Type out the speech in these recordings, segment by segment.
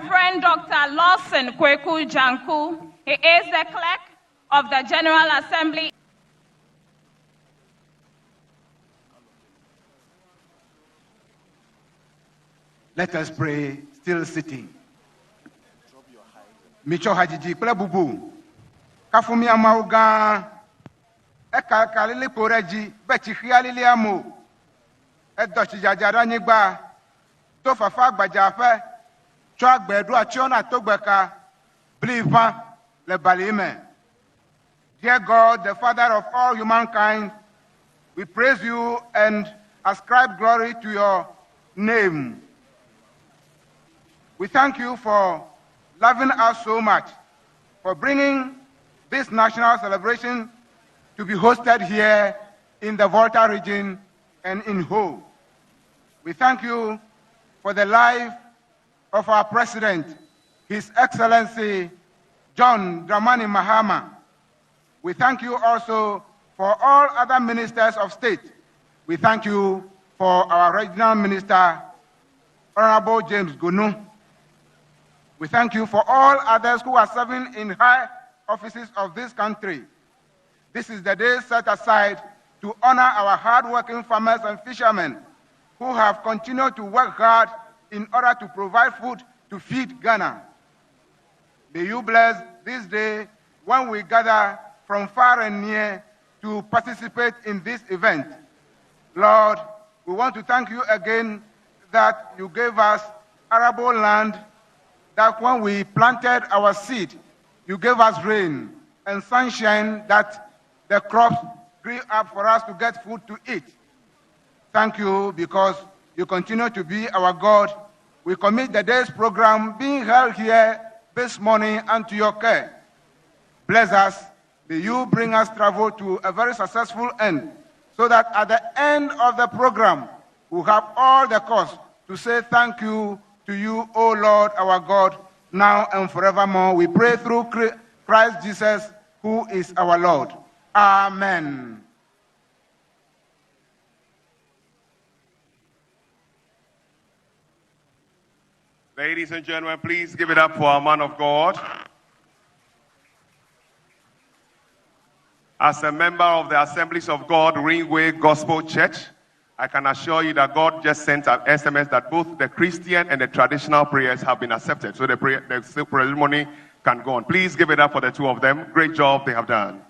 Reverend Dr. Lawson Kweku Janku. He is the clerk of the General Assembly. Let us pray, still sitting. Micho Hajiji Plebubu. Kafumi Amauga. Eka Kalili Poreji. Bechikia Liliamu. Edochi Jajaranigba. Tofafa Bajafe. Chok Bedua Chona Togbeka. Bliva Lebalime. Dear God, the Father of all humankind, we praise you and ascribe glory to your name. We thank you for loving us so much, for bringing this national celebration to be hosted here in the Volta region and in Ho. We thank you for the life of our President, His Excellency John Dramani Mahama. We thank you also for all other ministers of state. We thank you for our regional minister, Honorable James Gunu. We thank you for all others who are serving in high offices of this country. This is the day set aside to honor our hardworking farmers and fishermen who have continued to work hard in order to provide food to feed Ghana. May you bless this day when we gather from far and near to participate in this event. Lord, we want to thank you again that you gave us arable land, that when we planted our seed, you gave us rain and sunshine that the crops grew up for us to get food to eat. Thank you because you continue to be our God. We commit the day's program being held here this morning unto your care. Bless us. May you bring us travel to a very successful end so that at the end of the program, we'll have all the cause to say thank you to you, O Lord, our God, now and forevermore. We pray through Christ Jesus, who is our Lord. Amen. Ladies and gentlemen, please give it up for our man of God. As a member of the Assemblies of God Ringway Gospel Church, I can assure you that God just sent an SMS that both the Christian and the traditional prayers have been accepted. So the ceremony can go on. Please give it up for the two of them. Great job they have done.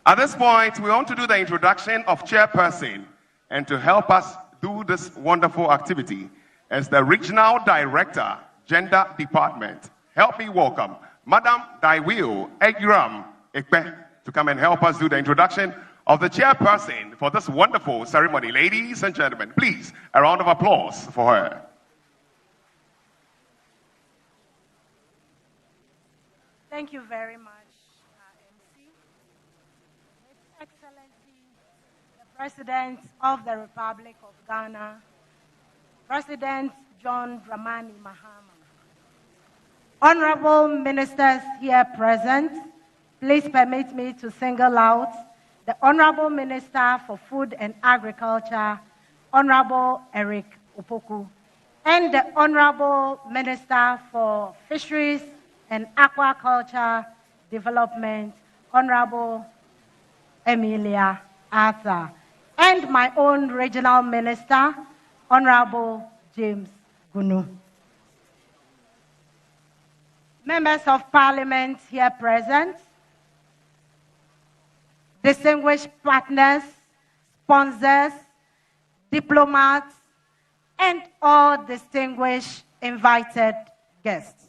At this point, we want to do the introduction of chairperson, and to help us do this wonderful activity as the Regional Director, Gender Department. Help me welcome Madam Daiwil Egram Ekpe to come and help us do the introduction of the chairperson for this wonderful ceremony. Ladies and gentlemen, please, a round of applause for her. Thank you very much, MC. His Excellency, the President of the Republic of Ghana, President John Dramani Mahama. Honorable ministers here present, please permit me to single out the Honorable Minister for Food and Agriculture, Honorable Eric Opoku, and the Honorable Minister for Fisheries and Aquaculture Development, Honorable Emilia Arthur, and my own Regional Minister, Honorable James Gunu. Members of Parliament here present, distinguished partners, sponsors, diplomats, and all distinguished invited guests.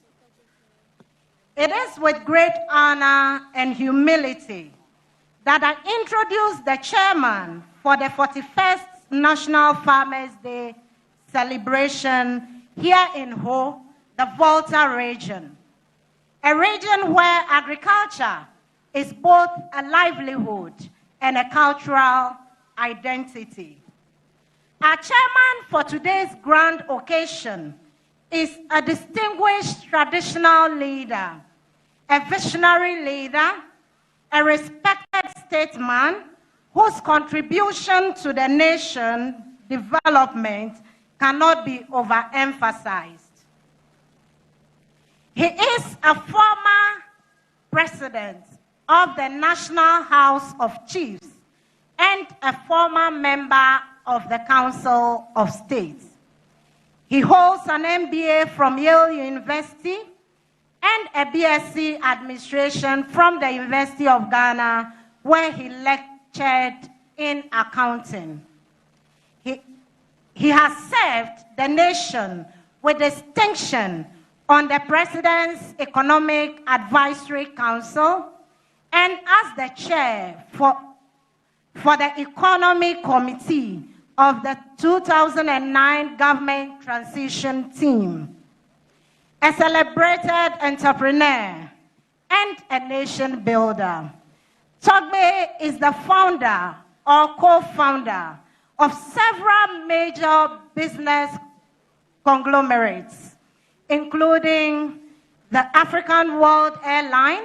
It is with great honor and humility that I introduce the chairman for the 41st National Farmers' Day celebration here in Ho, the Volta region, a region where agriculture is both a livelihood and a cultural identity. Our chairman for today's grand occasion is a distinguished traditional leader, a visionary leader, a respected statesman whose contribution to the nation development cannot be overemphasized. He is a former president of the National House of Chiefs and a former member of the Council of States. He holds an MBA from Yale University and a BSc Administration from the University of Ghana, where he lectured in accounting. He has served the nation with distinction on the President's Economic Advisory Council and as the chair for the Economic Committee of the 2009 Government Transition Team. A celebrated entrepreneur and a nation builder, Togbe is the founder or co-founder of several major business conglomerates, including the African World Airline,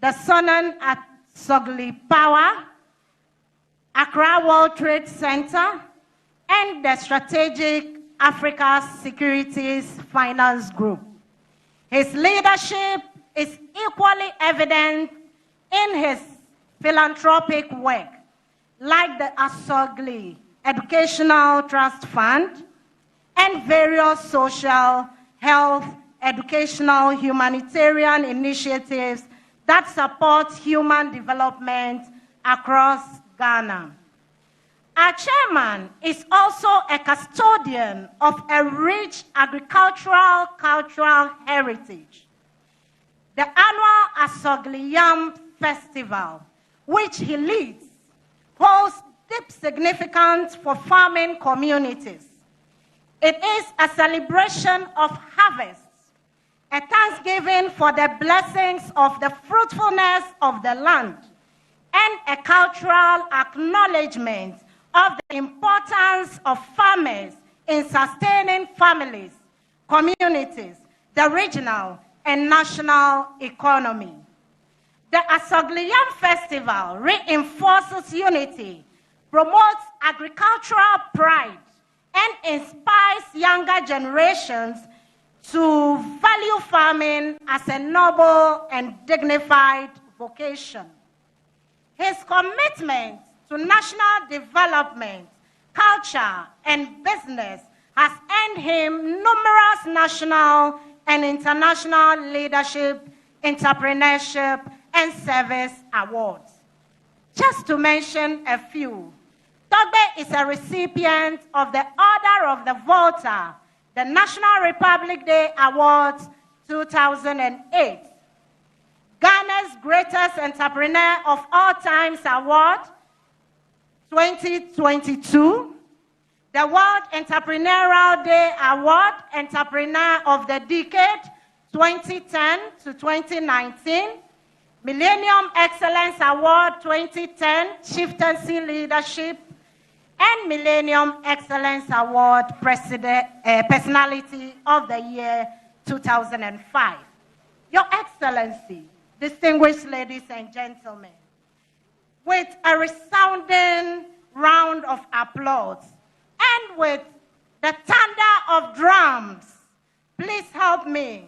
the Sonnen Asogli Power, Accra World Trade Center, and the Strategic Africa Securities Finance Group. His leadership is equally evident in his philanthropic work, like the Asogli Educational Trust Fund and various social, health, educational, humanitarian initiatives that support human development across Ghana. Our chairman is also a custodian of a rich agricultural cultural heritage. The annual Asogli Yam Festival, which he leads, holds deep significance for farming communities. It is a celebration of harvests, a thanksgiving for the blessings of the fruitfulness of the land, and a cultural acknowledgement of the importance of farmers in sustaining families, communities, the regional and national economy. The Asogli Yam Festival reinforces unity, promotes agricultural pride, and inspires younger generations to value farming as a noble and dignified vocation. His commitment to national development, culture, and business has earned him numerous national and international leadership, entrepreneurship, and service awards. Just to mention a few, Togbe is a recipient of the Order of the Volta, the National Republic Day Awards 2008, Ghana's Greatest Entrepreneur of All Times Award 2022, the World Entrepreneurial Day Award, Entrepreneur of the Decade 2010 to 2019, Millennium Excellence Award 2010, Chieftaincy Leadership, and Millennium Excellence Award Personality of the Year 2005. Your Excellency, distinguished ladies and gentlemen, with a resounding round of applause and with the thunder of drums, please help me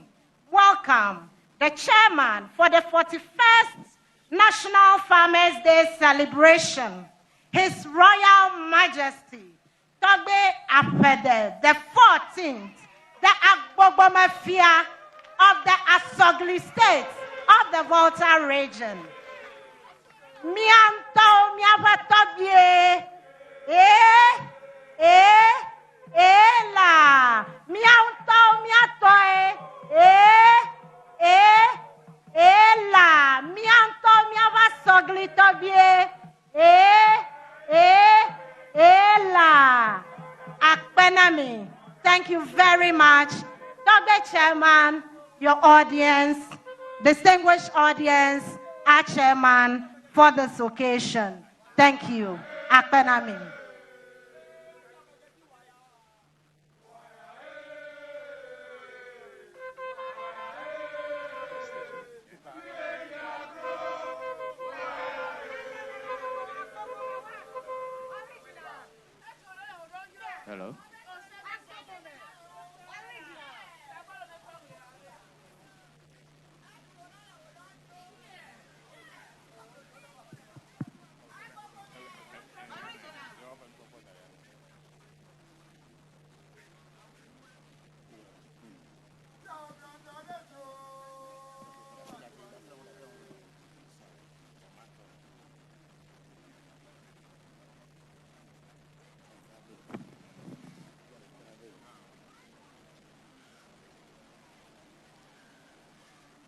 welcome the chairman for the 41st National Farmers' Day celebration, His Royal Majesty, Togbe Apede, the 14th, the Agbogbo-Mafia of the Asogli State of the Volta region. Mianto miavatobie, la, mianto miatoe, la, mianto miavasogli tobie, la. Akpenami, thank you very much. Dr. Chairman, your audience, distinguished audience, our chairman for this occasion. Thank you. Akpenami. Hello.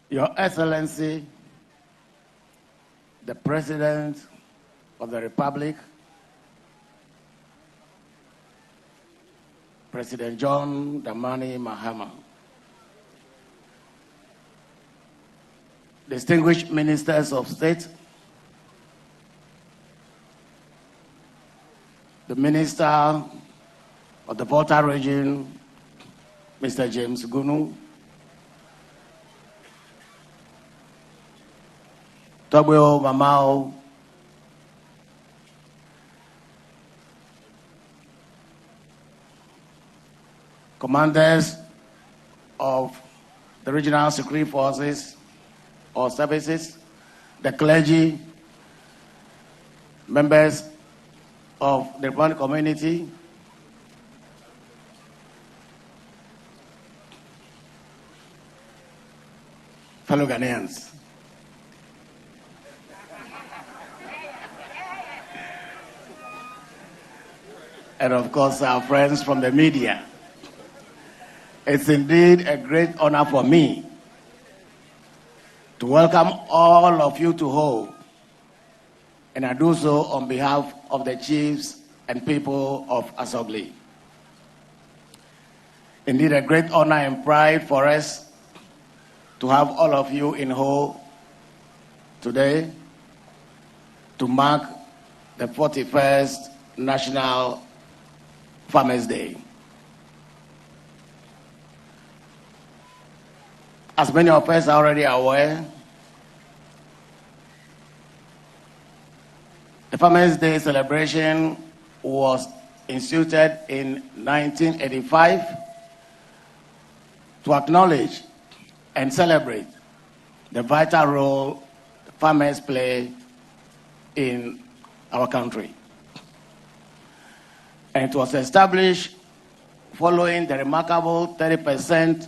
Your Excellency, the President of the Republic, President John Dramani Mahama, distinguished ministers of state, the Minister of the Volta region, Mr. James Gunu, Tobio Mamao, commanders of the regional security forces or services, the clergy, members of the Republican community, fellow Ghanaians. And of course, our friends from the media. It's indeed a great honor for me to welcome all of you to Ho, and I do so on behalf of the chiefs and people of Asogli. Indeed, a great honor and pride for us to have all of you in Ho today to mark the 41st National Farmers' Day. As many of us are already aware, the Farmers' Day celebration was instituted in 1985 to acknowledge and celebrate the vital role farmers play in our country. And it was established following the remarkable 30%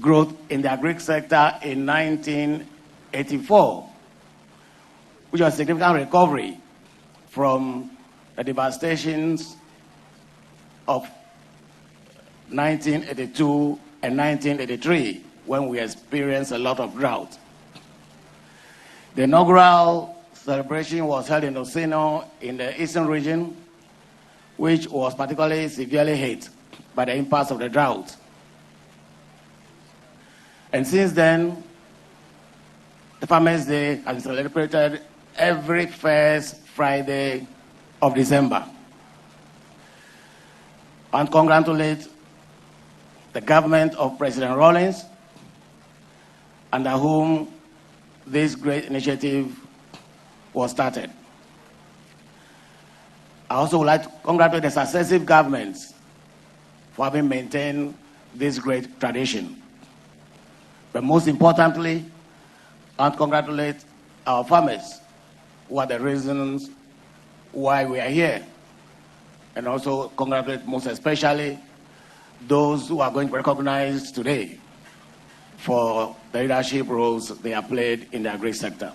growth in the agri sector in 1984, which was a significant recovery from the devastations of 1982 and 1983, when we experienced a lot of drought. The inaugural celebration was held in Osino in the eastern region, which was particularly severely hit by the impacts of the drought. And since then, the Farmers' Day has been celebrated every first Friday of December. And congratulate the government of President Rawlings, under whom this great initiative was started. I also would like to congratulate the successive governments for having maintained this great tradition. But most importantly, I want to congratulate our farmers, who are the reasons why we are here. And also congratulate most especially those who are going to be recognized today for the leadership roles they have played in the agri sector.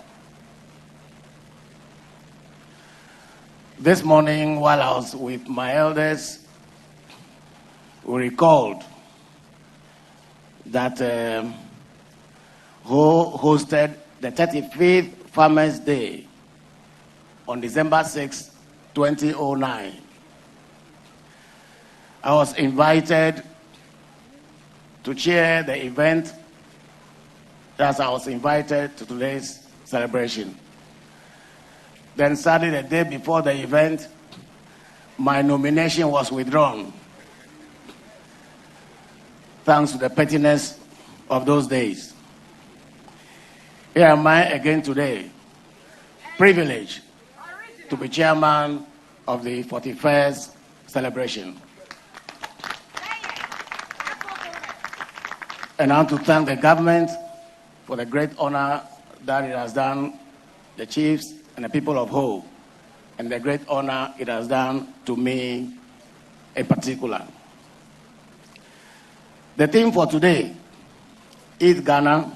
This morning, while I was with my elders, we recalled that Ho hosted the 35th Farmers' Day on December 6, 2009. I was invited to chair the event, as I was invited to today's celebration. Then sadly, the day before the event, my nomination was withdrawn, thanks to the pettiness of those days. Here am I again today, privileged to be chairman of the 41st celebration. And I want to thank the government for the great honor that it has done the chiefs and the people of Ho, and the great honor it has done to me in particular. The theme for today, Eat Ghana,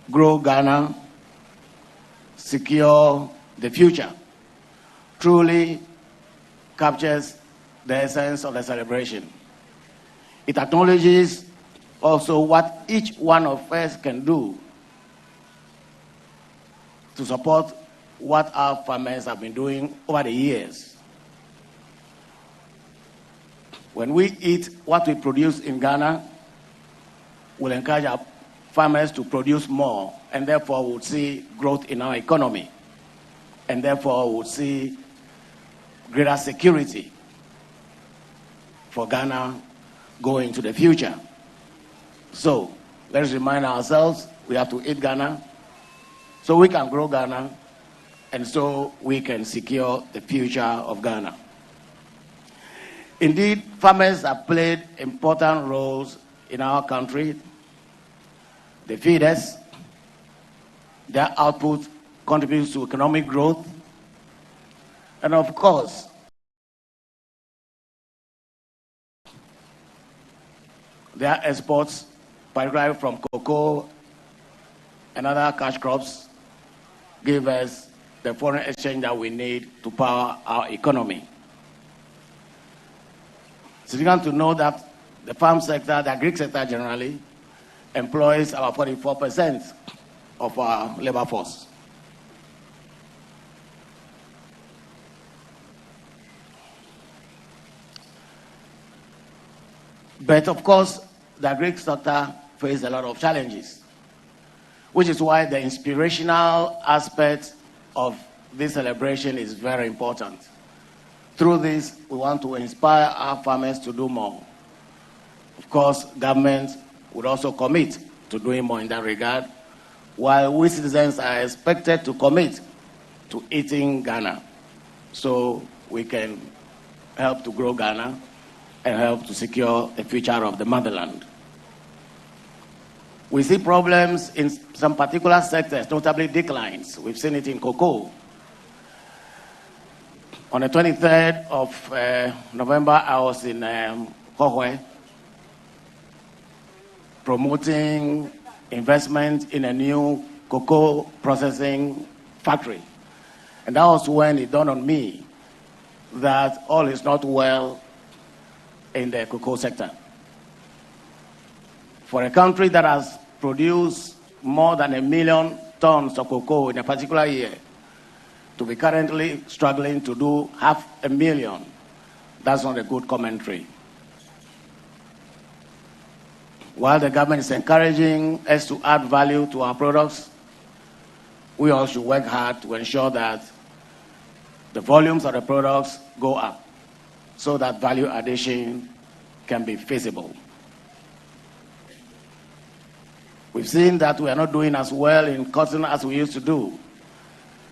Grow Ghana, Secure the Future, truly captures the essence of the celebration. It acknowledges also what each one of us can do to support what our farmers have been doing over the years. When we eat what we produce in Ghana, we'll encourage our farmers to produce more, and therefore we'll see growth in our economy, and therefore we'll see greater security for Ghana going into the future. So let's remind ourselves we have to eat Ghana so we can grow Ghana and so we can secure the future of Ghana. Indeed, farmers have played important roles in our country. They feed us, their output contributes to economic growth, and of course, their exports, particularly from cocoa and other cash crops, give us the foreign exchange that we need to power our economy. It's significant to know that the farm sector, the agri sector generally, employs about 44% of our labor force. But of course, the agri sector faces a lot of challenges, which is why the inspirational aspect of this celebration is very important. Through this, we want to inspire our farmers to do more. Of course, government would also commit to doing more in that regard, while we citizens are expected to commit to eating Ghana, so we can help to grow Ghana and help to secure the future of the motherland. We see problems in some particular sectors, notably declines. We've seen it in cocoa. On the 23rd of November, I was in Hohwe promoting investment in a new cocoa processing factory. And that was when it dawned on me that all is not well in the cocoa sector. For a country that has produced more than 1 million tons of cocoa in a particular year, to be currently struggling to do 500,000, that's not a good commentary. While the government is encouraging us to add value to our products, we all should work hard to ensure that the volumes of the products go up so that value addition can be feasible. We've seen that we are not doing as well in cotton as we used to do.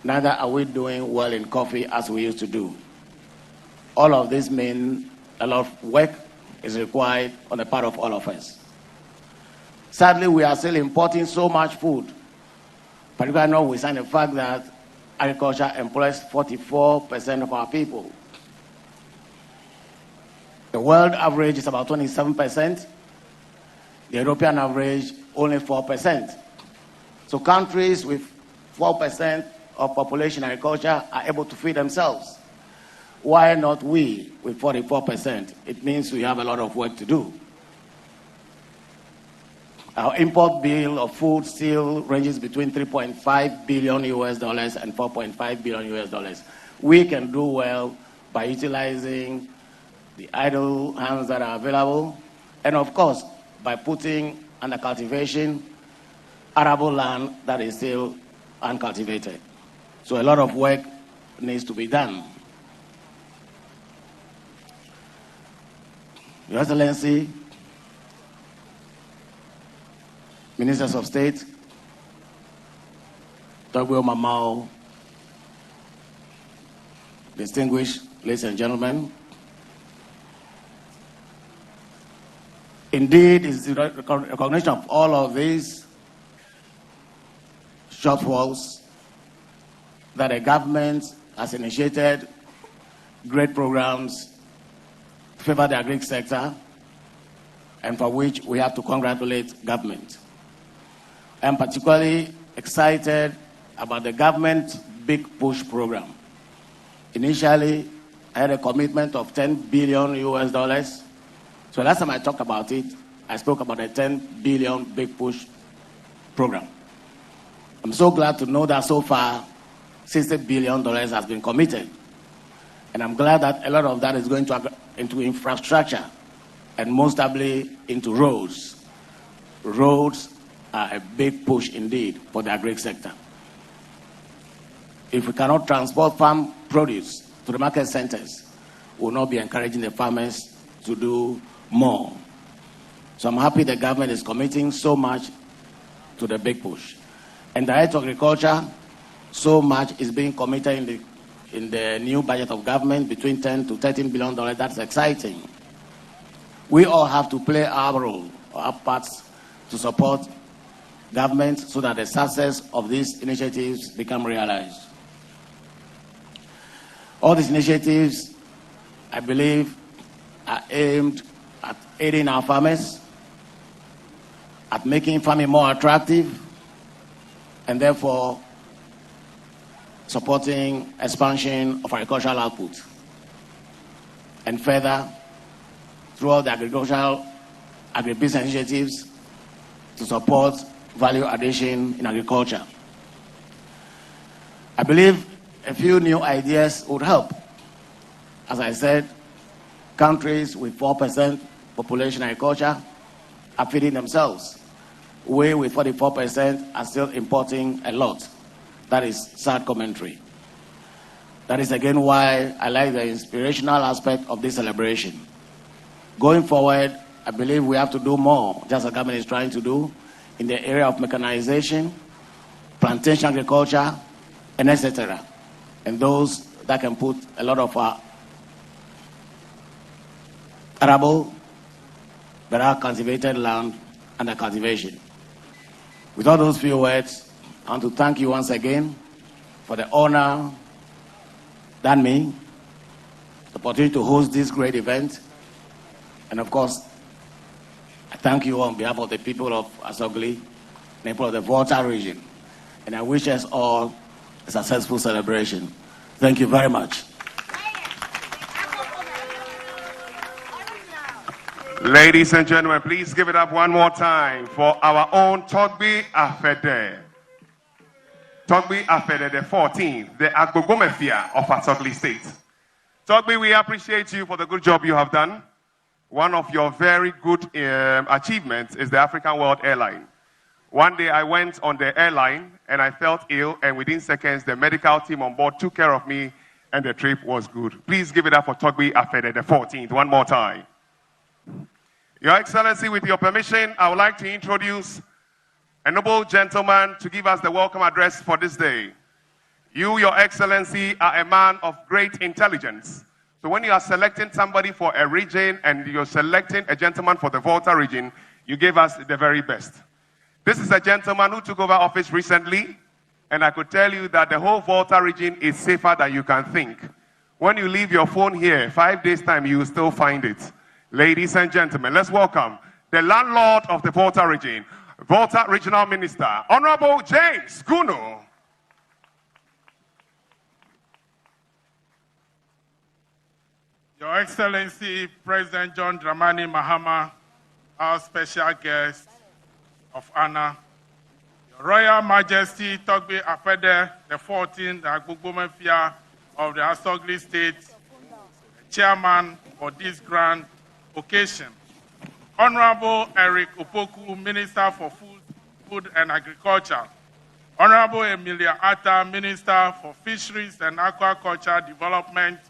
Neither are we doing well in coffee as we used to do. All of this means a lot of work is required on the part of all of us. Sadly, we are still importing so much food, particularly notwithstanding the fact that agriculture employs 44% of our people. The world average is about 27%. The European average, only 4%. So countries with 4% of population agriculture are able to feed themselves. Why not we with 44%? It means we have a lot of work to do. Our import bill of food still ranges between $3.5 billion and $4.5 billion. We can do well by utilizing the idle hands that are available, and of course, by putting under cultivation arable land that is still uncultivated. So a lot of work needs to be done. Your Excellency, Ministers of State, Togweo Mamao, distinguished ladies and gentlemen, indeed, it's the recognition of all of these shortfalls that the government has initiated great programs to favor the agri sector, and for which we have to congratulate government. I'm particularly excited about the government's Big Push program. Initially, I had a commitment of $10 billion. So last time I talked about it, I spoke about the 10 billion Big Push program. I'm so glad to know that so far, $60 billion has been committed. And I'm glad that a lot of that is going into infrastructure and most notably into roads. Roads are a big push indeed for the agri sector. If we cannot transport farm produce to the market centers, we will not be encouraging the farmers to do more. So I'm happy the government is committing so much to the big push. And direct agriculture, so much is being committed in the new budget of government, between $10 to $13 billion. That's exciting. We all have to play our role, our parts, to support government so that the success of these initiatives become realized. All these initiatives, I believe, are aimed at aiding our farmers, at making farming more attractive, and therefore supporting expansion of agricultural output. And further, throughout the agribusiness initiatives to support value addition in agriculture. I believe a few new ideas would help. As I said, countries with 4% population agriculture are feeding themselves. We with 44% are still importing a lot. That is sad commentary. That is again why I like the inspirational aspect of this celebration. Going forward, I believe we have to do more, just as the government is trying to do, in the area of mechanization, plantation agriculture, and etc. And those that can put a lot of our arable, but our cultivated land under cultivation. With all those few words, I want to thank you once again for the honor done me, the opportunity to host this great event. And of course, I thank you on behalf of the people of Asogli, the people of the Volta region. And I wish us all a successful celebration. Thank you very much. Ladies and gentlemen, please give it up one more time for our own Togbi Afede. Togbi Afede, the 14th, the Agbogomefia of Asogli State. Togbi, we appreciate you for the good job you have done. One of your very good achievements is the African World Airline. One day I went on the airline and I felt ill, and within seconds the medical team on board took care of me and the trip was good. Please give it up for Togbi Afede, the 14th, one more time. Your Excellency, with your permission, I would like to introduce a noble gentleman to give us the welcome address for this day. You, Your Excellency, are a man of great intelligence. So when you are selecting somebody for a region and you're selecting a gentleman for the Volta region, you gave us the very best. This is a gentleman who took over office recently, and I could tell you that the whole Volta region is safer than you can think. When you leave your phone here, 5 days' time, you will still find it. Ladies and gentlemen, let's welcome the landlord of the Volta region, Volta Regional Minister, Honorable James Gunu. Your Excellency, President John Dramani Mahama, our special guest of honor, Your Royal Majesty Togbi Afede, the 14th Agbogomefia of the Asogli State, the chairman for this grand occasion, Honorable Eric Opoku, Minister for Food and Agriculture, Honorable Emilia Atta, Minister for Fisheries and Aquaculture Development,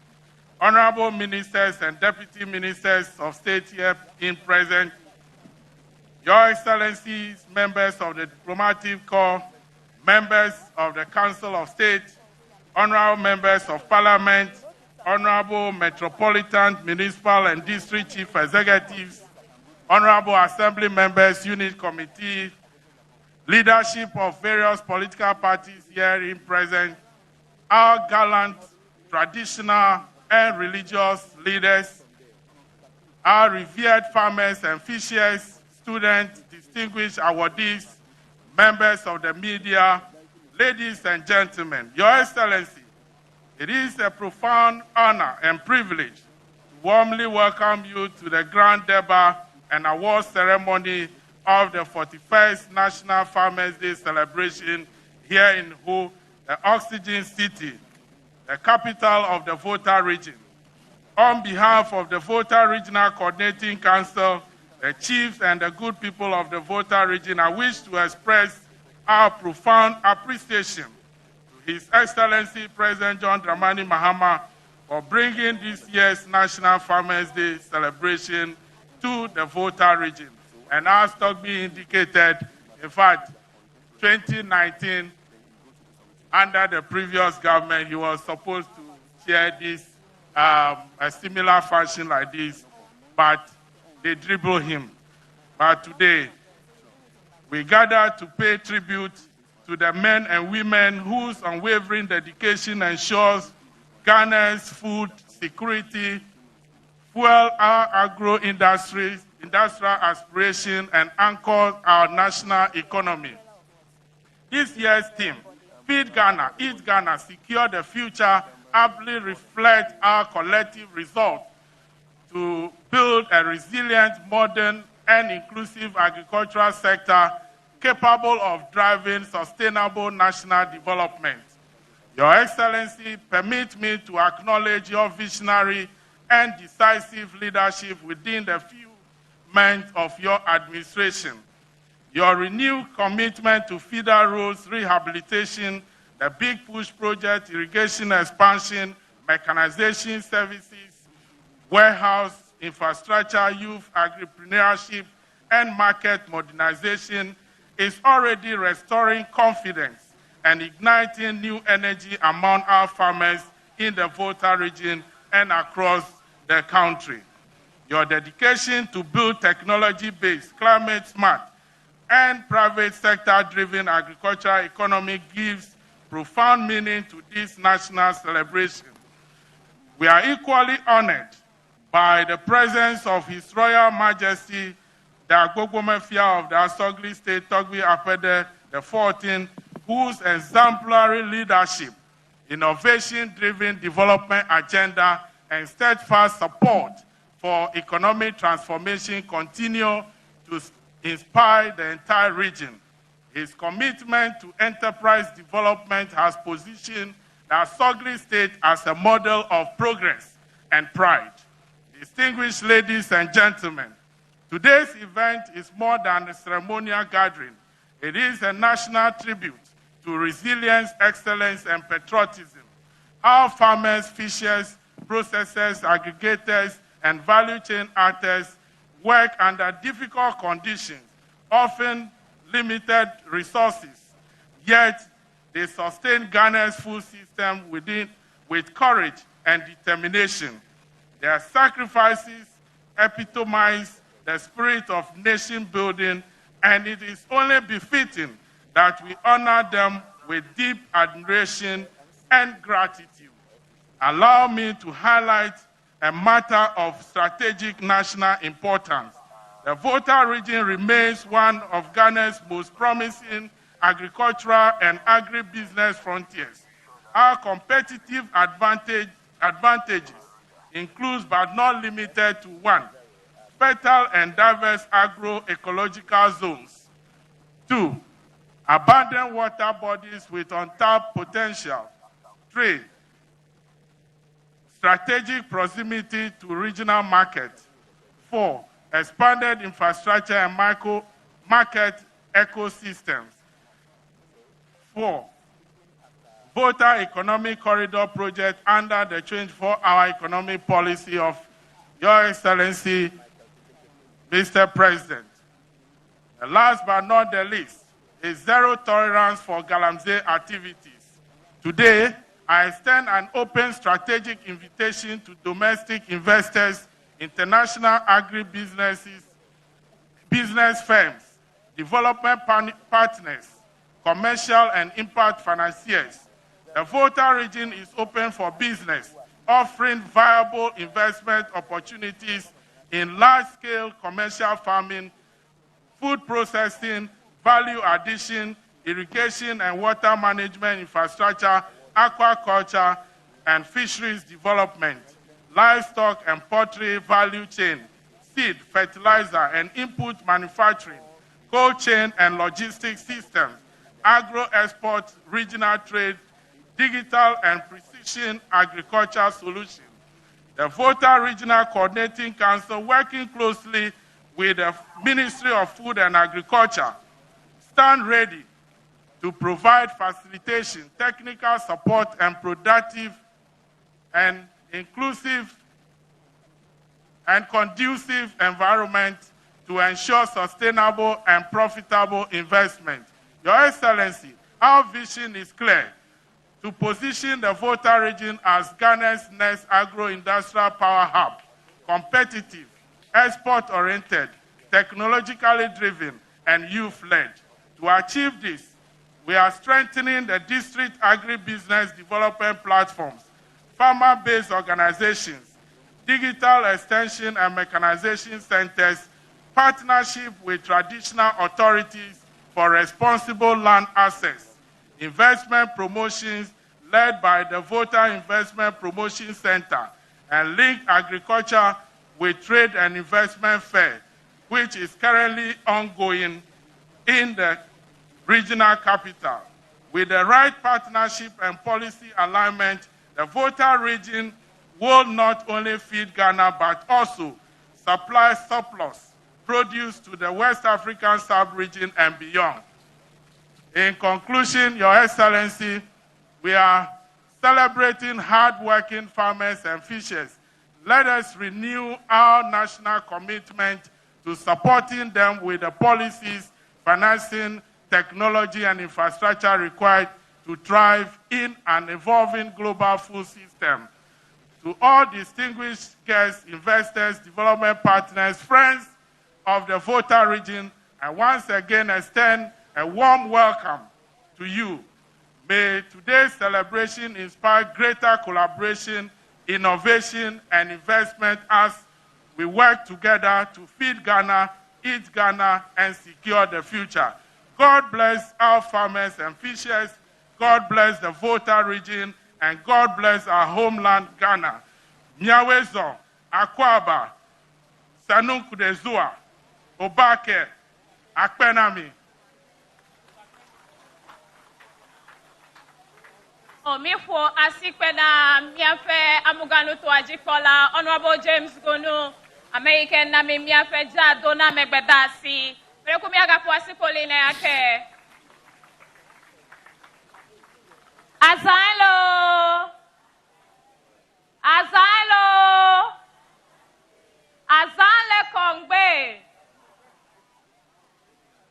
Honorable Ministers and Deputy Ministers of State here in present, Your Excellencies, members of the Diplomatic Corps, members of the Council of State, Honorable members of Parliament, Honorable Metropolitan, Municipal and District Chief Executives, Honorable Assembly members, Unit Committee, leadership of various political parties here in present, our gallant, traditional, and religious leaders, our revered farmers and fishers, students, distinguished awardees, members of the media, ladies and gentlemen, Your Excellency, it is a profound honor and privilege to warmly welcome you to the Grand Durbar and award ceremony of the 41st National Farmers' Day celebration here in Ho, the Oxygen City, the capital of the Volta region. On behalf of the Volta Regional Coordinating Council, the chiefs and the good people of the Volta region, I wish to express our profound appreciation to His Excellency President John Dramani Mahama for bringing this year's National Farmers' Day celebration to the Volta region. And as Togbi indicated, in fact, 2019, under the previous government, he was supposed to chair this, a similar fashion like this, but they dribbled him. But today, we gather to pay tribute to the men and women whose unwavering dedication ensures Ghana's food security, fuel our agro-industry, industrial aspiration, and anchors our national economy. This year's theme, Feed Ghana, Eat Ghana, Secure the Future, aptly reflects our collective resolve to build a resilient, modern, and inclusive agricultural sector capable of driving sustainable national development. Your Excellency, permit me to acknowledge your visionary and decisive leadership within the few months of your administration. Your renewed commitment to feeder roads rehabilitation, the Big Push project, irrigation expansion, mechanization services, warehouse infrastructure, youth entrepreneurship, and market modernization is already restoring confidence and igniting new energy among our farmers in the Volta region and across the country. Your dedication to build technology-based, climate-smart, and private sector-driven agricultural economy gives profound meaning to this national celebration. We are equally honored by the presence of His Royal Majesty, the Agbogbo-Mefia of the Asogli State, Togbi Apede XIV, whose exemplary leadership, innovation-driven development agenda, and steadfast support for economic transformation continue to inspire the entire region. His commitment to enterprise development has positioned the Asogli State as a model of progress and pride. Distinguished ladies and gentlemen, today's event is more than a ceremonial gathering. It is a national tribute to resilience, excellence, and patriotism. Our farmers, fishers, processors, aggregators, and value chain actors work under difficult conditions, often limited resources, yet they sustain Ghana's food system with courage and determination. Their sacrifices epitomize the spirit of nation building, and it is only befitting that we honor them with deep admiration and gratitude. Allow me to highlight a matter of strategic national importance. The Volta region remains one of Ghana's most promising agricultural and agribusiness frontiers. Our competitive advantages includes but not limited to 1, fertile and diverse agroecological zones. 2, abundant water bodies with untapped potential. 3, strategic proximity to regional markets. 4, expanded infrastructure and market ecosystems. 4, Volta Economic Corridor Project under the 24-hour economic policy of Your Excellency, Mr. President. And last but not the least is zero tolerance for Galamsey activities. Today, I extend an open strategic invitation to domestic investors, international agribusinesses, business firms, development partners, commercial and impact financiers. The Volta region is open for business, offering viable investment opportunities in large-scale commercial farming, food processing, value addition, irrigation and water management infrastructure, aquaculture, and fisheries development, livestock and poultry value chain, seed, fertilizer, and input manufacturing, cold chain and logistics systems, agro-export, regional trade, digital and precision agriculture solutions. The Volta Regional Coordinating Council, working closely with the Ministry of Food and Agriculture, stand ready to provide facilitation, technical support, and productive and inclusive and conducive environment to ensure sustainable and profitable investment. Your Excellency, our vision is clear: to position the Volta region as Ghana's next agro-industrial power hub, competitive, export-oriented, technologically driven, and youth-led. To achieve this, we are strengthening the district agribusiness development platforms, farmer-based organizations, digital extension and mechanization centers, partnership with traditional authorities for responsible land access, investment promotions led by the Volta Investment Promotion Center, and link agriculture with trade and investment fair, which is currently ongoing in the regional capital. With the right partnership and policy alignment, the Volta region will not only feed Ghana, but also supply surplus produce to the West African sub-region and beyond. In conclusion, Your Excellency, we are celebrating hard-working farmers and fishers. Let us renew our national commitment to supporting them with the policies, financing, technology, and infrastructure required to thrive in an evolving global food system. To all distinguished guests, investors, development partners, friends of the Volta region, I once again extend a warm welcome to you. May today's celebration inspire greater collaboration, innovation, and investment as we work together to feed Ghana, eat Ghana, and secure the future. God bless our farmers and fishers. God bless the Volta region, and God bless our homeland, Ghana. Nyawezo, Akwaba, Sanunkudezua, Obake, Akpenami. Omifo Asikpena, Miafe Amuganu Tuajikola, Honorable James Gonu, American Nami Miafe Jadona Megbedasi, Prekumiaga Puasikoline Ake. Azailo! Azailo! Azale Kongbe!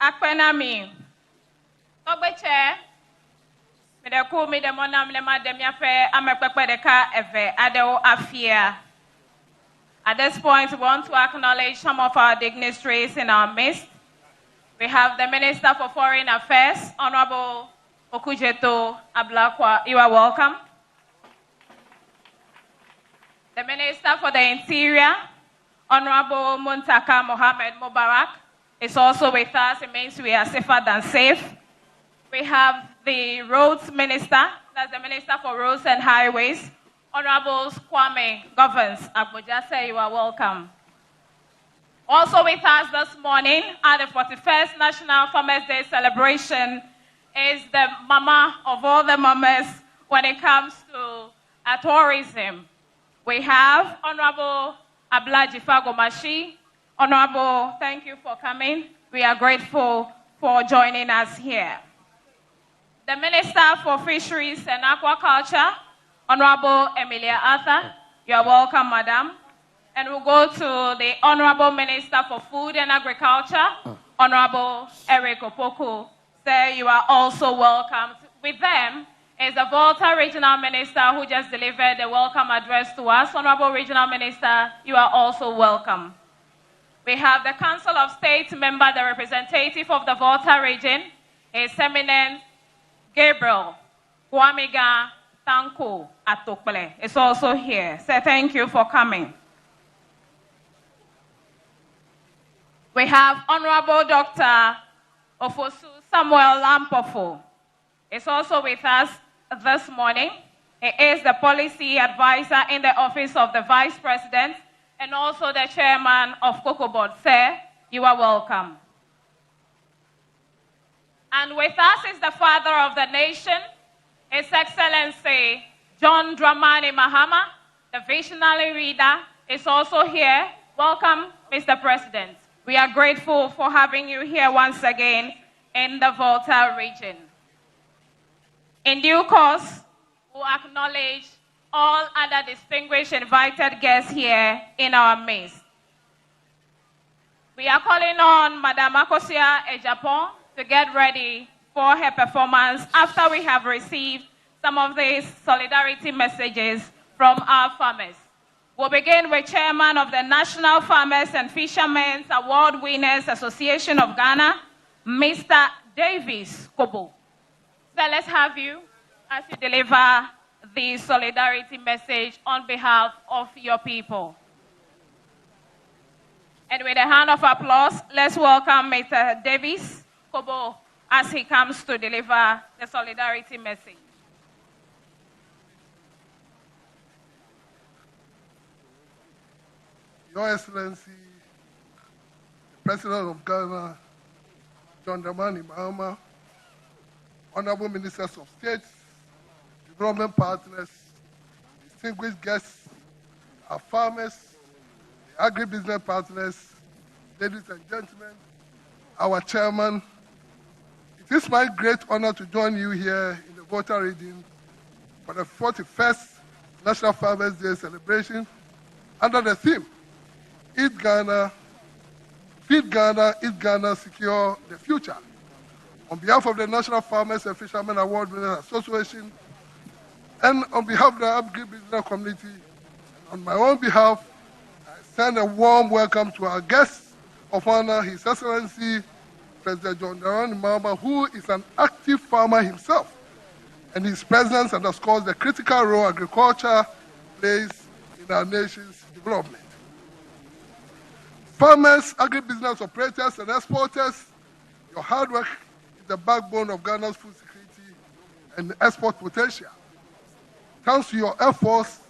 Akpenami. Togbeche. Medeku medemona mlema demiafe amekpekpedeka eve adeo afia. At this point, we want to acknowledge some of our dignitaries in our midst. We have the Minister for Foreign Affairs, Honorable Okujeto Ablakwa. You are welcome. The Minister for the Interior, Honorable Muntaka Mohammed Mubarak, is also with us. It means we are safer than safe. We have the Roads Minister, that's the Minister for Roads and Highways, Honorable Kwame Governs Agbojase. You are welcome. Also with us this morning at the 41st National Farmers Day celebration is the mama of all the mamas when it comes to tourism. We have Honorable Ablaji Fagomashi. Honorable, thank you for coming. We are grateful for joining us here. The Minister for Fisheries and Aquaculture, Honorable Emilia Arthur. You are welcome, Madam. And we'll go to the Honorable Minister for Food and Agriculture, Honorable Eric Opoku. Sir, you are also welcome. With them is the Volta Regional Minister who just delivered the welcome address to us. Honorable Regional Minister, you are also welcome. We have the Council of State member, the representative of the Volta region, His Eminence Gabriel Kwamiga Tanko Atokpele is also here. Sir, thank you for coming. We have Honorable Dr. Ofosu Samuel Lampofo. Is also with us this morning. He is the policy advisor in the office of the Vice President and also the chairman of Cocoa Board. Sir, you are welcome. And with us is the father of the nation, His Excellency John Dramani Mahama, the visionary leader, is also here. Welcome, Mr. President. We are grateful for having you here once again in the Volta region. In due course, we'll acknowledge all other distinguished invited guests here in our midst. We are calling on Madame Akosia Ejapon to get ready for her performance after we have received some of these solidarity messages from our farmers. We'll begin with Chairman of the National Farmers and Fishermen's Award Winners Association of Ghana, Mr. Davis Kobo. So let's have you as you deliver the solidarity message on behalf of your people. And with a hand of applause, let's welcome Mr. Davis Kobo as he comes to deliver the solidarity message. Your Excellency, the President of Ghana, John Dramani Mahama, Honorable Ministers of State, development partners, distinguished guests, our farmers, the agribusiness partners, ladies and gentlemen, our chairman. It is my great honor to join you here in the Volta region for the 41st National Farmers' Day celebration under the theme, Eat Ghana, Feed Ghana, Eat Ghana, Secure the Future. On behalf of the National Farmers and Fishermen Award Winners Association, and on behalf of the agribusiness community, on my own behalf, I send a warm welcome to our guest of honor, His Excellency President John Dramani Mahama, who is an active farmer himself, and his presence underscores the critical role agriculture plays in our nation's development. Farmers, agribusiness operators, and exporters, your hard work is the backbone of Ghana's food security and export potential. Thanks to your efforts,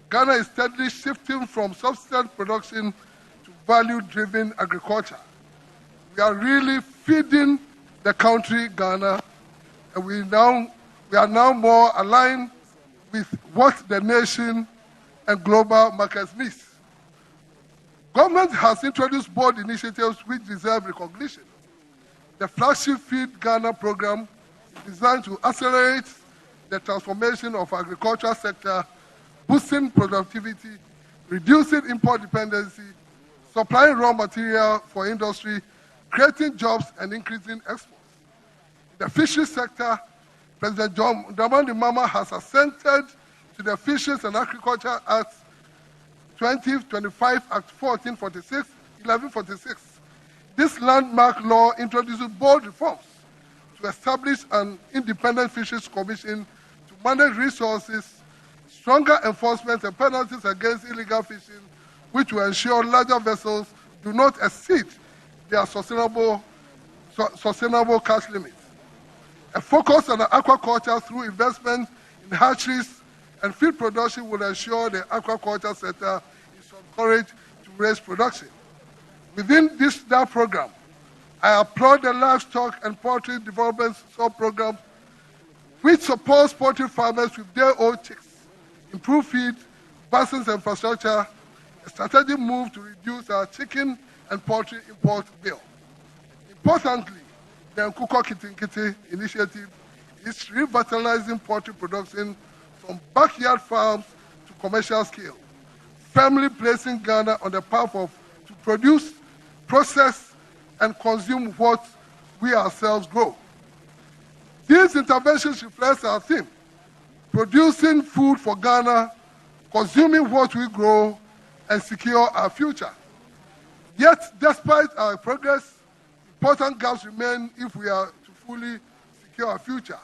Ghana is steadily shifting from subsistence production to value-driven agriculture. We are really feeding the country, Ghana, and we are now more aligned with what the nation and global markets need. Government has introduced bold initiatives which deserve recognition. The flagship Feed Ghana program is designed to accelerate the transformation of agricultural sector, boosting productivity, reducing import dependency, supplying raw material for industry, creating jobs, and increasing exports. In the fisheries sector, President John Dramani Mahama has assented to the Fisheries and Agriculture Act 2025 Act 1146. This landmark law introduces bold reforms to establish an independent fisheries commission to manage resources, stronger enforcement and penalties against illegal fishing, which will ensure larger vessels do not exceed their sustainable catch limits. A focus on aquaculture through investment in hatcheries and feed production will ensure the aquaculture sector is encouraged to raise production. Within that program, I applaud the livestock and poultry development sub-program, which supports poultry farmers with their own chicks, improve feed, basins infrastructure, a strategic move to reduce our chicken and poultry import bill. Importantly, the Nkuko Kitinkiti initiative is revitalizing poultry production from backyard farms to commercial scale, firmly placing Ghana on the path to produce, process, and consume what we ourselves grow. These interventions reflect our theme, producing food for Ghana, consuming what we grow, and secure our future. Yet, despite our progress, important gaps remain if we are to fully secure our future.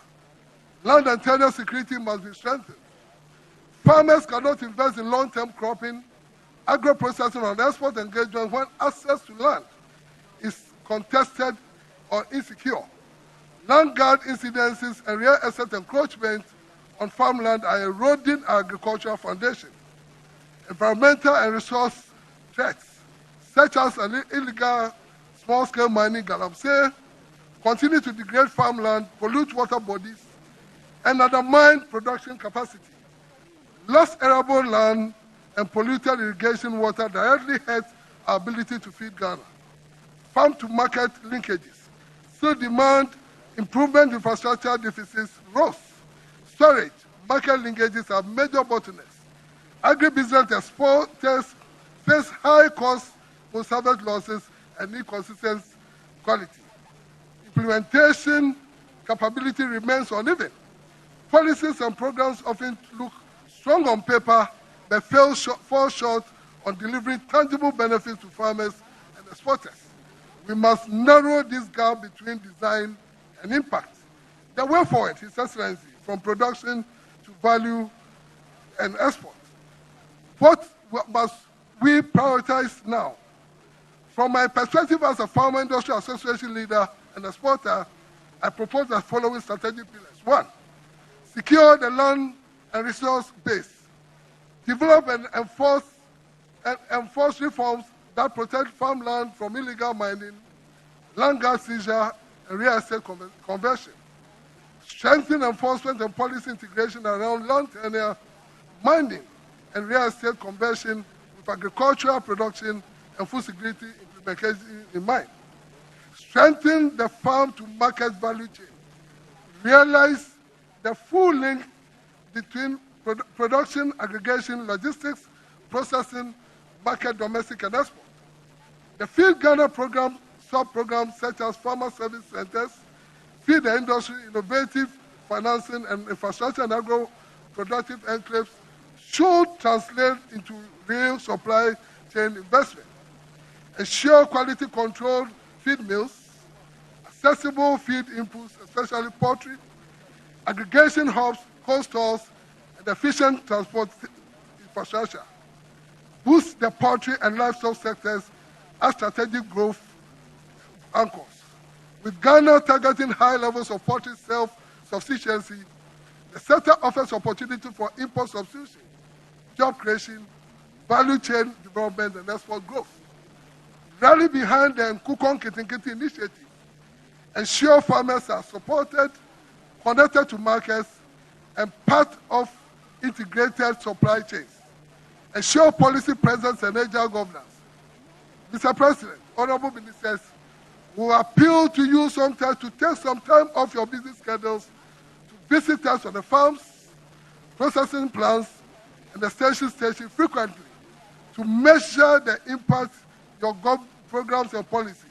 Land and tenure security must be strengthened. Farmers cannot invest in long-term cropping, agro-processing, or export engagement when access to land is contested or insecure. Land guard incidences and real estate encroachment on farmland are eroding our agricultural foundation. Environmental and resource threats, such as illegal small-scale mining, galamsey, continue to degrade farmland, pollute water bodies, and undermine production capacity. Lost arable land and polluted irrigation water directly hurt our ability to feed Ghana. Farm-to-market linkages still demand improvement infrastructure deficits rose. Storage, market linkages are major bottlenecks. Agribusiness exporters face high costs, post-harvest losses, and inconsistent quality. Implementation capability remains uneven. Policies and programs often look strong on paper, but fall short on delivering tangible benefits to farmers and exporters. We must narrow this gap between design and impact. The way forward, His Excellency, from production to value and export. What must we prioritize now? From my perspective as a farmer industry association leader and exporter, I propose the following strategic pillars. 1, secure the land and resource base. Develop and enforce reforms that protect farmland from illegal mining, land gas seizure, and real estate conversion. Strengthen enforcement and policy integration around land tenure, mining, and real estate conversion with agricultural production and food security implementation in mind. Strengthen the farm-to-market value chain. Realize the full link between production, aggregation, logistics, processing, market, domestic, and export. The Feed Ghana program, sub-programs such as farmer service centers, feed the industry, innovative financing, and infrastructure and agro-productive enclaves should translate into real supply chain investment. Ensure quality controlled feed mills, accessible feed inputs, especially poultry, aggregation hubs, cold stores, and efficient transport infrastructure. Boost the poultry and livestock sectors as strategic growth anchors. With Ghana targeting high levels of poultry self-sufficiency, the sector offers opportunity for import substitution, job creation, value chain development, and export growth. Rally behind the Nkukong Kitinkiti initiative. Ensure farmers are supported, connected to markets, and part of integrated supply chains. Ensure policy presence and agile governance. Mr. President, honorable ministers, we appeal to you sometimes to take some time off your busy schedules to visit us on the farms, processing plants, and extension stations frequently to measure the impact of your programs and policies.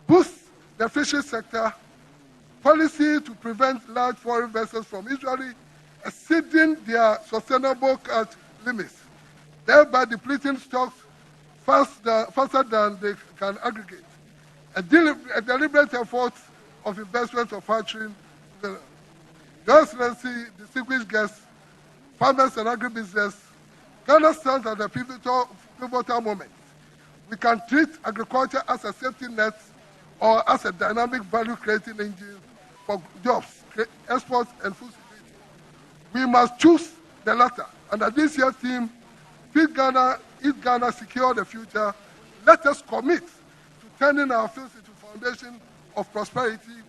Boost the fisheries sector, policy to prevent large foreign vessels from usually exceeding their sustainable catch limits, thereby depleting stocks faster than they can aggregate. A deliberate effort of investment of hatchery. Your Excellency, distinguished guests, farmers and agribusiness, Ghana stands at a pivotal moment. We can treat agriculture as a safety net or as a dynamic value-creating engine for jobs, exports, and food security. We must choose the latter. Under this year's theme, Feed Ghana, Eat Ghana, Secure the Future, let us commit to turning our fields into foundation of prosperity,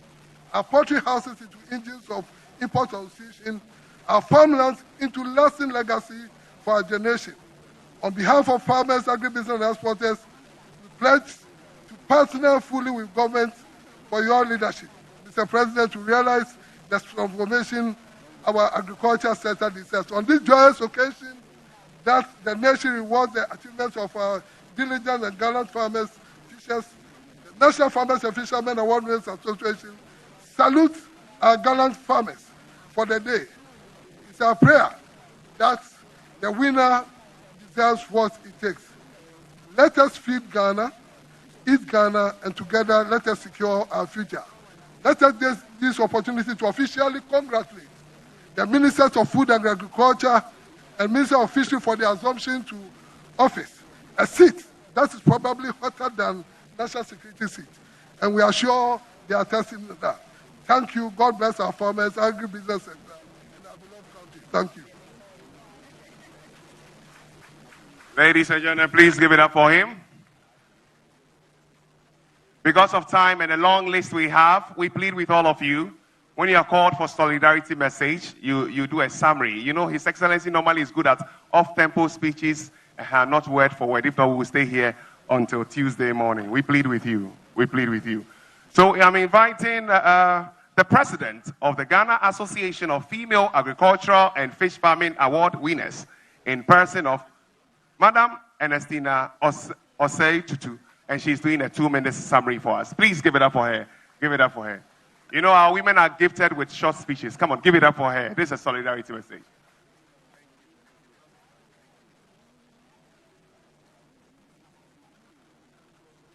our poultry houses into engines of import substitution, our farmlands into lasting legacy for our generation. On behalf of farmers, agribusiness, and exporters, we pledge to partner fully with government for your leadership, Mr. President, to realize the transformation our agriculture sector deserves. On this joyous occasion, that the nation rewards the achievements of our diligent and gallant farmers, fishers, the National Farmers and Fishermen Award Winners Association salute our gallant farmers for the day. It's our prayer that the winner deserves what it takes. Let us feed Ghana, eat Ghana, and together let us secure our future. Let us take this opportunity to officially congratulate the Ministers of Food and Agriculture and Minister of Fishery for the assumption to office. A seat that is probably hotter than national security seat. And we are sure they are testing that. Thank you. God bless our farmers, agribusiness sector, and our beloved country. Thank you. Ladies and gentlemen, please give it up for him. Because of time and a long list we have, we plead with all of you. When you are called for solidarity message, you do a summary. You know, His Excellency normally is good at off-tempo speeches, not word for word. If not, we will stay here until Tuesday morning. We plead with you. We plead with you. So I'm inviting the president of the Ghana Association of Female Agricultural and Fish Farming Award winners in person of Madam Ernestina Osei Tutu, and she's doing a 2-minute summary for us. Please give it up for her. Give it up for her. You know, our women are gifted with short speeches. Come on, give it up for her. This is a solidarity message.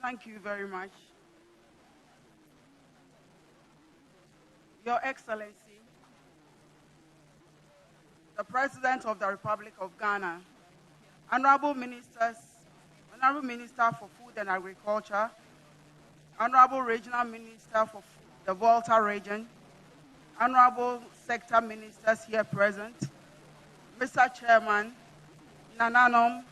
Thank you very much. Your Excellency, the President of the Republic of Ghana, Honorable Ministers, Honorable Minister for Food and Agriculture, Honorable Regional Minister for the Volta region, Honorable Sector Ministers here present, Mr. Chairman, Nananom,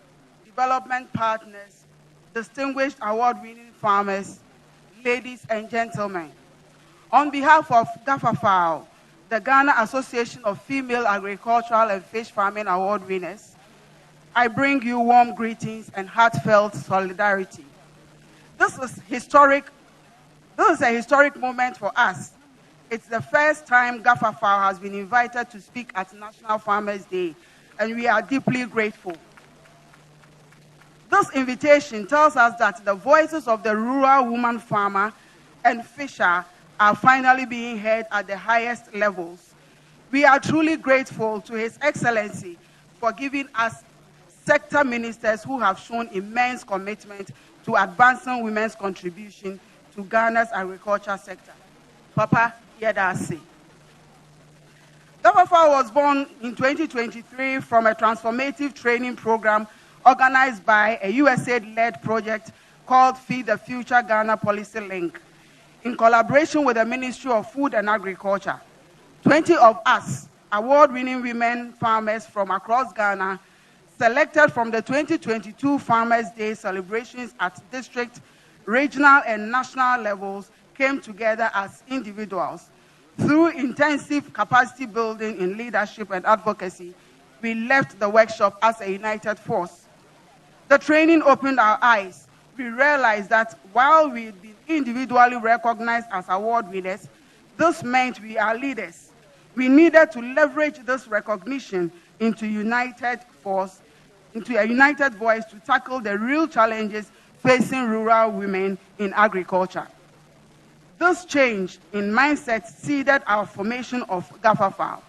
development partners, distinguished award-winning farmers, ladies and gentlemen. On behalf of GAFAFAO, the Ghana Association of Female Agricultural and Fish Farming Award winners, I bring you warm greetings and heartfelt solidarity. This is a historic moment for us. It's the first time GAFAFAO has been invited to speak at National Farmers Day, and we are deeply grateful. This invitation tells us that the voices of the rural woman farmer and fisher are finally being heard at the highest levels. We are truly grateful to His Excellency for giving us sector ministers who have shown immense commitment to advancing women's contribution to Ghana's agriculture sector. Papa Yedasi. GAFAFAO was born in 2023 from a transformative training program organized by a USAID-led project called Feed the Future Ghana Policy Link, in collaboration with the Ministry of Food and Agriculture. 20 of us, award-winning women farmers from across Ghana, selected from the 2022 Farmers' Day celebrations at district, regional, and national levels, came together as individuals. Through intensive capacity building in leadership and advocacy, we left the workshop as a united force. The training opened our eyes. We realized that while we'd been individually recognized as award winners, this meant we are leaders. We needed to leverage this recognition into a united voice to tackle the real challenges facing rural women in agriculture. This change in mindset seeded our formation of GAFAFAO.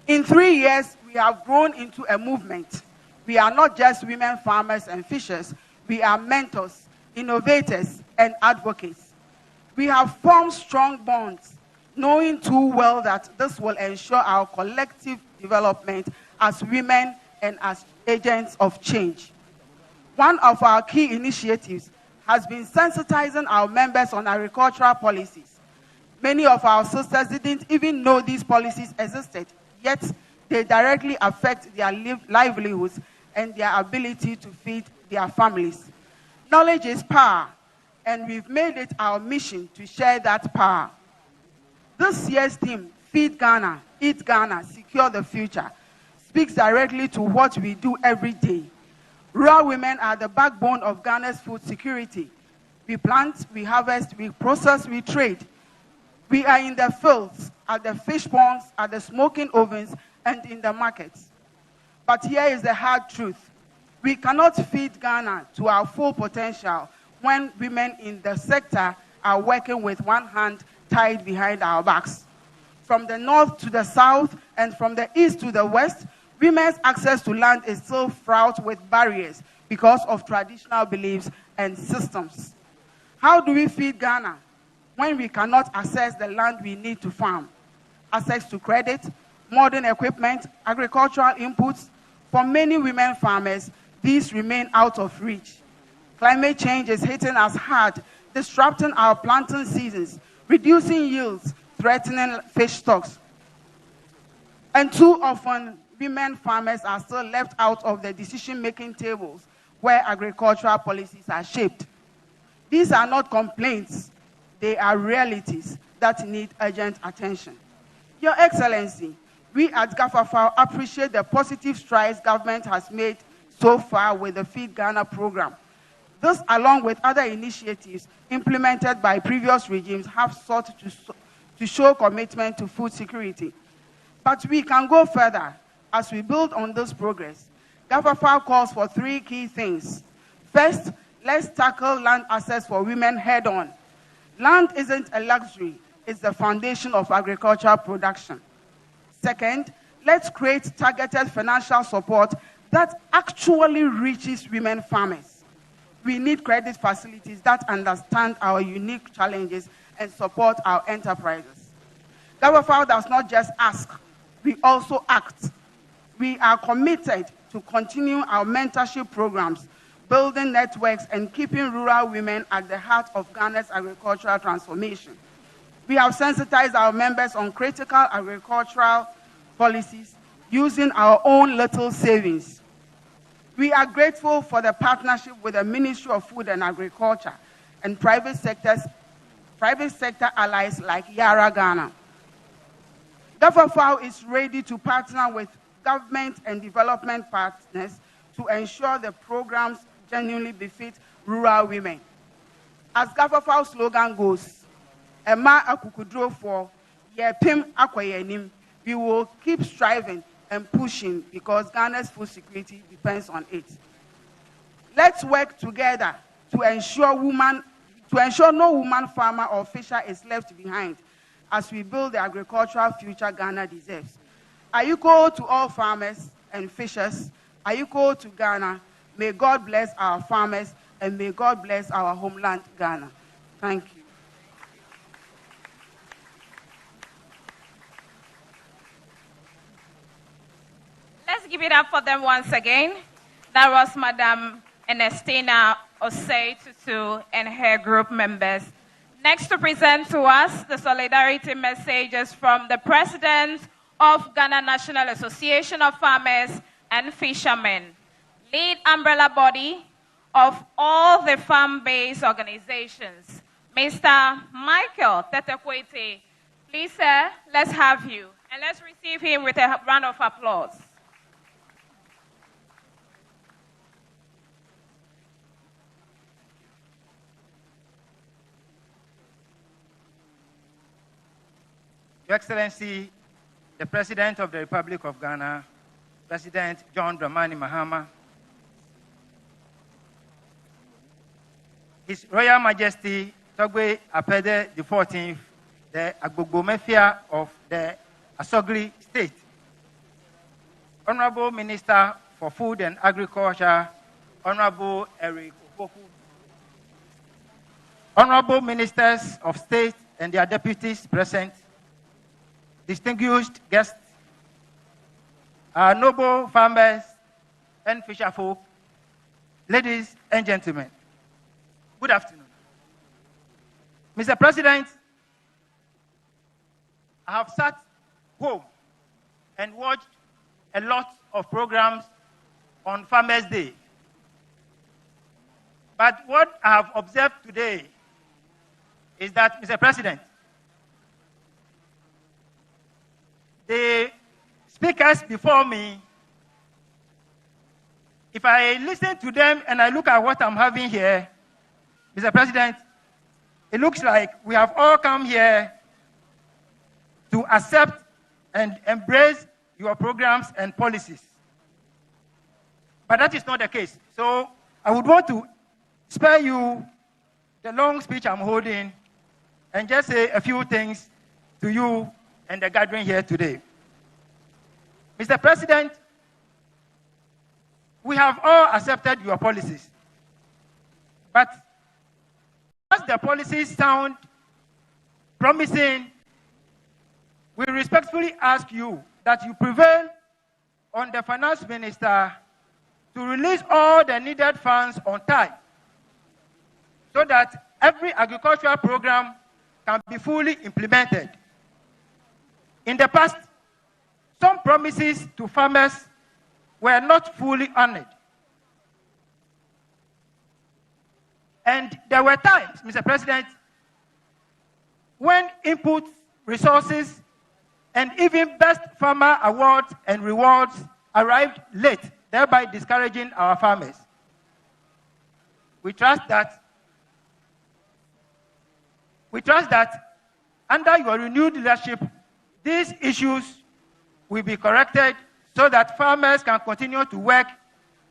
In 3 years, we have grown into a movement. We are not just women farmers and fishers. We are mentors, innovators, and advocates. We have formed strong bonds, knowing too well that this will ensure our collective development as women and as agents of change. One of our key initiatives has been sensitizing our members on agricultural policies. Many of our sisters didn't even know these policies existed, yet they directly affect their livelihoods and their ability to feed their families. Knowledge is power, and we've made it our mission to share that power. This year's theme, Feed Ghana, Eat Ghana, Secure the Future, speaks directly to what we do every day. Rural women are the backbone of Ghana's food security. We plant, we harvest, we process, we trade. We are in the fields, at the fish ponds, at the smoking ovens, and in the markets. But here is the hard truth. We cannot feed Ghana to our full potential when women in the sector are working with one hand tied behind our backs. From the north to the south and from the east to the west, women's access to land is still fraught with barriers because of traditional beliefs and systems. How do we feed Ghana when we cannot access the land we need to farm? Access to credit, modern equipment, agricultural inputs. For many women farmers, these remain out of reach. Climate change is hitting us hard, disrupting our planting seasons, reducing yields, threatening fish stocks. And too often, women farmers are still left out of the decision-making tables where agricultural policies are shaped. These are not complaints, they are realities that need urgent attention. Your Excellency, we at GAFAFAO appreciate the positive strides government has made so far with the Feed Ghana program. This, along with other initiatives implemented by previous regimes, have sought to show commitment to food security. But we can go further as we build on this progress. GAFAFAO calls for 3 key things. First, let's tackle land access for women head-on. Land isn't a luxury, it's the foundation of agricultural production. Second, let's create targeted financial support that actually reaches women farmers. We need credit facilities that understand our unique challenges and support our enterprises. GAFAFAO does not just ask, we also act. We are committed to continue our mentorship programs, building networks, and keeping rural women at the heart of Ghana's agricultural transformation. We have sensitized our members on critical agricultural policies using our own little savings. We are grateful for the partnership with the Ministry of Food and Agriculture and private sector allies like Yara Ghana. GAFAFAO is ready to partner with government and development partners to ensure the programs genuinely befit rural women. As GAFAFAO's slogan goes, Ema akukudro for yepim akwayenim, we will keep striving and pushing because Ghana's food security depends on it. Let's work together to ensure no woman farmer or fisher is left behind as we build the agricultural future Ghana deserves. Ayuko to all farmers and fishers, Ayuko to Ghana. May God bless our farmers and may God bless our homeland, Ghana. Thank you. Let's give it up for them once again. That was Madam Ernestina Osei Tutu and her group members. Next to present to us the solidarity messages from the President of Ghana National Association of Farmers and Fishermen, lead umbrella body of all the farm-based organizations, Mr. Michael Tetekwete. Please, sir, let's have you. And let's receive him with a round of applause. Your Excellency, the President of the Republic of Ghana, President John Dramani Mahama, His Royal Majesty Togbe Apede the 14th, the Agbogbo Mafia of the Asogli State, Honorable Minister for Food and Agriculture, Honorable Eric Opoku, Honorable Ministers of State and their deputies present, distinguished guests, noble farmers and fisherfolk, ladies and gentlemen, good afternoon. Mr. President, I have sat home and watched a lot of programs on Farmers' Day. But what I have observed today is that, Mr. President, the speakers before me, if I listen to them and I look at what I'm having here, Mr. President, it looks like we have all come here to accept and embrace your programs and policies. But that is not the case. So I would want to spare you the long speech I'm holding and just say a few things to you and the gathering here today. Mr. President, we have all accepted your policies. But as the policies sound promising, we respectfully ask you that you prevail on the finance minister to release all the needed funds on time so that every agricultural program can be fully implemented. In the past, some promises to farmers were not fully honored. And there were times, Mr. President, when inputs, resources, and even best farmer awards and rewards arrived late, thereby discouraging our farmers. We trust that under your renewed leadership, these issues will be corrected so that farmers can continue to work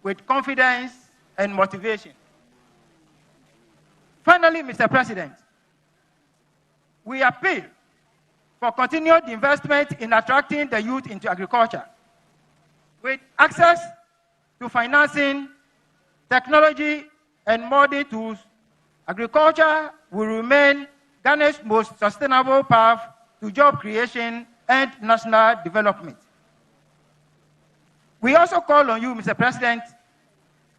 with confidence and motivation. Finally, Mr. President, we appeal for continued investment in attracting the youth into agriculture. With access to financing, technology, and modern tools, agriculture will remain Ghana's most sustainable path to job creation and national development. We also call on you, Mr. President,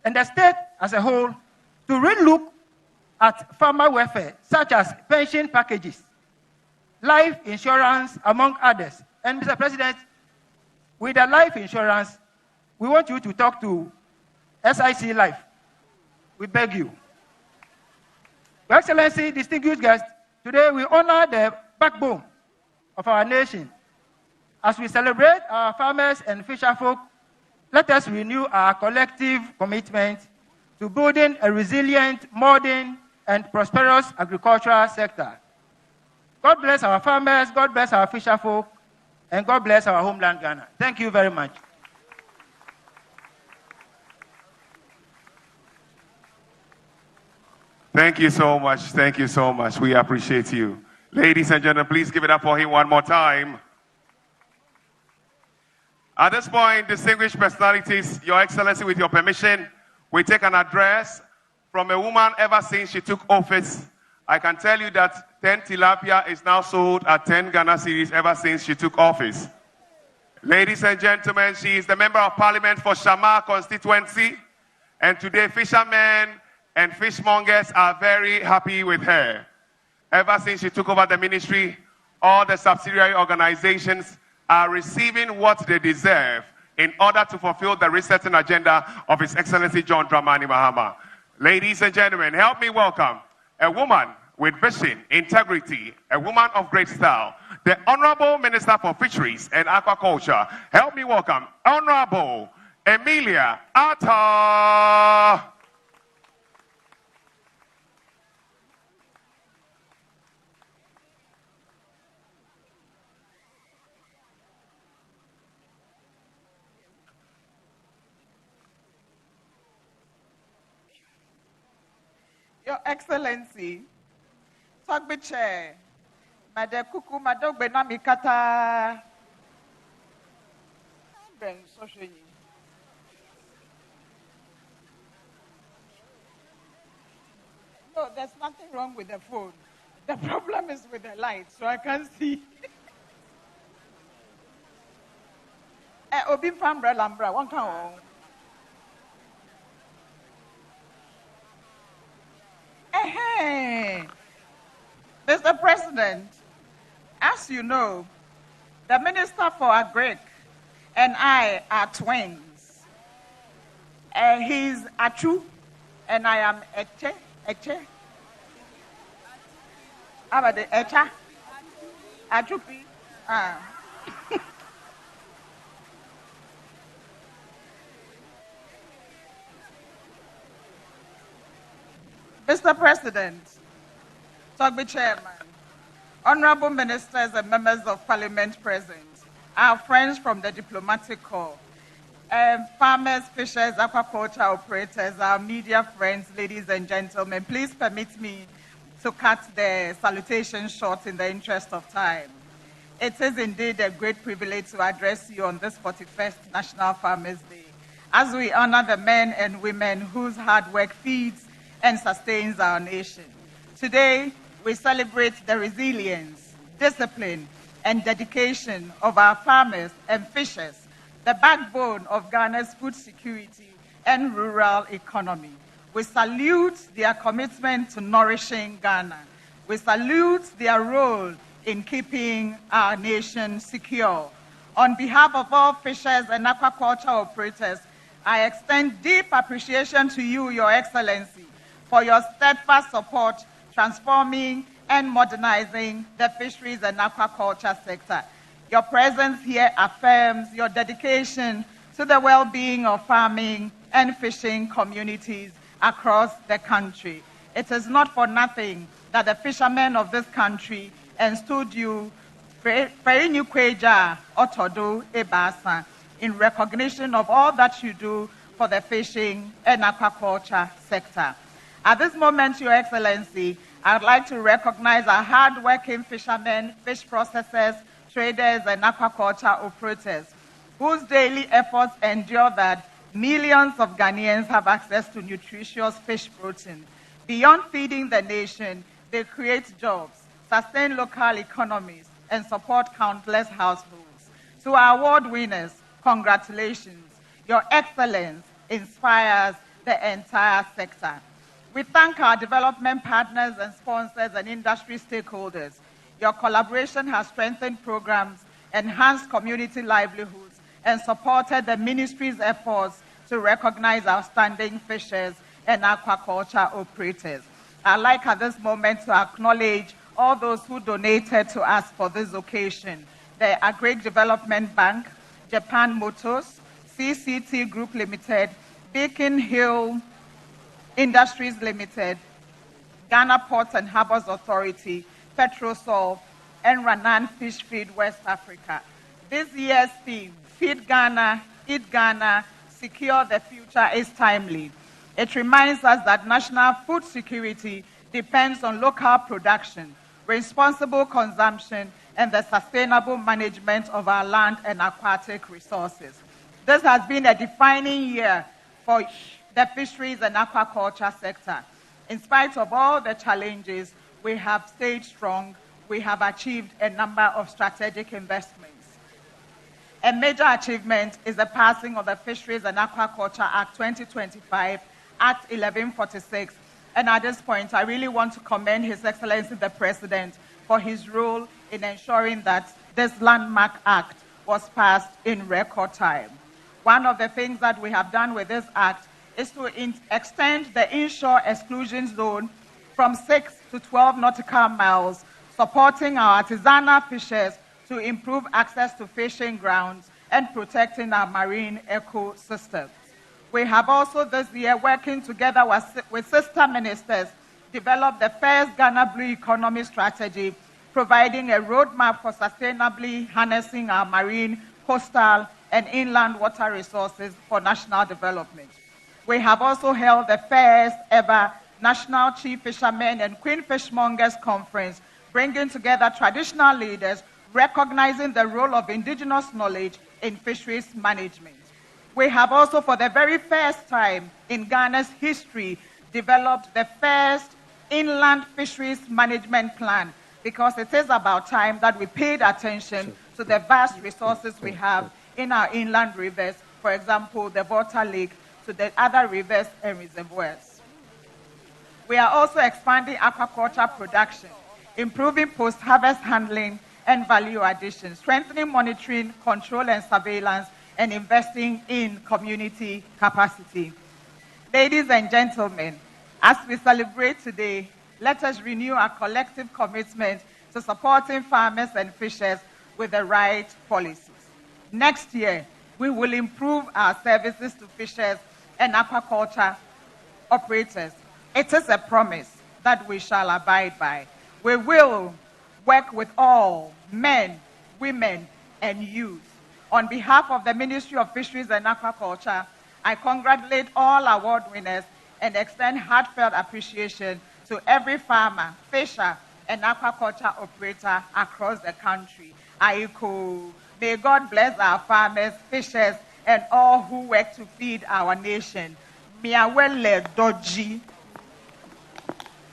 and the state as a whole to relook at farmer welfare, such as pension packages, life insurance, among others. And Mr. President, with the life insurance, we want you to talk to SIC Life. We beg you. Your Excellency, distinguished guests, today we honor the backbone of our nation. As we celebrate our farmers and fisherfolk, let us renew our collective commitment to building a resilient, modern, and prosperous agricultural sector. God bless our farmers, God bless our fisherfolk, and God bless our homeland, Ghana. Thank you very much. Thank you so much. Thank you so much. We appreciate you. Ladies and gentlemen, please give it up for him one more time. At this point, distinguished personalities, Your Excellency, with your permission, we take an address from a woman ever since she took office. I can tell you that 10 tilapia is now sold at 10 Ghana cedis ever since she took office. Ladies and gentlemen, she is the Member of Parliament for Shamar constituency, and today fishermen and fishmongers are very happy with her. Ever since she took over the ministry, all the subsidiary organizations are receiving what they deserve in order to fulfill the resetting agenda of His Excellency John Dramani Mahama. Ladies and gentlemen, help me welcome a woman with vision, integrity, a woman of great style, the Honorable Minister for Fisheries and Aquaculture. Help me welcome Honorable Emilia Atta. Your Excellency, Togbe Chair, Made Kuku Madogbe Namikata. No, there's nothing wrong with the phone. The problem is with the light, so I can't see. Obi Fambra Lambra, one can. Mr. President, as you know, the Minister for Agric and I are twins. He's Achu and I am Eche. How about the Echa? Achupi. Mr. President, Togbe Chairman, honorable ministers and members of parliament present, our friends from the diplomatic corps, farmers, fishers, aquaculture operators, our media friends, ladies and gentlemen, please permit me to cut the salutation short in the interest of time. It is indeed a great privilege to address you on this 41st National Farmers' Day, as we honor the men and women whose hard work feeds and sustains our nation. Today, we celebrate the resilience, discipline, and dedication of our farmers and fishers, the backbone of Ghana's food security and rural economy. We salute their commitment to nourishing Ghana. We salute their role in keeping our nation secure. On behalf of all fishers and aquaculture operators, I extend deep appreciation to you, Your Excellency, for your steadfast support transforming and modernizing the fisheries and aquaculture sector. Your presence here affirms your dedication to the well-being of farming and fishing communities across the country. It is not for nothing that the fishermen of this country enstood you Kweja Otodo Ebasa in recognition of all that you do for the fishing and aquaculture sector. At this moment, Your Excellency, I'd like to recognize our hard-working fishermen, fish processors, traders, and aquaculture operators, whose daily efforts ensure that millions of Ghanaians have access to nutritious fish protein. Beyond feeding the nation, they create jobs, sustain local economies, and support countless households. To our award winners, congratulations. Your excellence inspires the entire sector. We thank our development partners and sponsors and industry stakeholders. Your collaboration has strengthened programs, enhanced community livelihoods, and supported the ministry's efforts to recognize outstanding fishers and aquaculture operators. I'd like at this moment to acknowledge all those who donated to us for this occasion: the Agri Development Bank, Japan Motors, CCT Group Limited, Beacon Hill Industries Limited, Ghana Ports and Harbors Authority, Petrosol, and Ranan Fish Feed West Africa. This year's theme, Feed Ghana, Eat Ghana, Secure the Future, is timely. It reminds us that national food security depends on local production, responsible consumption, and the sustainable management of our land and aquatic resources. This has been a defining year for the fisheries and aquaculture sector. In spite of all the challenges, we have stayed strong. We have achieved a number of strategic investments. A major achievement is the passing of the Fisheries and Aquaculture Act 2025, Act 1146. And at this point, I really want to commend His Excellency the President for his role in ensuring that this landmark act was passed in record time. One of the things that we have done with this act is to extend the inshore exclusion zone from 6 to 12 nautical miles, supporting our artisanal fishers to improve access to fishing grounds and protecting our marine ecosystems. We have also this year, working together with sister ministers, developed the first Ghana Blue Economy Strategy, providing a roadmap for sustainably harnessing our marine, coastal, and inland water resources for national development. We have also held the first ever National Chief Fishermen and Queen Fishmongers Conference, bringing together traditional leaders, recognizing the role of indigenous knowledge in fisheries management. We have also, for the very first time in Ghana's history, developed the first inland fisheries management plan, because it is about time that we paid attention to the vast resources we have in our inland rivers, for example, the Volta Lake, to the other rivers and reservoirs. We are also expanding aquaculture production, improving post-harvest handling and value addition, strengthening monitoring, control, and surveillance, and investing in community capacity. Ladies and gentlemen, as we celebrate today, let us renew our collective commitment to supporting farmers and fishers with the right policies. Next year, we will improve our services to fishers and aquaculture operators. It is a promise that we shall abide by. We will work with all men, women, and youth. On behalf of the Ministry of Fisheries and Aquaculture, I congratulate all award winners and extend heartfelt appreciation to every farmer, fisher, and aquaculture operator across the country. May God bless our farmers, fishers, and all who work to feed our nation. Miawele doji.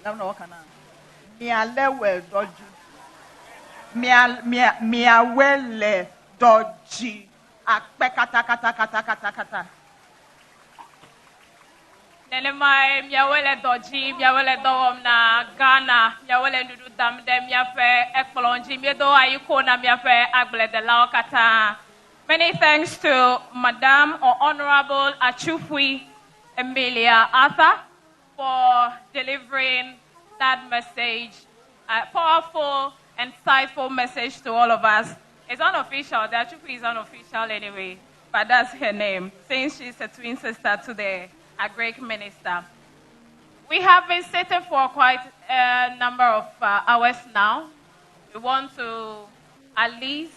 Miawele doji. Miawele doji. Akpe kata kata kata kata kata. Nelemai miawele doji, miawele dowom na Ghana, miawele ndudu damde miafe ekplonji miedo ayiko na miafe agle de lao kata. Many thanks to Madam or Honorable Achufwi Emilia Arthur for delivering that message, a powerful, insightful message to all of us. It's unofficial. The Achufwi is unofficial anyway, but that's her name, since she's a twin sister to the Agric Minister. We have been sitting for quite a number of hours now. We want to at least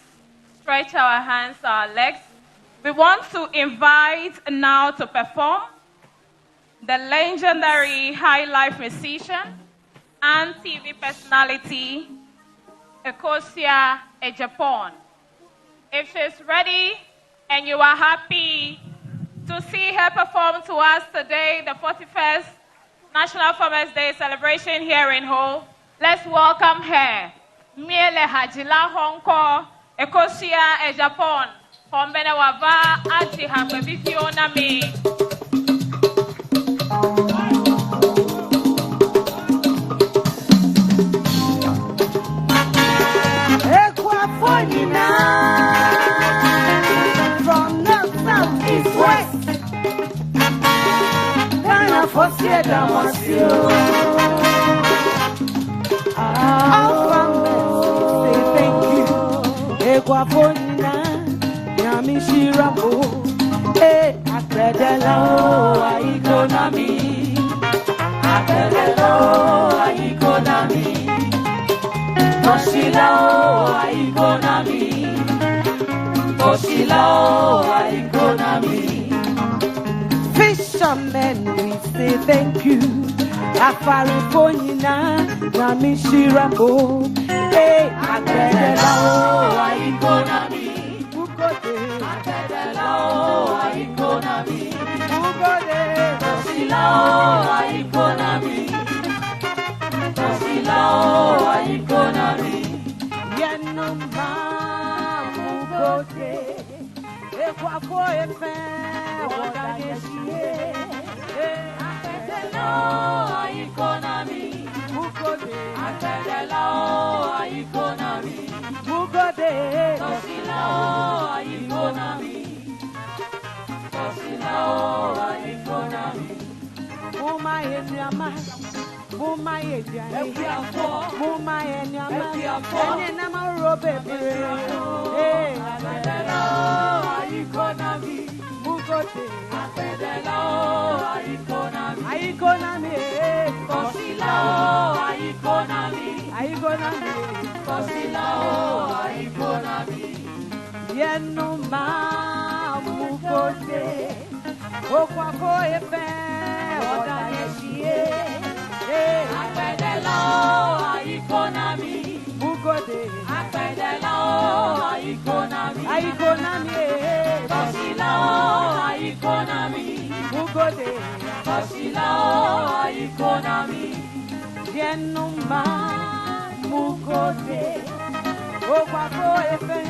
stretch our hands, our legs. We want to invite now to perform the legendary high life musician and TV personality, Ecosia Ejapon. If she's ready and you are happy to see her perform to us today, the 41st National Farmers Day celebration here in Ho, let's welcome her. Miele Hajila Hongko, Ecosia Ejapon, Hombene Wava, Aji Habebi Fiona Me. From north, south, east, west. Ghana for Sierra Masio. Our farmers say thank you. Equafonina, Yami Shirabo. Akredelo, economy. Akredelo, economy. Toshilao, economy. Toshilao, economy. Fishermen, we say thank you. Afarifonina, Namishirabo. Akredelo, economy. Akredelo, economy. Toshilao, economy. Toshilao, economy. Yenuma, Mugote. Equapo, Efe, Wadayeshi. Akredelo, economy. Akredelo, economy. Toshilao, economy. Toshilao, economy. Muma enyama, muma enyama, muma enyama, enyama robe bere. Akredelo, economy. Mugote, akredelo, economy. Economy, Toshilao, economy. Economy, Toshilao, economy. Yenuma mugote, okwako efe, odayeshie. Akredelo, economy. Mugote, akredelo, economy. Economy, Toshilao, economy. Mugote, Toshilao, economy. Yenuma mugote, okwako efe,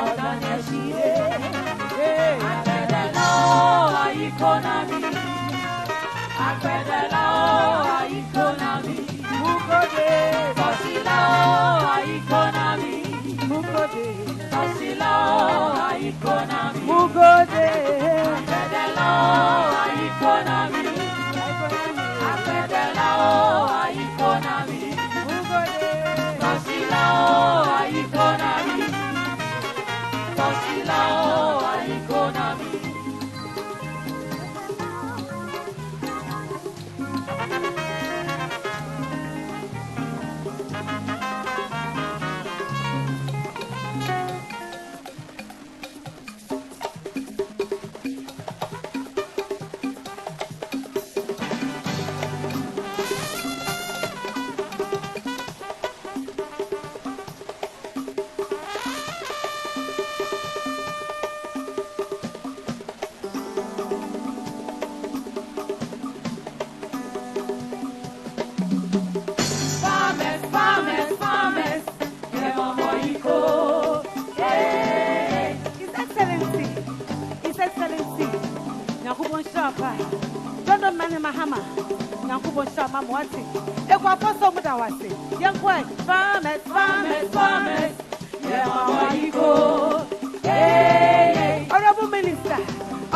odayeshie. Akredelo, economy. Akredelo, economy. Mugote, Toshilao, economy. Mugote, Toshilao, economy. Mugote, akredelo, economy. Akredelo, economy. Mugote, Toshilao, economy. Toshilao, economy. Mahama, Yankubo Shama Mwati, Equa Poso Mudawasi, Young Quay, farmers, farmers, farmers, yeah, Mama, you go, hey.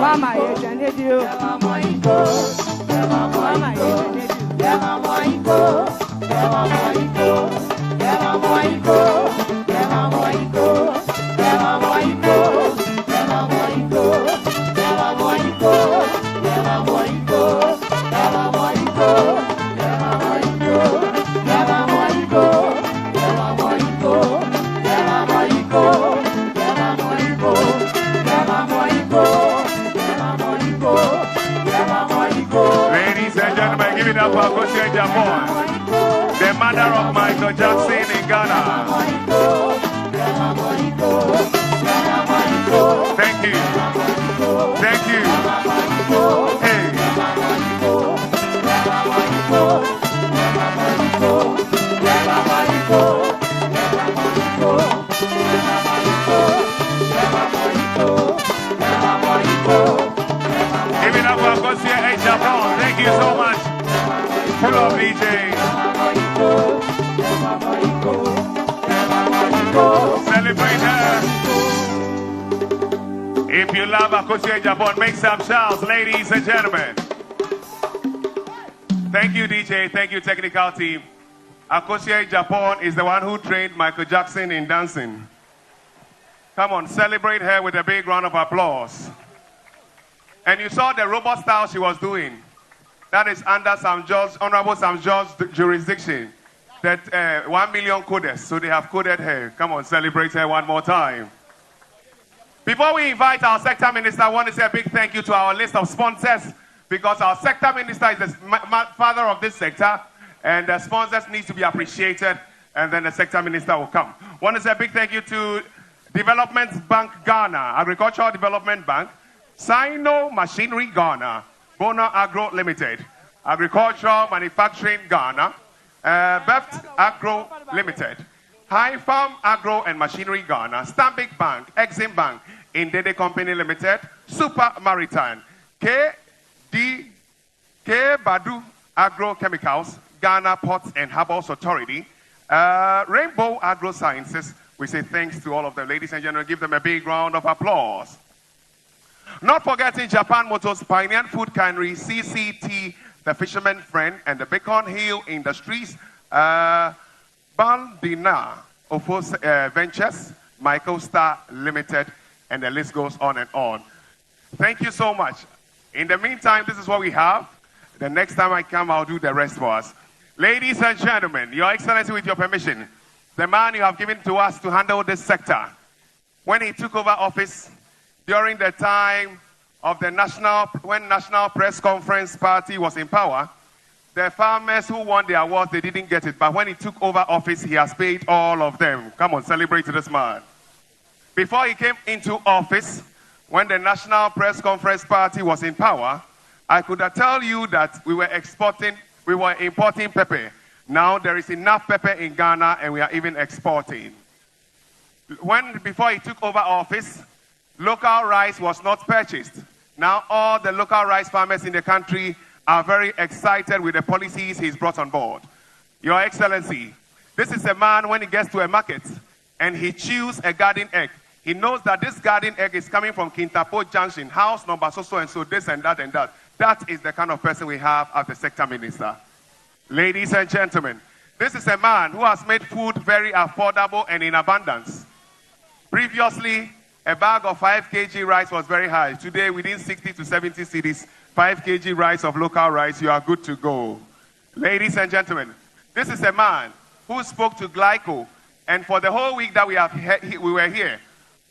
Mama, you can do. Mama, you can Ladies and gentlemen, give it up for Akosia Japon, the mother of Michael Jackson in Ghana. Thank you. Thank you. Hey. Give it up for Akosia Japon. Thank you so much. Full of DJ. Celebrate her. If you love Akosia Japon, make some shouts, ladies and gentlemen. Thank you, DJ. Thank you, technical team. Akosia Japon is the one who trained Michael Jackson in dancing. Come on, celebrate her with a big round of applause. And you saw the robot style she was doing. That is under Honorable Sam George's jurisdiction. That 1 million coders, so they have coded her. Come on, celebrate her one more time. Before we invite our sector minister, I want to say a big thank you to our list of sponsors, because our sector minister is the father of this sector, and the sponsors need to be appreciated, and then the sector minister will come. I want to say a big thank you to Development Bank Ghana, Agricultural Development Bank, Sino Machinery Ghana, Bona Agro Limited, Agricultural Manufacturing Ghana, Beft Agro Limited, High Farm Agro and Machinery Ghana, Stanbic Bank, Exim Bank, Indede Company Limited, Super Maritime, K Badu Agro Chemicals, Ghana Ports and Harbours Authority, Rainbow Agro Sciences. We say thanks to all of them. Ladies and gentlemen, give them a big round of applause. Not forgetting Japan Motors, Pioneer Food Cannery, CCT, The Fisherman Friend, and the Bacon Hill Industries, Baldina, Ofos Ventures, Michael Star Limited, and the list goes on and on. Thank you so much. In the meantime, this is what we have. The next time I come, I'll do the rest for us. Ladies and gentlemen, Your Excellency, with your permission, the man you have given to us to handle this sector, when he took over office during the time of the National Press Conference Party was in power, the farmers who won the awards, they didn't get it. But when he took over office, he has paid all of them. Come on, celebrate this man. Before he came into office, when the National Press Conference Party was in power, I could tell you that we were importing pepper. Now there is enough pepper in Ghana and we are even exporting. Before he took over office, local rice was not purchased. Now all the local rice farmers in the country are very excited with the policies he's brought on board. Your Excellency, this is a man, when he gets to a market and he chews a garden egg, he knows that this garden egg is coming from Kintapo Junction, house number so and so, this and that and that. That is the kind of person we have as the sector minister. Ladies and gentlemen, this is a man who has made food very affordable and in abundance. Previously, a bag of 5 kg rice was very high. Today, within 60 to 70 cedis, 5 kg rice of local rice, you are good to go. Ladies and gentlemen, this is a man who spoke to Glyco, and for the whole week that we were here,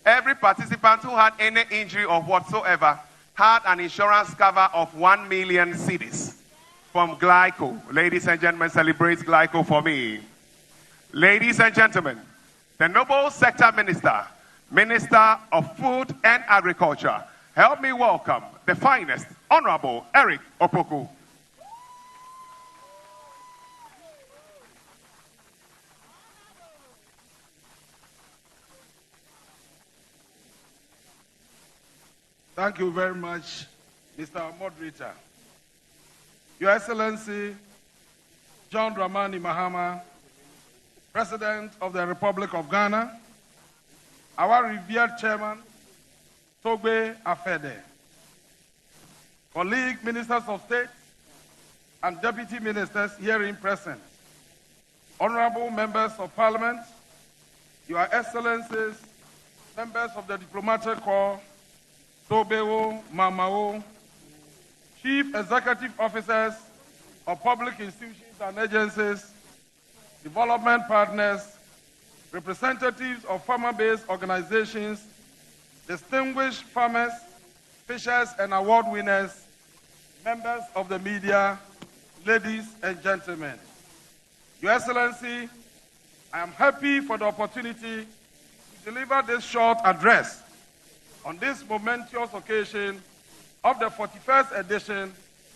every participant who had any injury or whatsoever had an insurance cover of 1 million cedis from Glyco. Ladies and gentlemen, celebrate Glyco for me. Ladies and gentlemen, the Noble Sector Minister, Minister of Food and Agriculture, help me welcome the finest, Honorable Eric Opoku. Thank you very much, Mr. Moderator. Your Excellency, John Dramani Mahama, President of the Republic of Ghana, our revered Chairman, Togbe Afede, colleague Ministers of State and Deputy Ministers herein present, Honorable Members of Parliament, Your Excellencies, Members of the Diplomatic Corps, Tobeo, Mamao, Chief Executive Officers of public institutions and agencies, development partners, representatives of farmer-based organizations, distinguished farmers, fishers and award winners, members of the media, ladies and gentlemen. Your Excellency, I am happy for the opportunity to deliver this short address on this momentous occasion of the 41st edition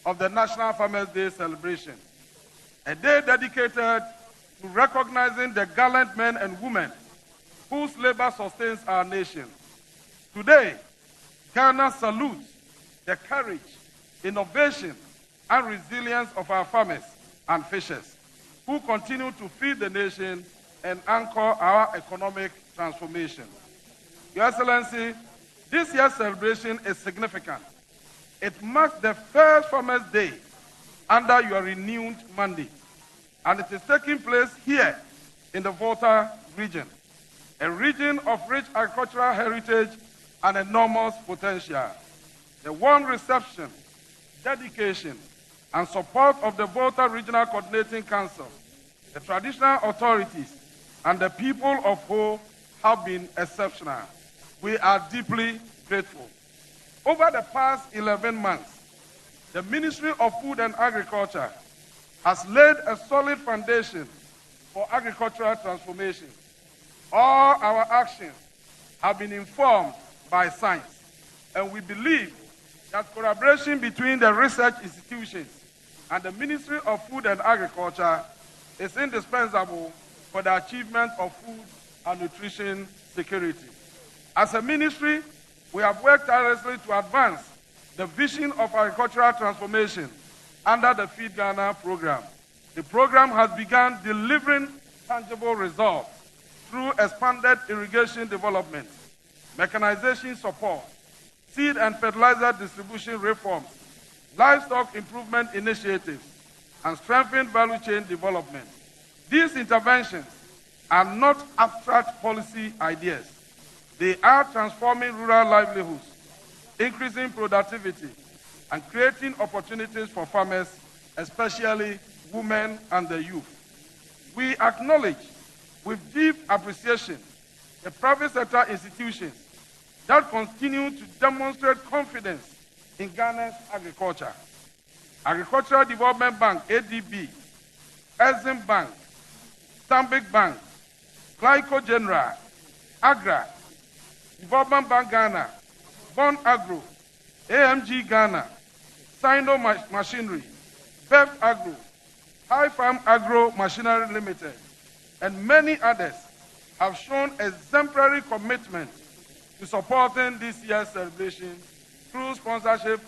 of the National Farmers' Day celebration, a day dedicated to recognizing the gallant men and women whose labor sustains our nation. Today, Ghana salutes the courage, innovation, and resilience of our farmers and fishers who continue to feed the nation and anchor our economic transformation. Your Excellency, this year's celebration is significant. It marks the first Farmers' Day under your renewed mandate, and it is taking place here in the Volta region, a region of rich agricultural heritage and enormous potential. The warm reception, dedication, and support of the Volta Regional Coordinating Council, the traditional authorities, and the people of Ho have been exceptional. We are deeply grateful. Over the past 11 months, the Ministry of Food and Agriculture has laid a solid foundation for agricultural transformation. All our actions have been informed by science, and we believe that collaboration between the research institutions and the Ministry of Food and Agriculture is indispensable for the achievement of food and nutrition security. As a ministry, we have worked tirelessly to advance the vision of agricultural transformation under the Feed Ghana program. The program has begun delivering tangible results through expanded irrigation development, mechanization support, seed and fertilizer distribution reforms, livestock improvement initiatives, and strengthened value chain development. These interventions are not abstract policy ideas. They are transforming rural livelihoods, increasing productivity, and creating opportunities for farmers, especially women and the youth. We acknowledge with deep appreciation the private sector institutions that continue to demonstrate confidence in Ghana's agriculture. Agricultural Development Bank, ADB, Exim Bank, Stanbic Bank, Glyco General, Agra, Development Bank Ghana, Bond Agro, AMG Ghana, Sino Machinery, Beft Agro, High Farm Agro Machinery Limited, and many others have shown exemplary commitment to supporting this year's celebration through sponsorship,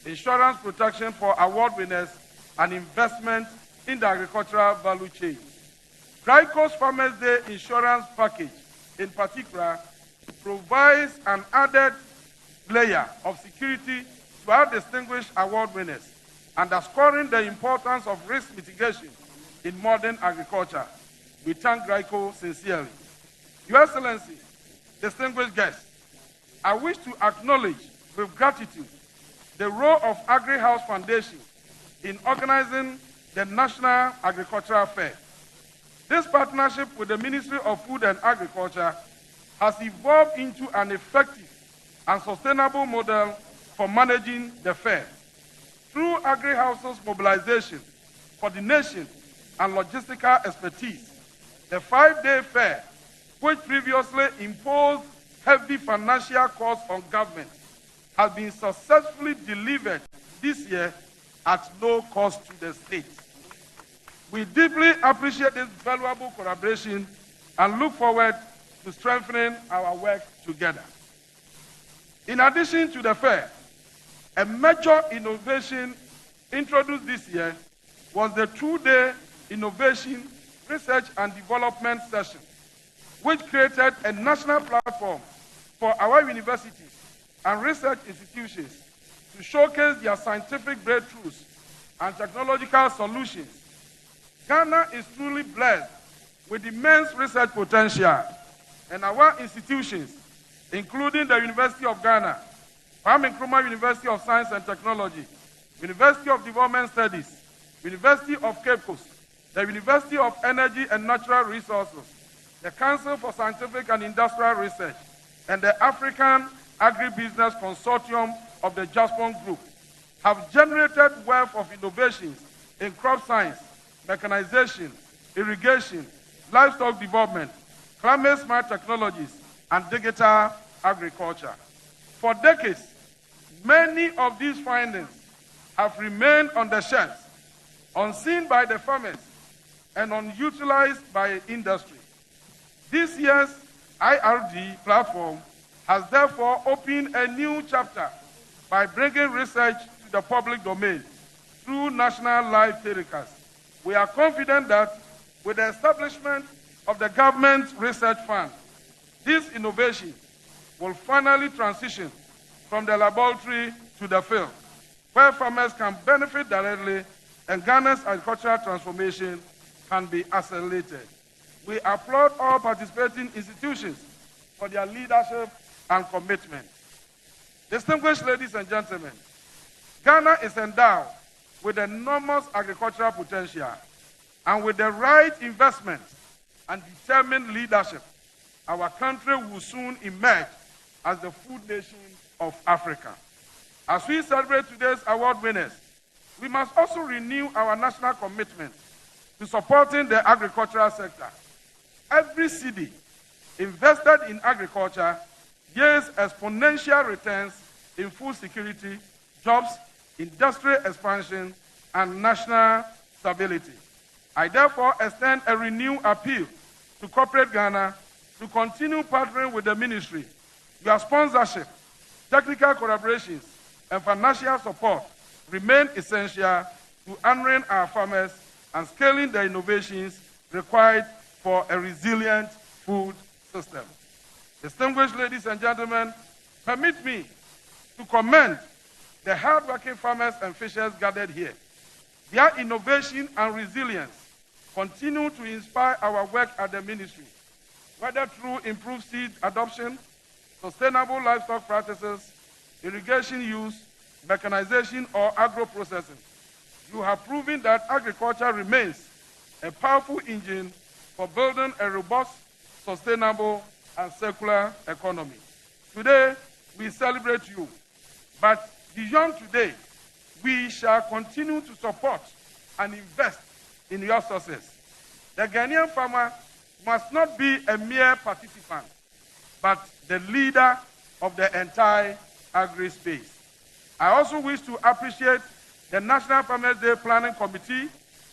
insurance protection for award winners, and investment in the agricultural value chain. Glyco's Farmers Day insurance package, in particular, provides an added layer of security to our distinguished award winners, underscoring the importance of risk mitigation in modern agriculture. We thank Glyco sincerely. Your Excellency, distinguished guests, I wish to acknowledge with gratitude the role of Agri House Foundation in organizing the National Agricultural Fair. This partnership with the Ministry of Food and Agriculture has evolved into an effective and sustainable model for managing the fair. Through Agri House's mobilization, coordination, and logistical expertise, the 5-day fair, which previously imposed heavy financial costs on government, has been successfully delivered this year at no cost to the state. We deeply appreciate this valuable collaboration and look forward to strengthening our work together. In addition to the fair, a major innovation introduced this year was the 2-day Innovation, Research and Development session, which created a national platform for our universities and research institutions to showcase their scientific breakthroughs and technological solutions. Ghana is truly blessed with immense research potential, and our institutions, including the University of Ghana, Kwame Nkrumah University of Science and Technology, University of Development Studies, University of Cape Coast, the University of Energy and Natural Resources, the Council for Scientific and Industrial Research, and the African Agribusiness Consortium of the Jaspon Group, have generated wealth of innovations in crop science, mechanization, irrigation, livestock development, climate-smart technologies, and digital agriculture. For decades, many of these findings have remained on the shelves, unseen by the farmers and unutilized by industry. This year's IRD platform has therefore opened a new chapter by bringing research to the public domain through national live telecast. We are confident that with the establishment of the government research fund, this innovation will finally transition from the laboratory to the field, where farmers can benefit directly and Ghana's agricultural transformation can be accelerated. We applaud all participating institutions for their leadership and commitment. Distinguished ladies and gentlemen, Ghana is endowed with enormous agricultural potential, and with the right investment and determined leadership, our country will soon emerge as the food nation of Africa. As we celebrate today's award winners, we must also renew our national commitment to supporting the agricultural sector. Every cedi invested in agriculture yields exponential returns in food security, jobs, industrial expansion, and national stability. I therefore extend a renewed appeal to corporate Ghana to continue partnering with the ministry. Your sponsorship, technical collaborations, and financial support remain essential to honoring our farmers and scaling the innovations required for a resilient food system. Distinguished ladies and gentlemen, permit me to commend the hardworking farmers and fishers gathered here. Their innovation and resilience continue to inspire our work at the ministry, whether through improved seed adoption, sustainable livestock practices, irrigation use, mechanization, or agro-processing. You have proven that agriculture remains a powerful engine for building a robust, sustainable, and circular economy. Today, we celebrate you. But beyond today, we shall continue to support and invest in your success. The Ghanaian farmer must not be a mere participant, but the leader of the entire agri-space. I also wish to appreciate the National Farmers' Day Planning Committee,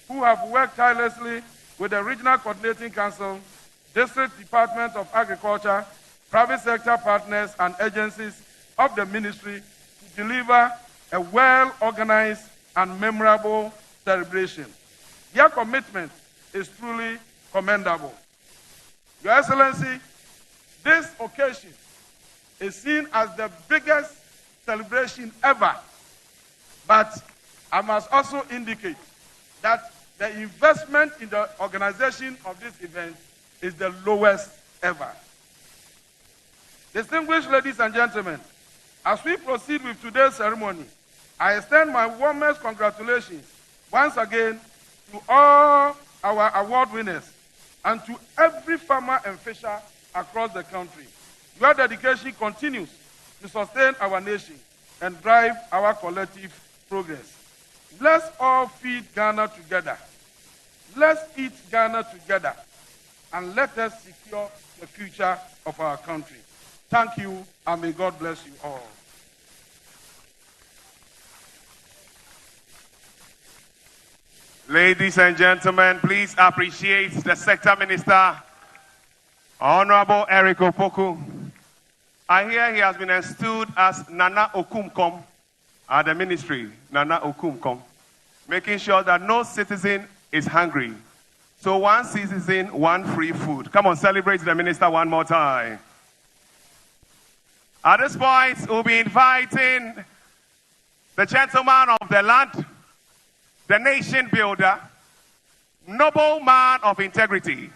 who have worked tirelessly with the Regional Coordinating Council, District Department of Agriculture, private sector partners, and agencies of the ministry to deliver a well-organized and memorable celebration. Their commitment is truly commendable. Your Excellency, this occasion is seen as the biggest celebration ever, but I must also indicate that the investment in the organization of this event is the lowest ever. Distinguished ladies and gentlemen, as we proceed with today's ceremony, I extend my warmest congratulations once again to all our award winners and to every farmer and fisher across the country. Your dedication continues to sustain our nation and drive our collective progress. Let's all feed Ghana together. Let's eat Ghana together. And let us secure the future of our country. Thank you, and may God bless you all. Ladies and gentlemen, please appreciate the Sector Minister, Honorable Eric Opoku. I hear he has been installed as Nana Okumkom at the ministry, Nana Okumkom, making sure that no citizen is hungry. So one citizen, one free food. Come on, celebrate the minister one more time. At this point, we'll be inviting the gentleman of the land, the nation builder, noble man of integrity.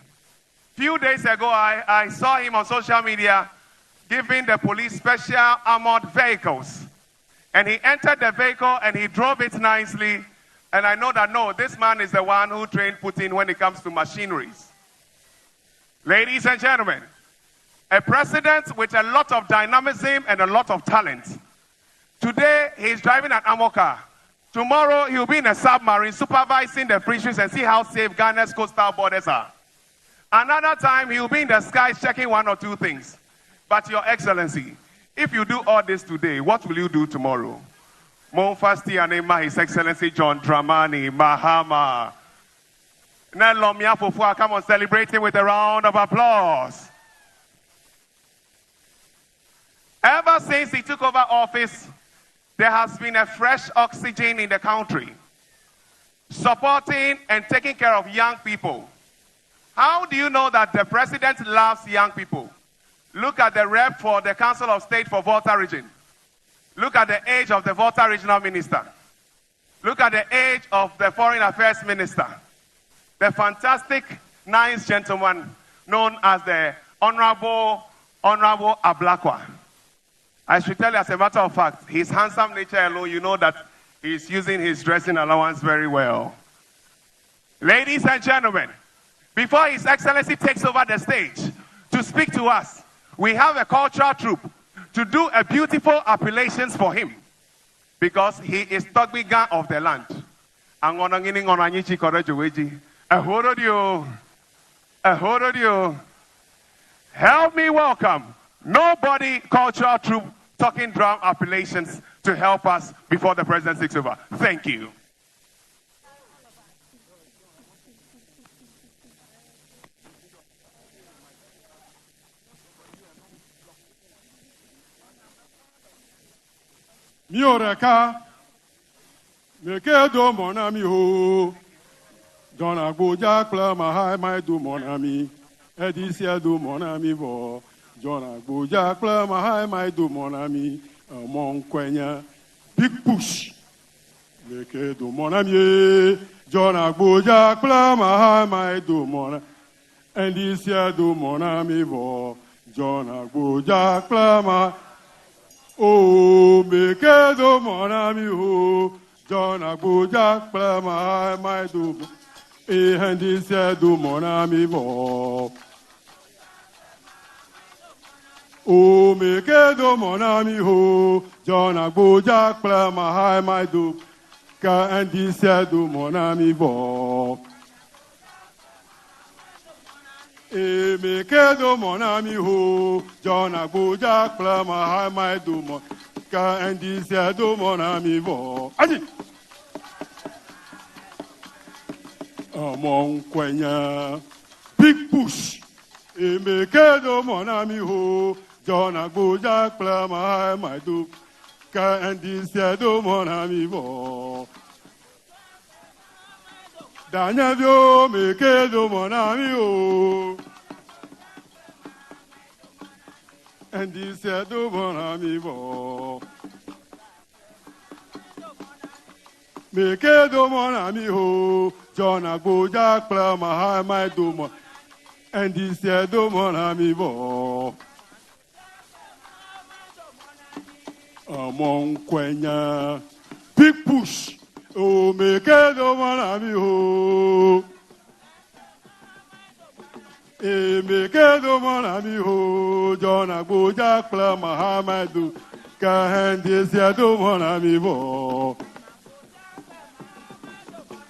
Few days ago, I saw him on social media giving the police special armored vehicles. And he entered the vehicle and he drove it nicely. And I know that, no, this man is the one who trained Putin when it comes to machineries. Ladies and gentlemen, a president with a lot of dynamism and a lot of talent. Today, he's driving an armor car. Tomorrow, he'll be in a submarine supervising the fisheries and see how safe Ghana's coastal borders are. Another time, he'll be in the skies checking one or two things. But Your Excellency, if you do all this today, what will you do tomorrow? Monfasti Anema, His Excellency John Dramani Mahama. Nelomia Fufua, come on, celebrate him with a round of applause. Ever since he took over office, there has been a fresh oxygen in the country, supporting and taking care of young people. How do you know that the president loves young people? Look at the rep for the Council of State for Volta region. Look at the age of the Volta regional minister. Look at the age of the foreign affairs minister. The fantastic, nice gentleman known as the Honorable Ablakwa. I should tell you, as a matter of fact, his handsome nature alone, you know that he's using his dressing allowance very well. Ladies and gentlemen, before His Excellency takes over the stage to speak to us, we have a cultural troupe to do a beautiful appellations for him because he is Togbigan of the land. Help me welcome Nobody Cultural Troupe Talking Drum appellations to help us before the president takes over. Thank you. Mioreka, meke do monami ho, John Agboja klama hai mai do monami, Edisia do monami vo, John Agboja klama hai mai do monami, Amon Kwenya, big push, meke do monami, John Agboja klama hai mai do monami, Edisia do monami vo, John Agboja klama. Oh, mekedo mon ami ho, John Abuja plama my do, and he said do mon ami bo. O mekedo mon ami ho, John Abuja plama my do, and he said do mon ami bo. E mekedo mon ami ho, John Abuja plama my do mon. And he said, "Do mon ami bo." Adi. Among Quenya, big push. E me kedo mon ami ho, John Abuja plama my do. And he said, "Do mon ami bo." Danyavio me kedo mon ami ho. And he said, "Do mon ami bo." Me kedo mon ami ho, John Abuja plama my do mon. And he said, "Do mon ami bo." Among Quenya, big push. Oh, me kedo mon ami ho. E me kedo mon ami ho, John Abuja plama my do. And he said, "Do mon ami bo."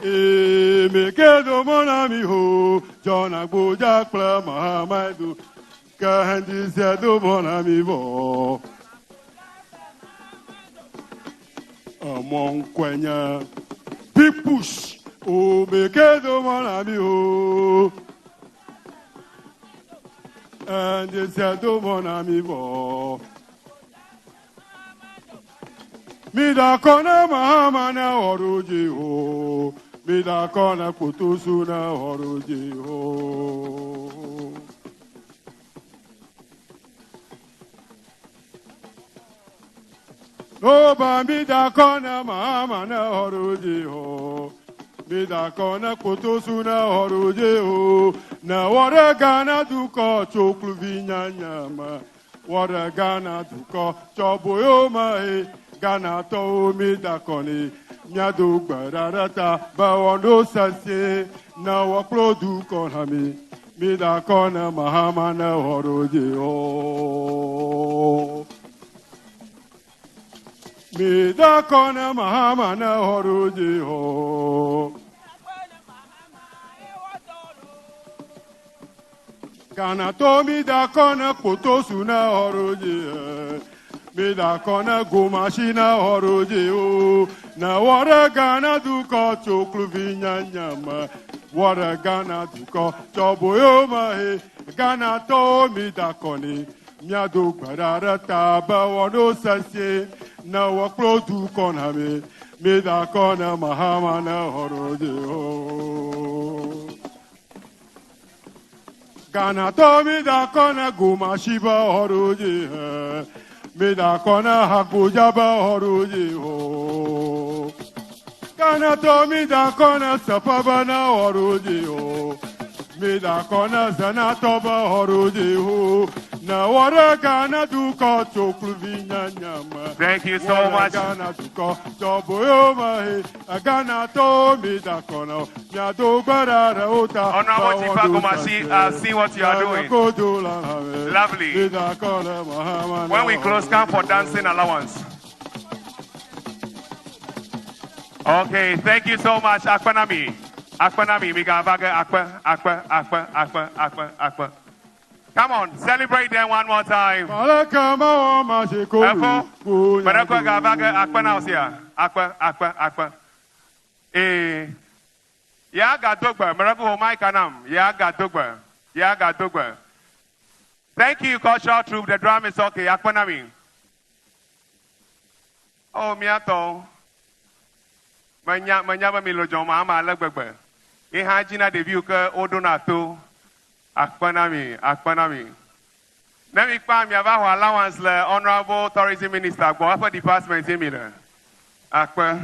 E me kedo mon ami ho, John Abuja plama my do. And he said, "Do mon ami bo." Among Quenya, big push. Oh, me kedo mon ami ho. And he said, "Do mon ami bo." Mi da kona mahama na oruji ho. Mi da kona kutusu na oruji ho. Oba mi da kona mahama na oruji ho. Mi da kona kutusu na oruji ho. Na wara gana duko choklu vinyanyama. Wara gana duko choboyo mae. Gana to mi da koni. Nyado gbararata bawondo sase. Na waklo duko hami. Mi da kona mahama na horoje ho. Mi da kona mahama na horoje ho. Gana to mi da kona potosu na horoje. Mi da kona gomashi na horoje o. Na wara gana duko choklu vinyanyama. Wara gana duko choboyo mahe. Gana to mi da koni. Miado gbararata bawono sase. Na waklo duko name. Mi da kona mahama na horoje o. Gana to mi da kona gomashi ba horoje he. Mi da kona Abuja ba horoje ho. Gana to mi da kona sapaba na horoje ho. Mi da kona zanato ba horoje ho. Na wara gana duko choklu vinyanyama. Thank you so much. Gana duko choboyo mahe. Gana to mi da kona. Nyado barara ota. Honorable Chief Agomasi, see what you are doing. Lovely. When we close, come for dancing allowance. Okay, thank you so much, Akpanami. Akpanami, Akpa. Come on, celebrate them one more time. Akpa. Ya gadogba, merabu my kanam. Ya gadogba. Thank you, cultural troupe. The drum is okay. Akpanami. Oh, miato. Manya ba milo joma ama alagbegbe. Iha jina debut ke odonato. Akpanami. Let me come here about allowance le Honorable Tourism Minister. Go after department emile. Akpa.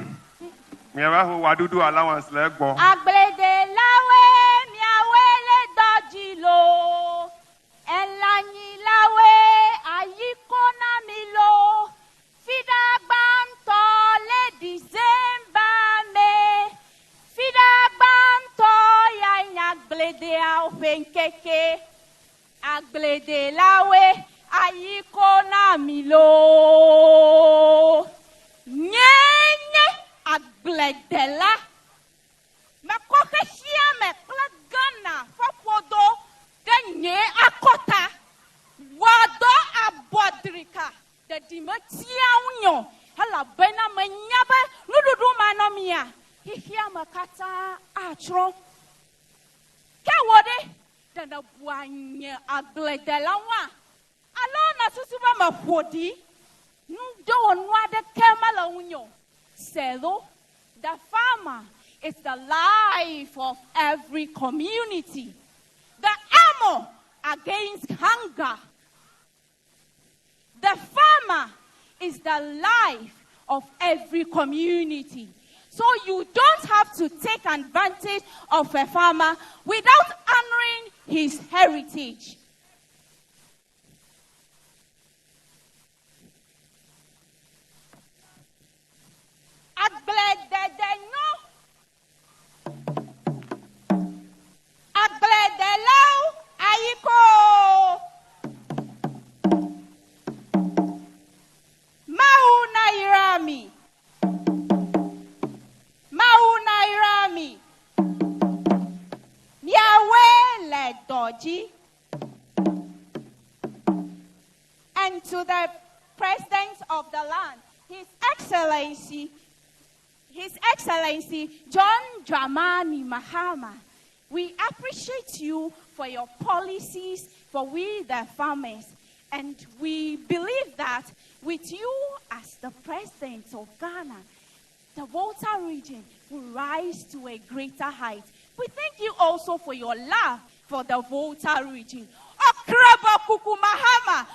Miabahu wadudu allowance le go. Agblede lawe miawele dojilo. Elanyi lawe ayikona milo. Fida Amilo Nyenye Agledela Makokeshia Meklagana Fafodo Denye Akota Wado Abodrika the Dimatia Unyo Hala Bena Manyabe Nudu Manomia Hihia Makata Atro Kawode Dana Buanye Agledela wa Alona Susuba Mafodi Ndo Nwade Kemala Unyo Selo the farmer is the life of every community. The armor against hunger. The farmer is the life of every community. So you don't have to take advantage of a farmer without honoring his heritage. And to the President of the land, His Excellency John Dramani Mahama, we appreciate you for your policies for we the farmers, and we believe that with you as the President of Ghana, the Volta region will rise to a greater height. We thank you also for your love for the Volta region. Okraba kuku Mahama,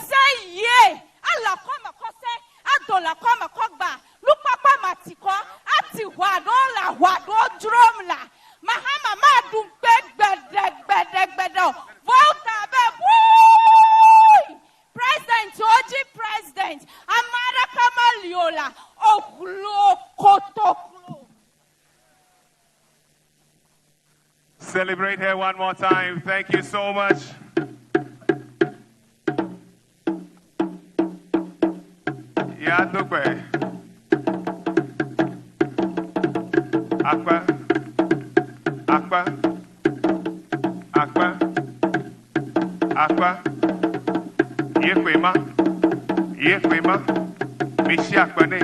say ye, Allah koma kose, adola koma kogba, lupapa matiko, ati wadola wado drumla, Mahama madu bedo, Volta be woo! President, Oji President, Amara Kamaliola, Oklo Kotoklo. Celebrate her one more time. Thank you so much. Yeah, Dukwe. Aqua. Yekwema. Mishi Akwane.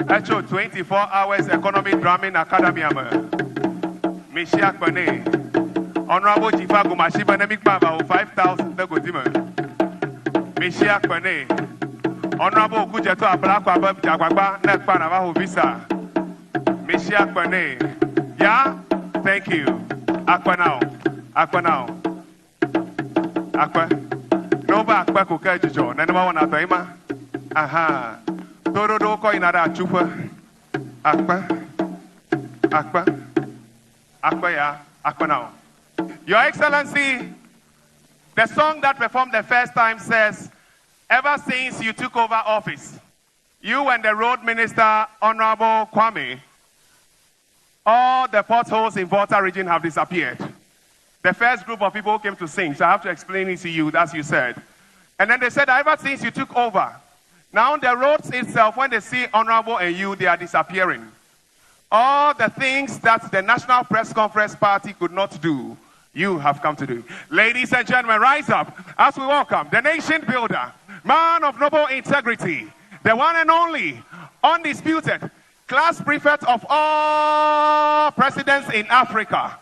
Actual 24 hours economy drumming academy. Mishi Akwane. Honorable Jifa Gumashiba Nemik Baba 5,000 Dagodima. Mishi Akwane. Honorable Kujeto Ablakwa Bab Jagwagba Nekpa Navajo Visa. Mishi Akwane. Yeah? Thank you. Aqua now. Aqua. Nova Aqua Kukajijo. Nenema wana taima. Aha. Todo doko inara chupa. Aqua ya. Aqua now. Your Excellency, the song that performed the first time says, ever since you took over office, you and the road minister, Honorable Kwame, all the potholes in Volta region have disappeared. The first group of people came to sing, so I have to explain it to you, as you said. And then they said, ever since you took over, now the roads itself, when they see Honorable and you, they are disappearing. All the things that the National Press Conference Party could not do, you have come to do. Ladies and gentlemen, rise up as we welcome the nation builder, man of noble integrity, the one and only, undisputed, class prefect of all presidents in Africa.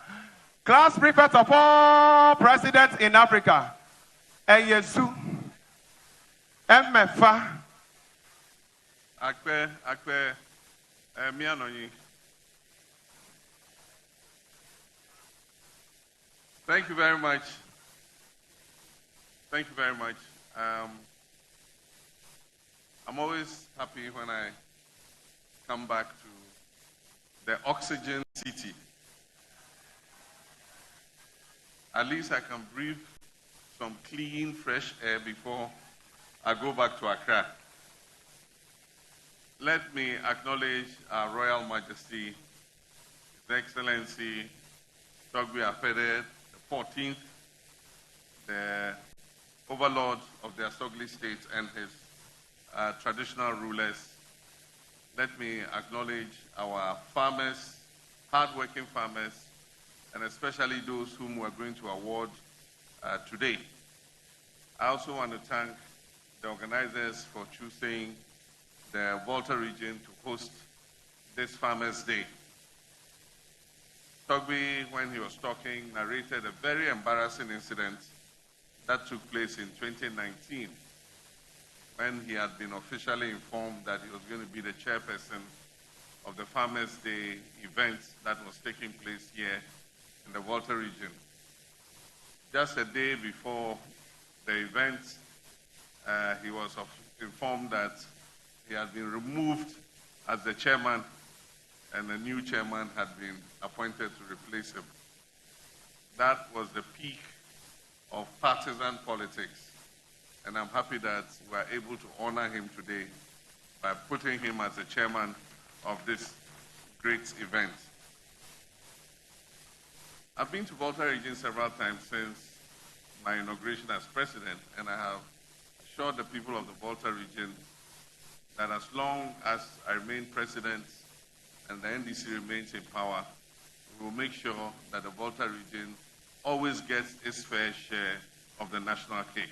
Class prefect of all presidents in Africa. Eyesu. Mfa. Akpe, mianoyi. Thank you very much. Thank you very much. I'm always happy when I come back to the oxygen city. At least I can breathe some clean, fresh air before I go back to Accra. Let me acknowledge Our Royal Majesty, His Excellency Togbe Afede, the 14th overlord of the Asogli state and his traditional rulers, let me acknowledge our farmers, hardworking farmers, and especially those whom we're going to award today. I also want to thank the organizers for choosing the Volta region to host this Farmers' Day. Togby, when he was talking, narrated a very embarrassing incident that took place in 2019 when he had been officially informed that he was going to be the chairperson of the Farmers' Day event that was taking place here in the Volta region. Just a day before the event, he was informed that he had been removed as the chairman and a new chairman had been appointed to replace him. That was the peak of partisan politics, and I'm happy that we are able to honor him today by putting him as the chairman of this great event. I've been to Volta region several times since my inauguration as president, and I have assured the people of the Volta region that as long as I remain president and the NDC remains in power, we will make sure that the Volta region always gets its fair share of the national cake.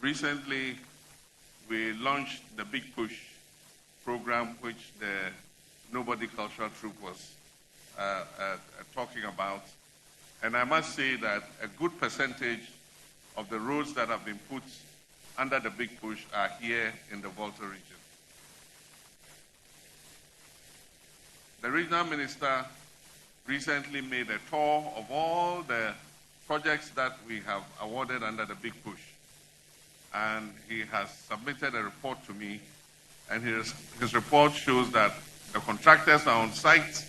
Recently, we launched the Big Push program, which the Nobody Cultural Troupe was talking about. And I must say that a good percentage of the roads that have been put under the Big Push are here in the Volta region. The regional minister recently made a tour of all the projects that we have awarded under the Big Push. And he has submitted a report to me, and his report shows that the contractors are on site.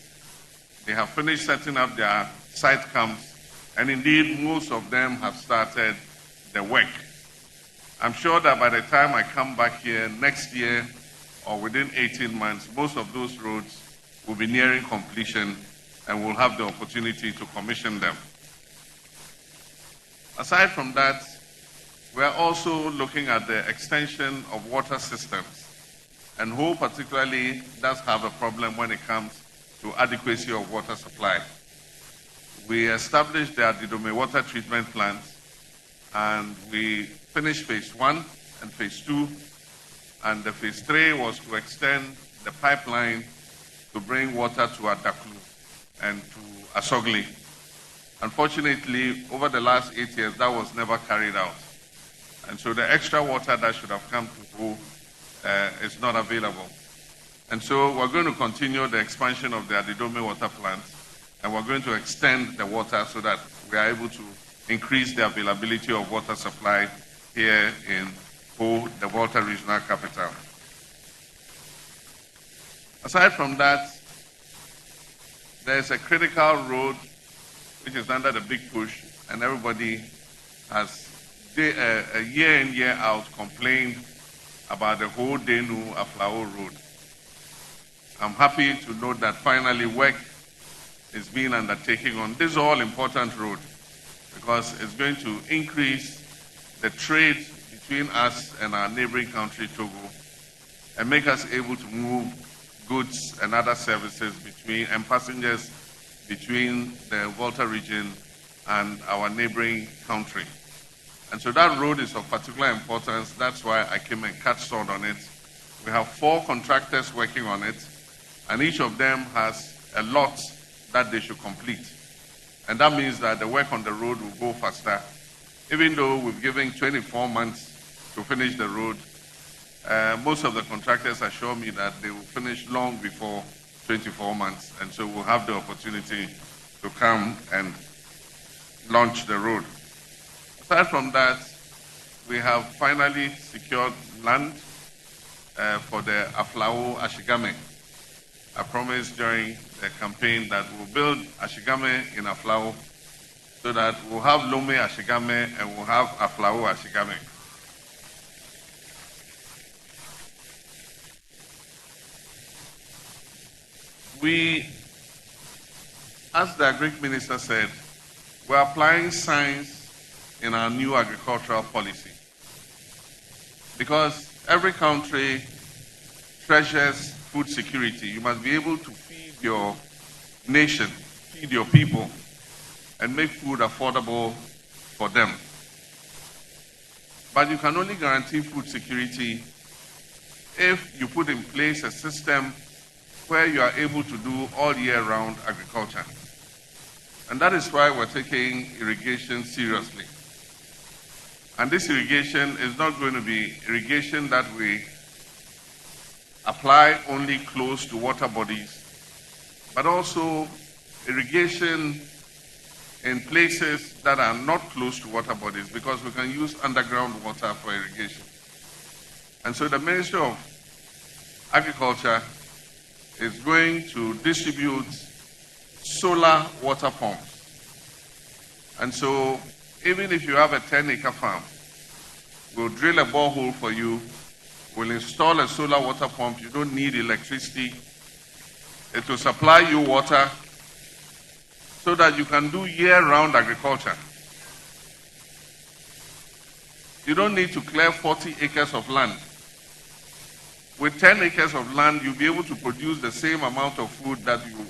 They have finished setting up their site camps, and indeed most of them have started the work. I'm sure that by the time I come back here next year or within 18 months, most of those roads will be nearing completion and we'll have the opportunity to commission them. Aside from that, we are also looking at the extension of water systems, and Ho particularly does have a problem when it comes to adequacy of water supply. We established the Adidome water treatment plant, and we finished phase 1 and phase 2, and the phase 3 was to extend the pipeline to bring water to Adaklu and to Asogli. Unfortunately, over the last 8 years, that was never carried out. And so the extra water that should have come to Ho is not available. And so we're going to continue the expansion of the Adidome water plant, and we're going to extend the water so that we are able to increase the availability of water supply here in Ho, the Volta regional capital. Aside from that, there's a critical road which is under the Big Push, and everybody has year in, year out complained about the Ho Denu Aflao road. I'm happy to note that finally work is being undertaken on this all-important road, because it's going to increase the trade between us and our neighboring country, Togo, and make us able to move goods and other services and passengers between the Volta region and our neighboring country. And so that road is of particular importance. That's why I came and cut sword on it. We have 4 contractors working on it, and each of them has a lot that they should complete. And that means that the work on the road will go faster. Even though we've given 24 months to finish the road, most of the contractors assure me that they will finish long before 24 months. And so we'll have the opportunity to come and launch the road. Aside from that, we have finally secured land for the Aflao Ashigame. I promised during the campaign that we'll build Ashigame in Aflao so that we'll have Lome Ashigame and we'll have Aflao Ashigame. We, as the Agric Minister said, we're applying science in our new agricultural policy. Because every country treasures food security. You must be able to feed your nation, feed your people, and make food affordable for them. But you can only guarantee food security if you put in place a system where you are able to do all year round agriculture. And that is why we're taking irrigation seriously. And this irrigation is not going to be irrigation that we apply only close to water bodies, but also irrigation in places that are not close to water bodies, because we can use underground water for irrigation. And so the Ministry of Agriculture is going to distribute solar water pumps. And so even if you have a 10-acre farm, we'll drill a borehole for you, we'll install a solar water pump. You don't need electricity. It will supply you water so that you can do year-round agriculture. You don't need to clear 40 acres of land. With 10 acres of land, you'll be able to produce the same amount of food that you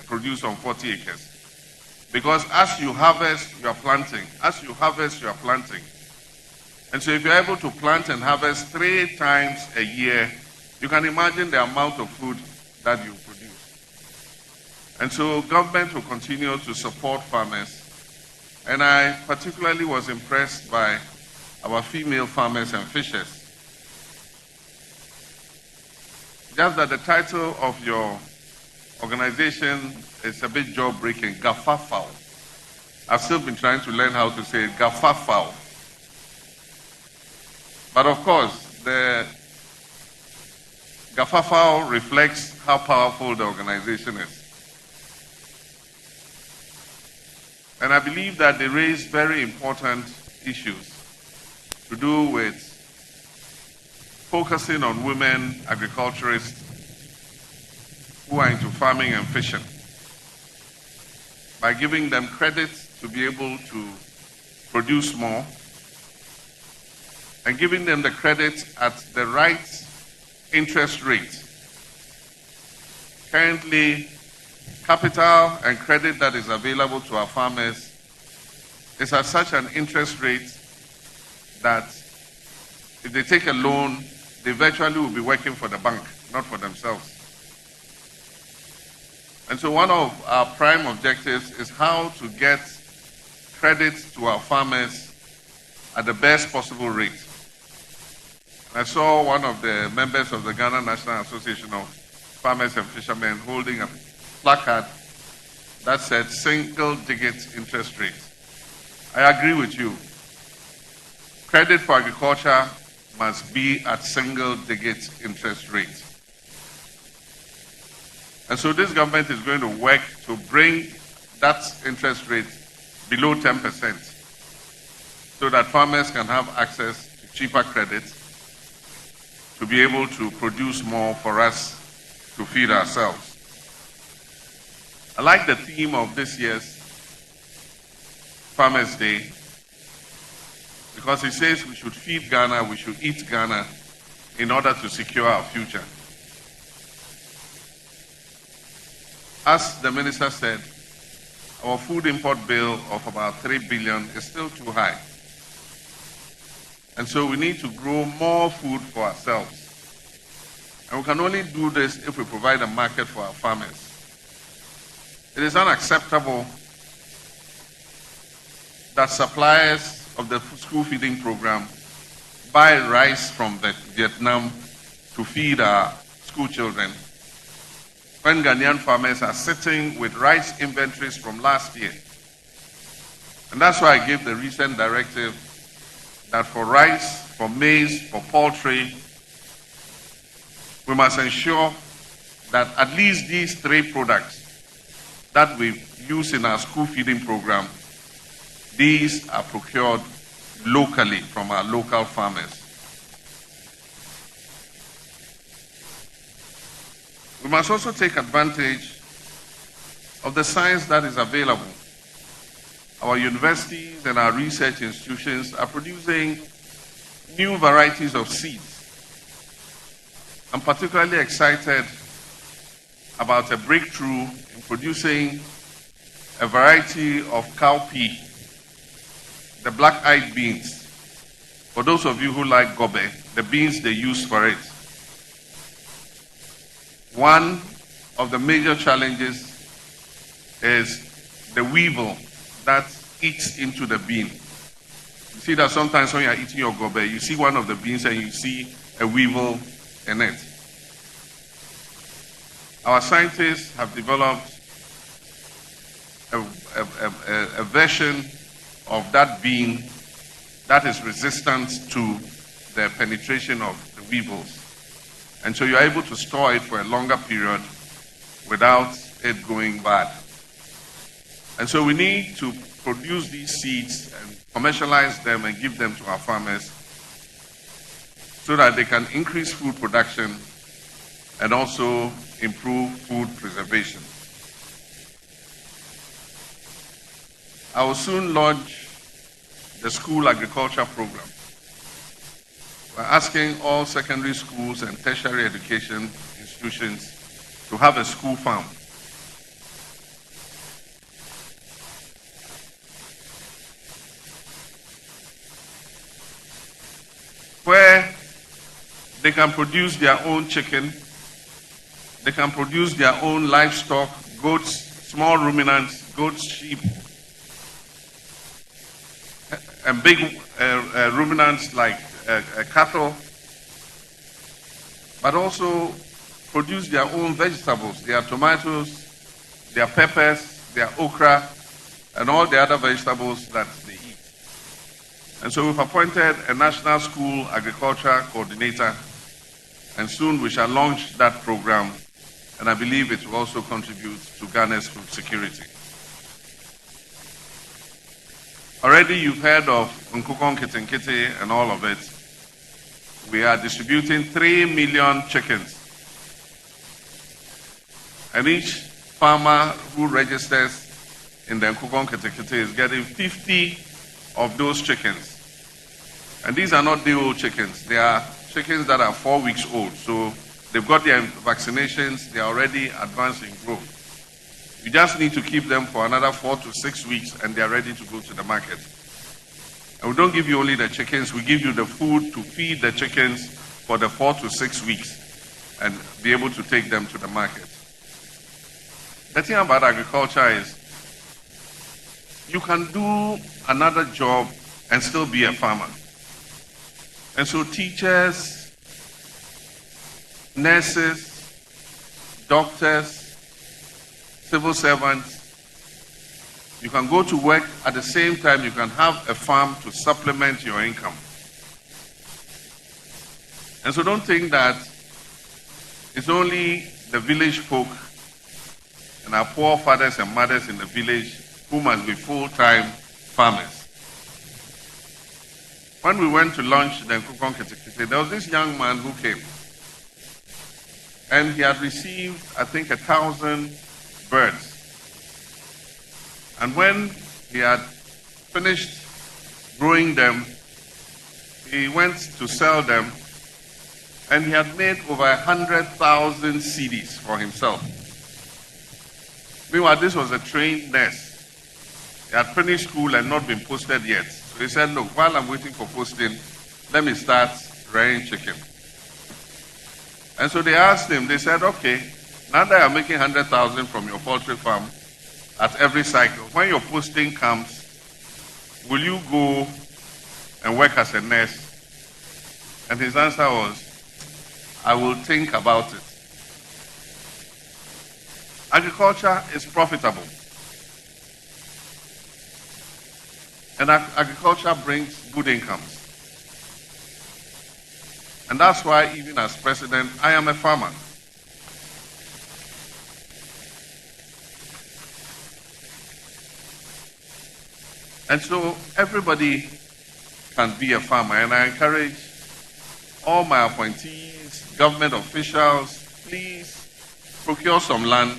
produce on 40 acres. Because as you harvest, you are planting. As you harvest, you are planting. And so if you're able to plant and harvest 3 times a year, you can imagine the amount of food that you produce. And so government will continue to support farmers. And I particularly was impressed by our female farmers and fishers. Just that the title of your organization is a bit jaw-breaking, Gafafao. I've still been trying to learn how to say it, Gafafao. But of course, the Gafafao reflects how powerful the organization is. And I believe that they raise very important issues to do with focusing on women agriculturists who are into farming and fishing, by giving them credit to be able to produce more, and giving them the credit at the right interest rate. Currently, capital and credit that is available to our farmers is at such an interest rate that if they take a loan, they virtually will be working for the bank, not for themselves. And so one of our prime objectives is how to get credit to our farmers at the best possible rate. I saw one of the members of the Ghana National Association of Farmers and Fishermen holding a placard that said single-digit interest rate. I agree with you. Credit for agriculture must be at single-digit interest rate. And so this government is going to work to bring that interest rate below 10% so that farmers can have access to cheaper credit to be able to produce more for us to feed ourselves. I like the theme of this year's Farmers' Day because it says we should feed Ghana, we should eat Ghana in order to secure our future. As the minister said, our food import bill of about 3 billion is still too high. And so we need to grow more food for ourselves. And we can only do this if we provide a market for our farmers. It is unacceptable that suppliers of the school feeding program buy rice from Vietnam to feed our school children, when Ghanaian farmers are sitting with rice inventories from last year. And that's why I gave the recent directive that for rice, for maize, for poultry, we must ensure that at least these 3 products that we use in our school feeding program, these are procured locally from our local farmers. We must also take advantage of the science that is available. our universities and our research institutions are producing new varieties of seeds. I'm particularly excited about a breakthrough in producing a variety of cowpea, the black-eyed beans. For those of you who like gobe, the beans they use for it. One of the major challenges is the weevil that eats into the bean. You see that sometimes when you're eating your gobe, you see one of the beans and you see a weevil in it. Our scientists have developed a version of that bean that is resistant to the penetration of the weevils. And so you're able to store it for a longer period without it going bad. And so we need to produce these seeds and commercialize them and give them to our farmers so that they can increase food production and also improve food preservation. I will soon launch the school agriculture program. We're asking all secondary schools and tertiary education institutions to have a school farm. Where they can produce their own chicken, they can produce their own livestock, goats, small ruminants, goats, sheep, and big ruminants like cattle, but also produce their own vegetables, their tomatoes, their peppers, their okra, and all the other vegetables that they eat. And so we've appointed a National School Agriculture Coordinator, and soon we shall launch that program, and I believe it will also contribute to Ghana's food security. Already you've heard of Nkukon Kitinkiti and all of it. We are distributing 3 million chickens. And each farmer who registers in the Nkukon Kitinkiti is getting 50 of those chickens. And these are not day-old chickens. They are chickens that are 4 weeks old. So they've got their vaccinations. They are already advanced in growth. You just need to keep them for another 4 to 6 weeks and they are ready to go to the market. And we don't give you only the chickens, we give you the food to feed the chickens for the 4 to 6 weeks and be able to take them to the market. The thing about agriculture is you can do another job and still be a farmer. And so teachers, nurses, doctors, civil servants, you can go to work at the same time you can have a farm to supplement your income. And so don't think that it's only the village folk and our poor fathers and mothers in the village who must be full-time farmers. When we went to launch the Nkukon Kitinkiti, there was this young man who came. And he had received, I think, 1,000 birds. And when he had finished growing them, he went to sell them, and he had made over 100,000 cedis for himself. Meanwhile, this was a trained nurse. He had finished school and not been posted yet. So he said, look, while I'm waiting for posting, let me start rearing chicken. And so they asked him, they said, okay, now that you're making 100,000 from your poultry farm at every cycle, when your posting comes, will you go and work as a nurse? And his answer was, I will think about it. Agriculture is profitable. And agriculture brings good incomes. And that's why, even as president, I am a farmer. And so everybody can be a farmer. And I encourage all my appointees, government officials, please procure some land.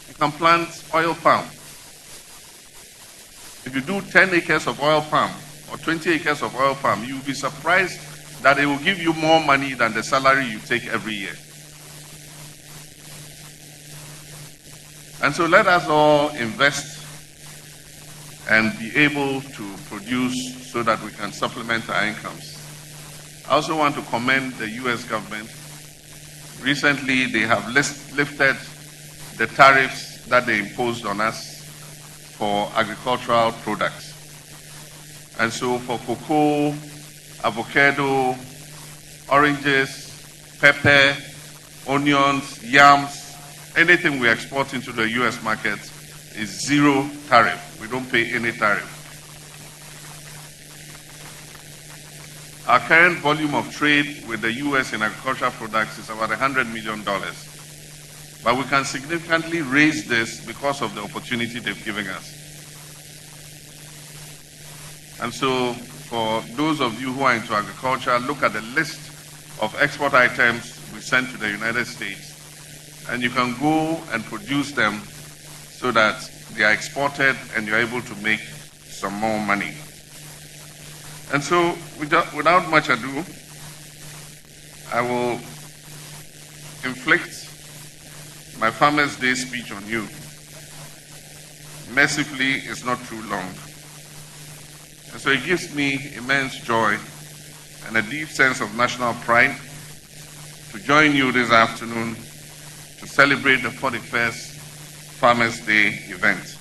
You can plant oil palm. If you do 10 acres of oil palm or 20 acres of oil palm, you'll be surprised that it will give you more money than the salary you take every year. And so let us all invest and be able to produce so that we can supplement our incomes. I also want to commend the US government. Recently, they have lifted the tariffs that they imposed on us for agricultural products. And so for cocoa, avocado, oranges, pepper, onions, yams, anything we export into the US market is zero tariff. We don't pay any tariff. Our current volume of trade with the US in agricultural products is about $100 million. But we can significantly raise this because of the opportunity they've given us. And so, for those of you who are into agriculture, look at the list of export items we send to the United States, and you can go and produce them so that they are exported and you're able to make some more money. And so, without much ado, I will inflict my Farmers' Day speech on you. Mercifully, it's not too long. And so it gives me immense joy and a deep sense of national pride to join you this afternoon to celebrate the 41st Farmers' Day event.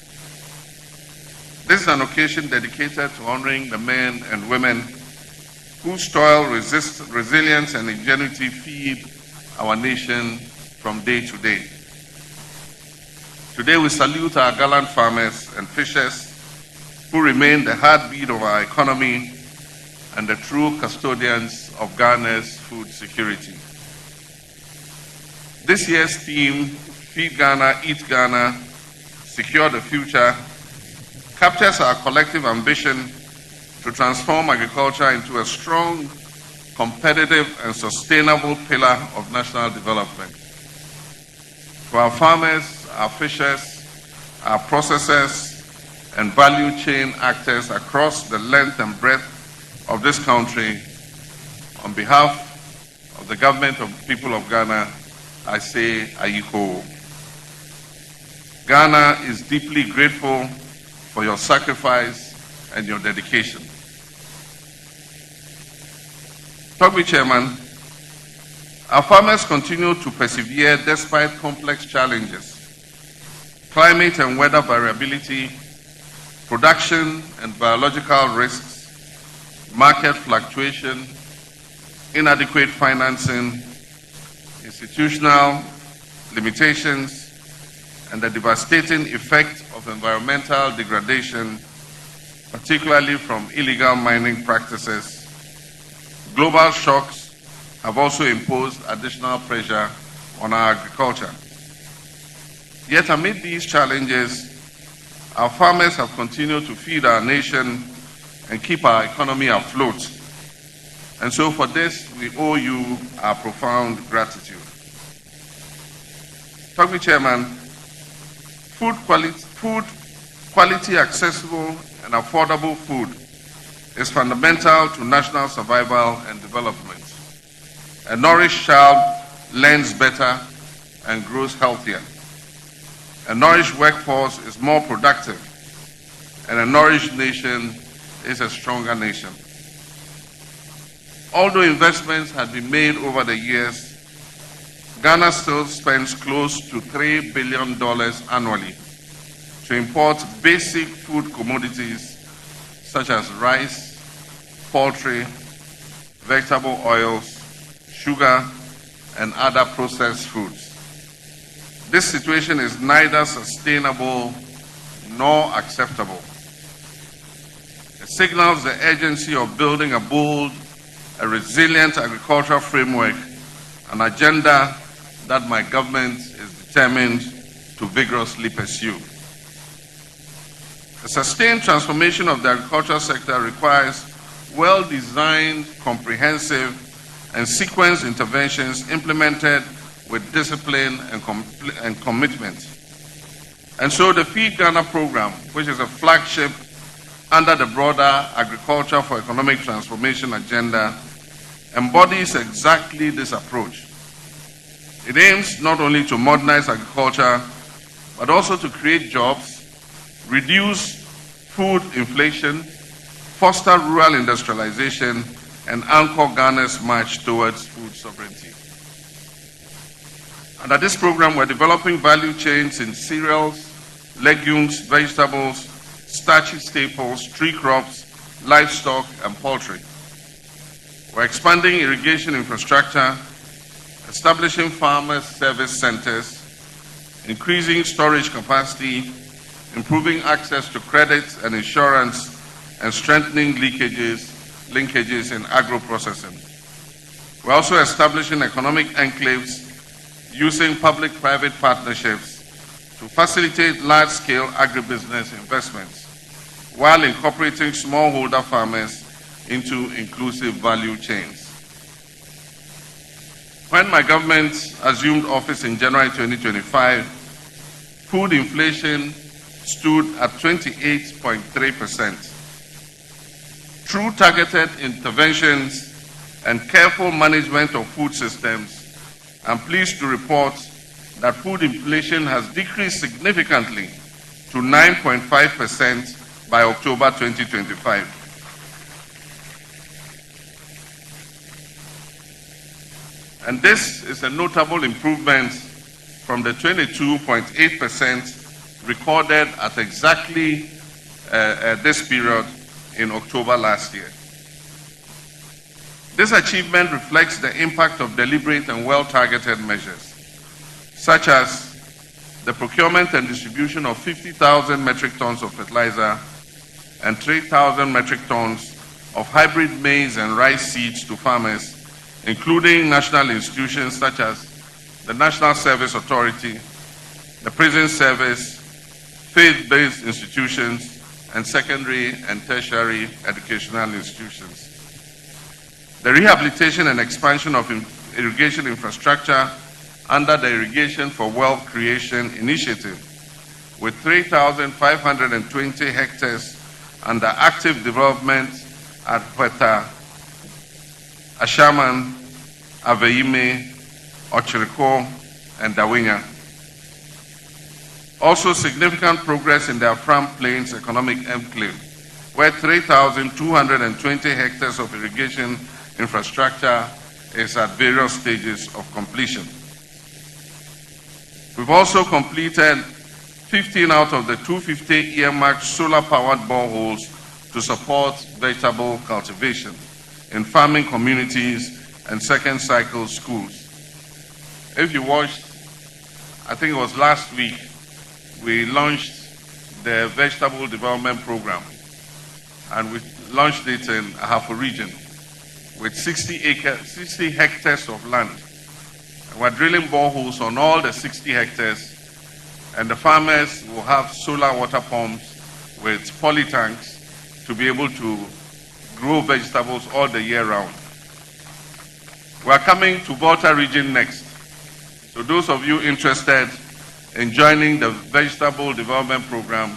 This is an occasion dedicated to honoring the men and women whose toil, resilience, and ingenuity feed our nation from day to day. Today we salute our gallant farmers and fishers who remain the heartbeat of our economy and the true custodians of Ghana's food security. This year's theme, Feed Ghana, Eat Ghana, Secure the Future, captures our collective ambition to transform agriculture into a strong, competitive, and sustainable pillar of national development. To our farmers, our fishers, our processors, and value chain actors across the length and breadth of this country, on behalf of the government of the people of Ghana, I say Ayiko. Ghana is deeply grateful for your sacrifice and your dedication. Togbi Chairman, our farmers continue to persevere despite complex challenges. Climate and weather variability, production and biological risks, market fluctuation, inadequate financing, institutional limitations, and the devastating effect of environmental degradation, particularly from illegal mining practices. Global shocks have also imposed additional pressure on our agriculture. Yet amid these challenges, our farmers have continued to feed our nation and keep our economy afloat. And so for this, we owe you our profound gratitude. Togbi Chairman, food quality, accessible, and affordable food is fundamental to national survival and development. A nourished child learns better and grows healthier. A nourished workforce is more productive, and a nourished nation is a stronger nation. Although investments have been made over the years, Ghana still spends close to $3 billion annually to import basic food commodities such as rice, poultry, vegetable oils, sugar, and other processed foods. This situation is neither sustainable nor acceptable. It signals the urgency of building a bold, a resilient agricultural framework, an agenda that my government is determined to vigorously pursue. A sustained transformation of the agricultural sector requires well-designed, comprehensive, and sequenced interventions implemented with discipline and commitment. And so the Feed Ghana program, which is a flagship under the broader Agriculture for Economic Transformation agenda embodies exactly this approach. It aims not only to modernize agriculture, but also to create jobs, reduce food inflation, foster rural industrialization, and anchor Ghana's march towards food sovereignty. Under this program, we're developing value chains in cereals, legumes, vegetables, starchy staples, tree crops, livestock, and poultry. We're expanding irrigation infrastructure, establishing farmers' service centers, increasing storage capacity, improving access to credit and insurance, and strengthening linkages in agro-processing. We're also establishing economic enclaves using public-private partnerships to facilitate large-scale agribusiness investments while incorporating smallholder farmers into inclusive value chains. When my government assumed office in January 2025, food inflation stood at 28.3%. Through targeted interventions and careful management of food systems, I'm pleased to report that food inflation has decreased significantly to 9.5% by October 2025. And this is a notable improvement from the 22.8% recorded at exactly this period in October last year. This achievement reflects the impact of deliberate and well-targeted measures, such as the procurement and distribution of 50,000 metric tons of fertilizer and 3,000 metric tons of hybrid maize and rice seeds to farmers, including national institutions such as the National Service Authority, the Prison Service, faith-based institutions, and secondary and tertiary educational institutions. The rehabilitation and expansion of irrigation infrastructure under the Irrigation for Wealth Creation initiative, with 3,520 hectares under active development at Huerta, Ashaman, Aveime, Ochiriko, and Dawinya. Also significant progress in the Afram Plains Economic Enclave, where 3,220 hectares of irrigation infrastructure is at various stages of completion. We've also completed 15 out of the 250 earmarked solar-powered boreholes to support vegetable cultivation in farming communities and second cycle schools. If you watched, I think it was last week, we launched the Vegetable Development Program, and we launched it in Ahafo region with 60 hectares of land. And we're drilling boreholes on all the 60 hectares, and the farmers will have solar water pumps with poly tanks to be able to grow vegetables all the year round. We're coming to Volta region next. So those of you interested in joining the Vegetable Development Program,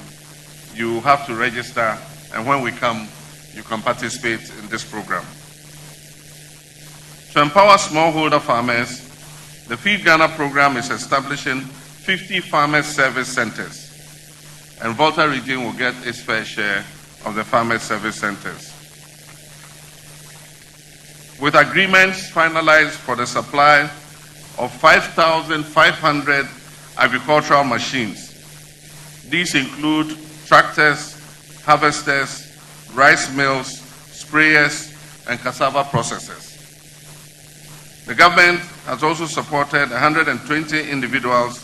you have to register, and when we come, you can participate in this program. To empower smallholder farmers, the Feed Ghana program is establishing 50 farmers service centers, and Volta region will get its fair share of the farmers service centers. With agreements finalized for the supply of 5,500 agricultural machines. These include tractors, harvesters, rice mills, sprayers, and cassava processors. The government has also supported 120 individuals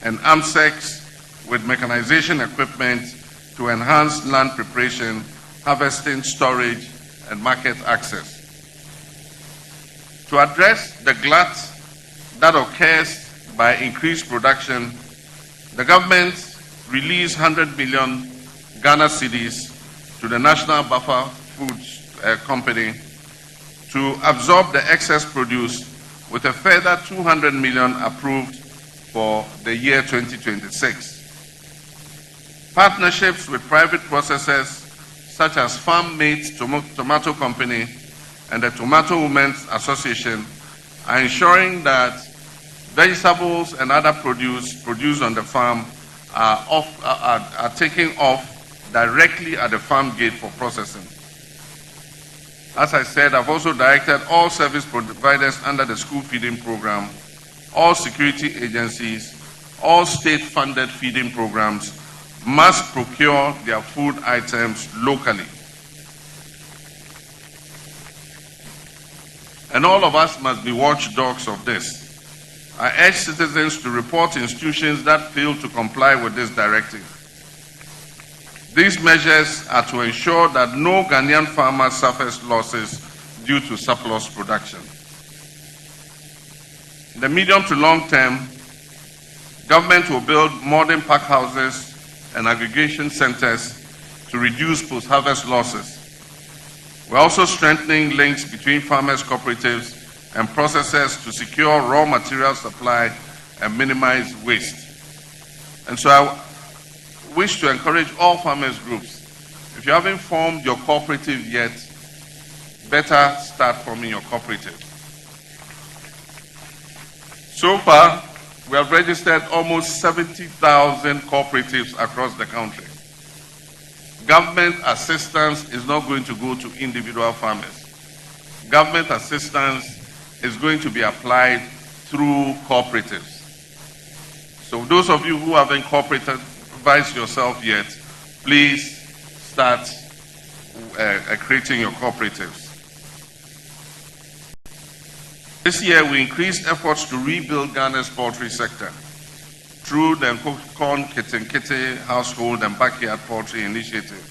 and AMSECs with mechanization equipment to enhance land preparation, harvesting, storage, and market access. To address the glut that occurs by increased production, the government released 100 million Ghana cedis to the National Buffer Foods Company to absorb the excess produce, with a further 200 million approved for the year 2026. Partnerships with private processors such as Farm Mates Tomato Company and the Tomato Women's Association, are ensuring that vegetables and other produce produced on the farm are taken off directly at the farm gate for processing. As I said, I've also directed all service providers under the school feeding program, all security agencies, all state-funded feeding programs must procure their food items locally. And all of us must be watchdogs of this. I urge citizens to report institutions that fail to comply with this directive. These measures are to ensure that no Ghanaian farmer suffers losses due to surplus production. In the medium to long term, government will build modern pack houses and aggregation centers to reduce post-harvest losses. We're also strengthening links between farmers' cooperatives and processors to secure raw material supply and minimize waste. And so I wish to encourage all farmers groups, if you haven't formed your cooperative yet, better start forming your cooperative. So far, we have registered almost 70,000 cooperatives across the country. Government assistance is not going to go to individual farmers. Government assistance is going to be applied through cooperatives. So those of you who haven't cooperativized yourself yet, please start creating your cooperatives. This year, we increased efforts to rebuild Ghana's poultry sector through the Nkokon Kete Household and Backyard Poultry Initiative.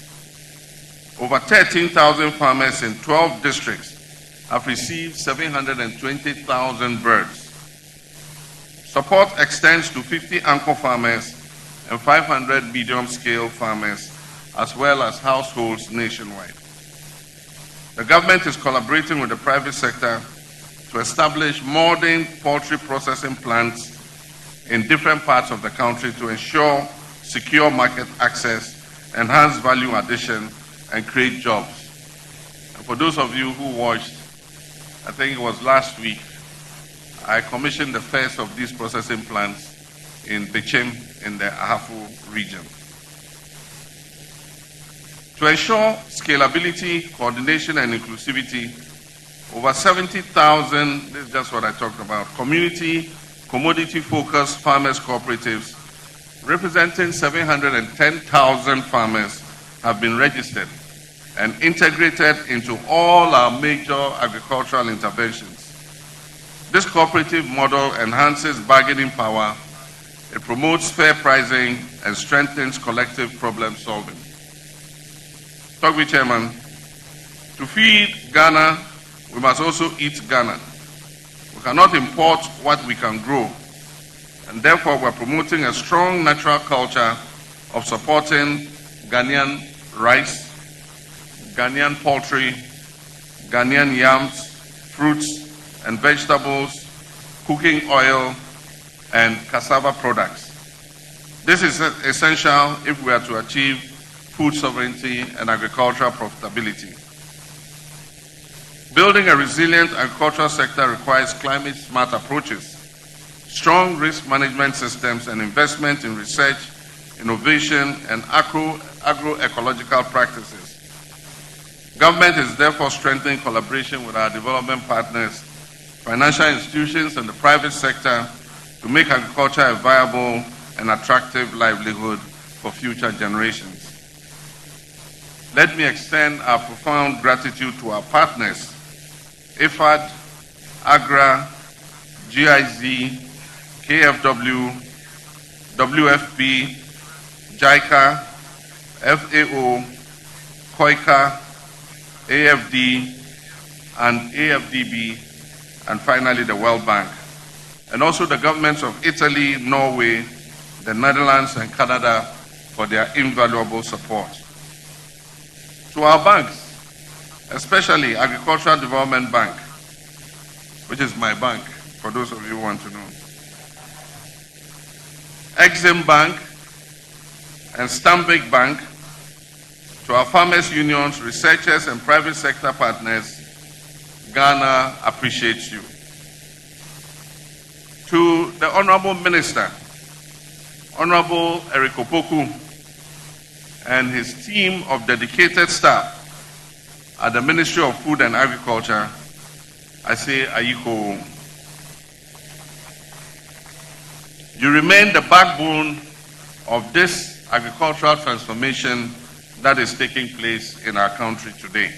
Over 13,000 farmers in 12 districts have received 720,000 birds. Support extends to 50 anchor farmers and 500 medium-scale farmers, as well as households nationwide. The government is collaborating with the private sector to establish modern poultry processing plants in different parts of the country to ensure secure market access, enhance value addition, and create jobs. And for those of you who watched, I think it was last week, I commissioned the first of these processing plants in Bechem in the Ahafo region. To ensure scalability, coordination, and inclusivity, over 70,000, this is just what I talked about, community, commodity-focused farmers cooperatives representing 710,000 farmers have been registered and integrated into all our major agricultural interventions. This cooperative model enhances bargaining power, it promotes fair pricing, and strengthens collective problem solving. Togbi Chairman, to feed Ghana, we must also eat Ghana. We cannot import what we can grow, and therefore we're promoting a strong natural culture of supporting Ghanaian rice, Ghanaian poultry, Ghanaian yams, fruits and vegetables, cooking oil, and cassava products. This is essential if we are to achieve food sovereignty and agricultural profitability. Building a resilient agricultural sector requires climate-smart approaches, strong risk management systems, and investment in research, innovation, and agroecological practices. Government is therefore strengthening collaboration with our development partners, financial institutions, and the private sector to make agriculture a viable and attractive livelihood for future generations. Let me extend our profound gratitude to our partners, IFAD, AGRA, GIZ, KFW, WFP, JICA, FAO, COICA, AFD, and AFDB, and finally the World Bank, and also the governments of Italy, Norway, the Netherlands, and Canada for their invaluable support. To our banks, especially Agricultural Development Bank, which is my bank, for those of you who want to know, Exim Bank, and Stanbic Bank, To our farmers' unions, researchers, and private sector partners, Ghana appreciates you. To the Honorable Minister, Honorable Eric Opoku, and his team of dedicated staff at the Ministry of Food and Agriculture, I say Ayiko. You remain the backbone of this agricultural transformation that is taking place in our country today.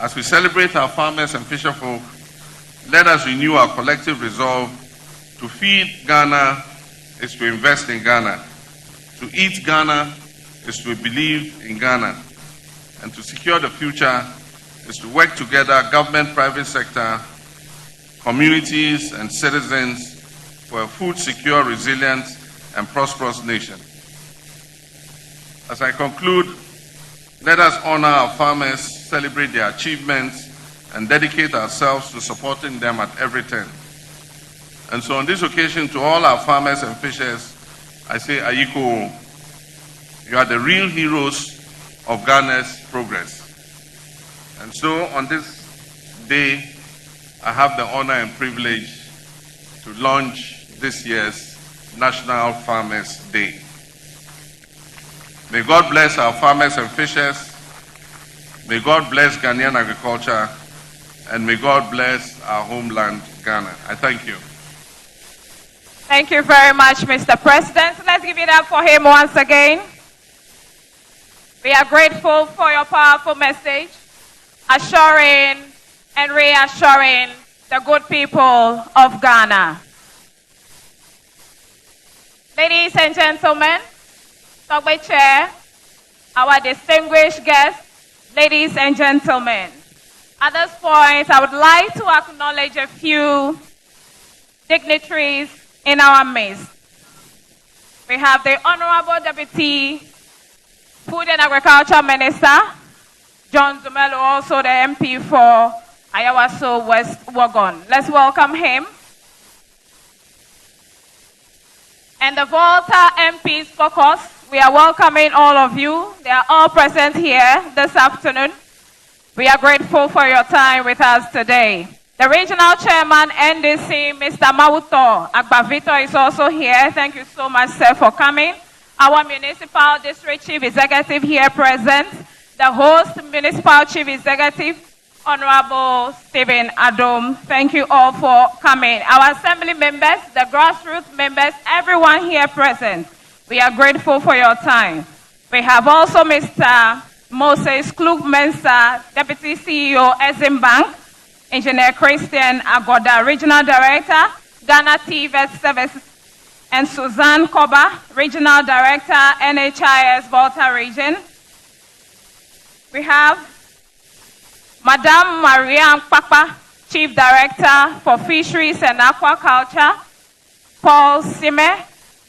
As we celebrate our farmers and fisherfolk, let us renew our collective resolve to feed Ghana is to invest in Ghana. To eat Ghana is to believe in Ghana. And to secure the future is to work together, government, private sector, communities, and citizens for a food secure, resilient, and prosperous nation. As I conclude, let us honor our farmers, celebrate their achievements, and dedicate ourselves to supporting them at every turn. And so on this occasion, to all our farmers and fishers, I say, Ayiko, you are the real heroes of Ghana's progress. And so on this day, I have the honor and privilege to launch this year's National Farmers Day. May God bless our farmers and fishers. May God bless Ghanaian agriculture. And may God bless our homeland, Ghana. I thank you. Thank you very much, Mr. President. Let's give it up for him once again. We are grateful for your powerful message, assuring and reassuring the good people of Ghana. Ladies and gentlemen, Togbe Chair, our distinguished guests, ladies and gentlemen, at this point, I would like to acknowledge a few dignitaries in our midst. We have the Honorable Deputy Food and Agriculture Minister, John Zumelo, also the MP for Ayawaso West Wuogon. Let's welcome him. And the Volta MP's caucus, we are welcoming all of you. They are all present here this afternoon. We are grateful for your time with us today. The Regional Chairman, NDC, Mr. Mawuto Agbavito, is also here. Thank you so much, sir, for coming. Our Municipal District Chief Executive here present. The host Municipal Chief Executive, Honorable Stephen Adom. Thank you all for coming. Our Assembly members, the grassroots members, everyone here present. We are grateful for your time. We have also Mr. Moses Klug-Mensah, Deputy CEO, Exim Bank, Engineer Christian Agoda, Regional Director, Ghana TVET Services, and Suzanne Koba, Regional Director, NHIS Volta Region. We have Madame Maria Papa, Chief Director for Fisheries and Aquaculture, Paul Sime,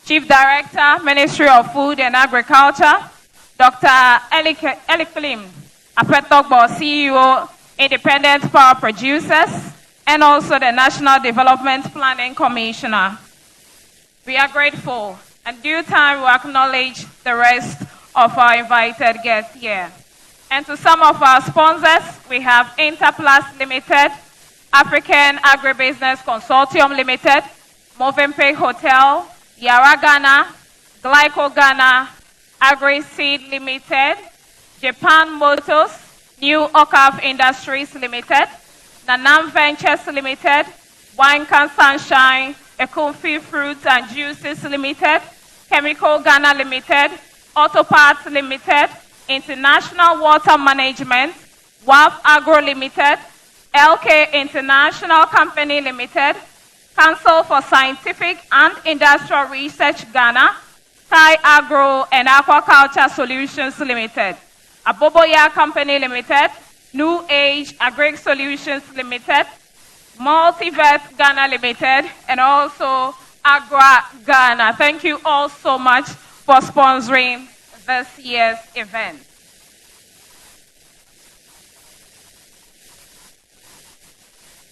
Chief Director, Ministry of Food and Agriculture, Dr. Eliklim Apetogbo, CEO, Independent Power Producers, and also the National Development Planning Commissioner. We are grateful. In due time, we acknowledge the rest of our invited guests here. And to some of our sponsors, we have Interplus Limited, African Agribusiness Consortium Limited, Movenpick Hotel, Yara Ghana, Glyco Ghana, Agri-Seed Limited, Japan Motors, New Ocaf Industries Limited, Nanam Ventures Limited, Wine Can Sunshine, Ekumfi Fruits and Juices Limited, Chemical Ghana Limited, Auto Parts Limited, International Water Management, WAF Agro Limited, LK International Company Limited, Council for Scientific and Industrial Research Ghana, Thai Agro and Aquaculture Solutions Limited, Aboboya Company Limited, New Age Agri Solutions Limited, Multiverse Ghana Limited, and also Agra Ghana. Thank you all so much for sponsoring this year's event.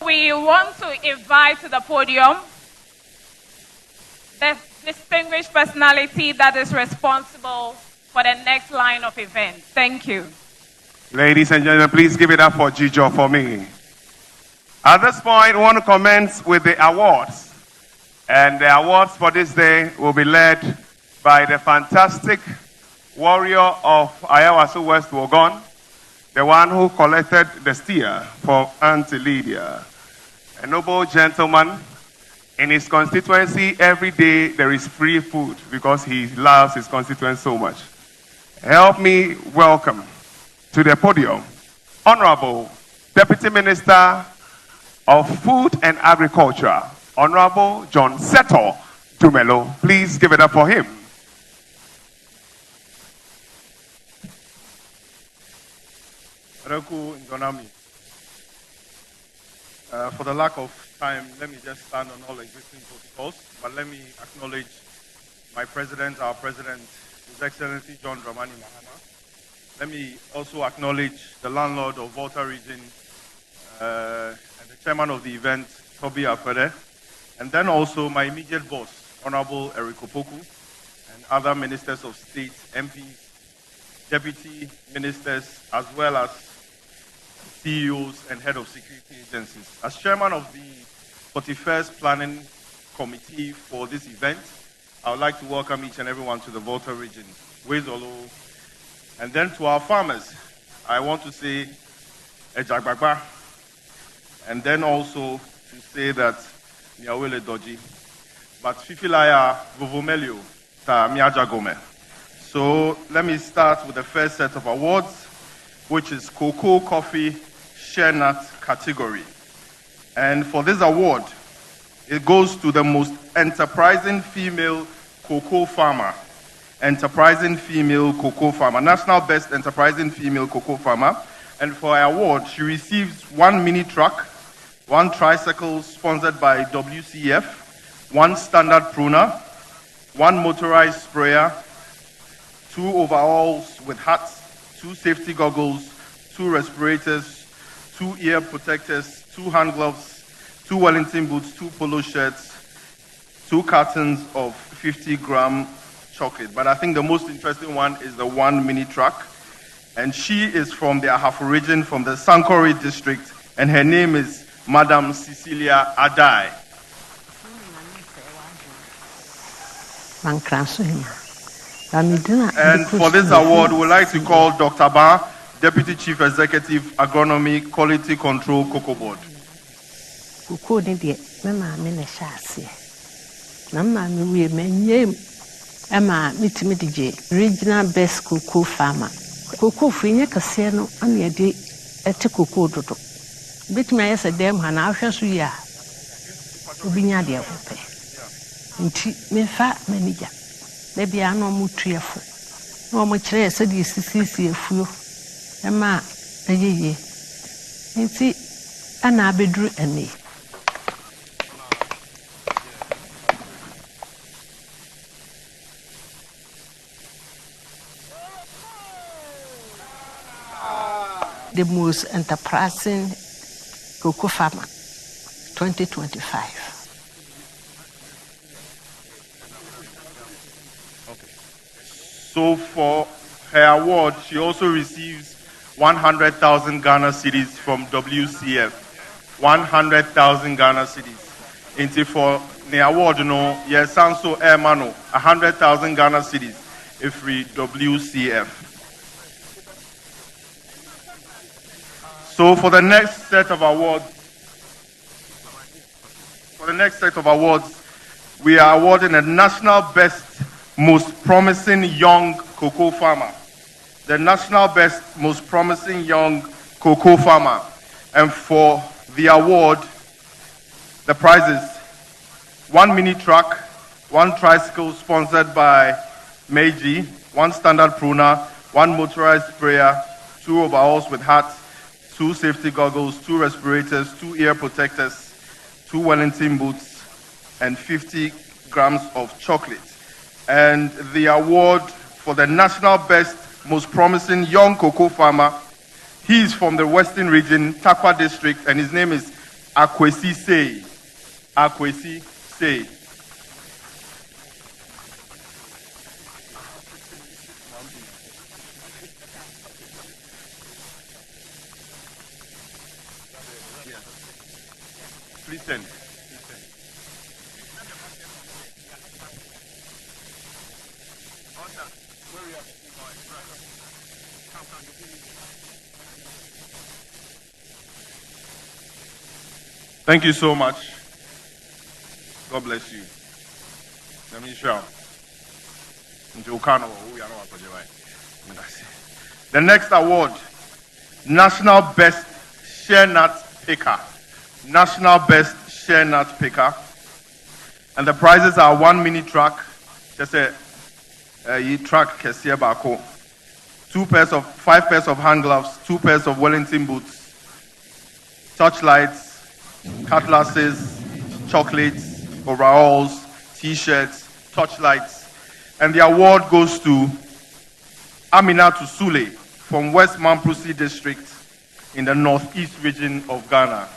We want to invite to the podium the distinguished personality that is responsible for the next line of events. Thank you. Ladies and gentlemen, please give it up for Jijo for me. At this point, I want to commence with the awards. And the awards for this day will be led by the fantastic warrior of Ayawaso West Wogon, the one who collected the steer for Auntie Lydia. A noble gentleman. In his constituency, every day there is free food because he loves his constituency so much. Help me welcome to the podium Honorable Deputy Minister of Food and Agriculture, Honorable John Seto Dumelo. Please give it up for him. For the lack of time, let me just stand on all existing protocols, but let me acknowledge my president, our president, His Excellency John Dramani Mahama. Let me also acknowledge the landlord of Volta Region and the chairman of the event, Toby Afede, and then also my immediate boss, Honorable Eric Opoku, and other ministers of state, MPs, deputy ministers, as well as CEOs and head of security agencies. As chairman of the 41st Planning Committee for this event, I would like to welcome each and everyone to the Volta region, Wezolo. And then to our farmers, I want to say Ejagbagba, and then also to say that Niawele Doji, but Fifilaya Vovomelio Ta Miajagome. So let me start with the first set of awards, which is Cocoa Coffee Share Nut category. And for this award, it goes to the most enterprising female cocoa farmer. Enterprising female cocoa farmer. National Best Enterprising Female Cocoa Farmer. And for her award, she receives 1 mini truck, 1 tricycle sponsored by WCF, 1 standard pruner, 1 motorized sprayer, 2 overalls with hats, 2 safety goggles, 2 respirators, 2 ear protectors, 2 hand gloves, 2 Wellington boots, 2 polo shirts, 2 cartons of 50-gram chocolate. But I think the most interesting one is the 1 mini truck. And she is from the Ahafo region, from the Sankore district, and her name is Madam Cecilia Adai. And for this award, we'd like to call Dr. Ba, Deputy Chief Executive, Agronomy, Quality Control, Cocoa Board. Regional Best Cocoa Farmer. Cocoa Finia Casino, and yet a cocoa dodo. Bit me as a damn han after ya. Ubinia de ope. Me fat manager. Maybe I know more cheerful. No much less said you see a few. Emma, a ye. And see, and I be drew and me. The most enterprising cocoa farmer, 2025. So for her award, she also receives 100,000 Ghana cedis from WCF. 100,000 Ghana cedis. Into for the award, you know, yes, so Mano, 100,000 Ghana cedis, every WCF. So for the next set of awards, we are awarding a National Best Most Promising Young Cocoa Farmer. The National Best Most Promising Young Cocoa Farmer. And for the award, the prizes: 1 mini truck, 1 tricycle sponsored by Meiji, 1 standard pruner, 1 motorized sprayer, 2 overalls with hats, 2 safety goggles, 2 respirators, 2 ear protectors, 2 Wellington boots, and 50 grams of chocolate. And the award for the National Best Most Promising Young Cocoa Farmer, he is from the Western Region, Takwa District, and his name is Akwesi Sei. Akwesi Sei. Please stand. Thank you so much. God bless you. Let me show. The next award, National Best Share Nut Picker. National Best Share Nut Picker. And the prizes are 1 mini truck, just a truck, 5 pairs of hand gloves, 2 pairs of Wellington boots, torchlights, cutlasses, chocolates, overalls, t-shirts, torchlights. And the award goes to Aminatu Sule from West Mamprusi District in the northeast region of Ghana.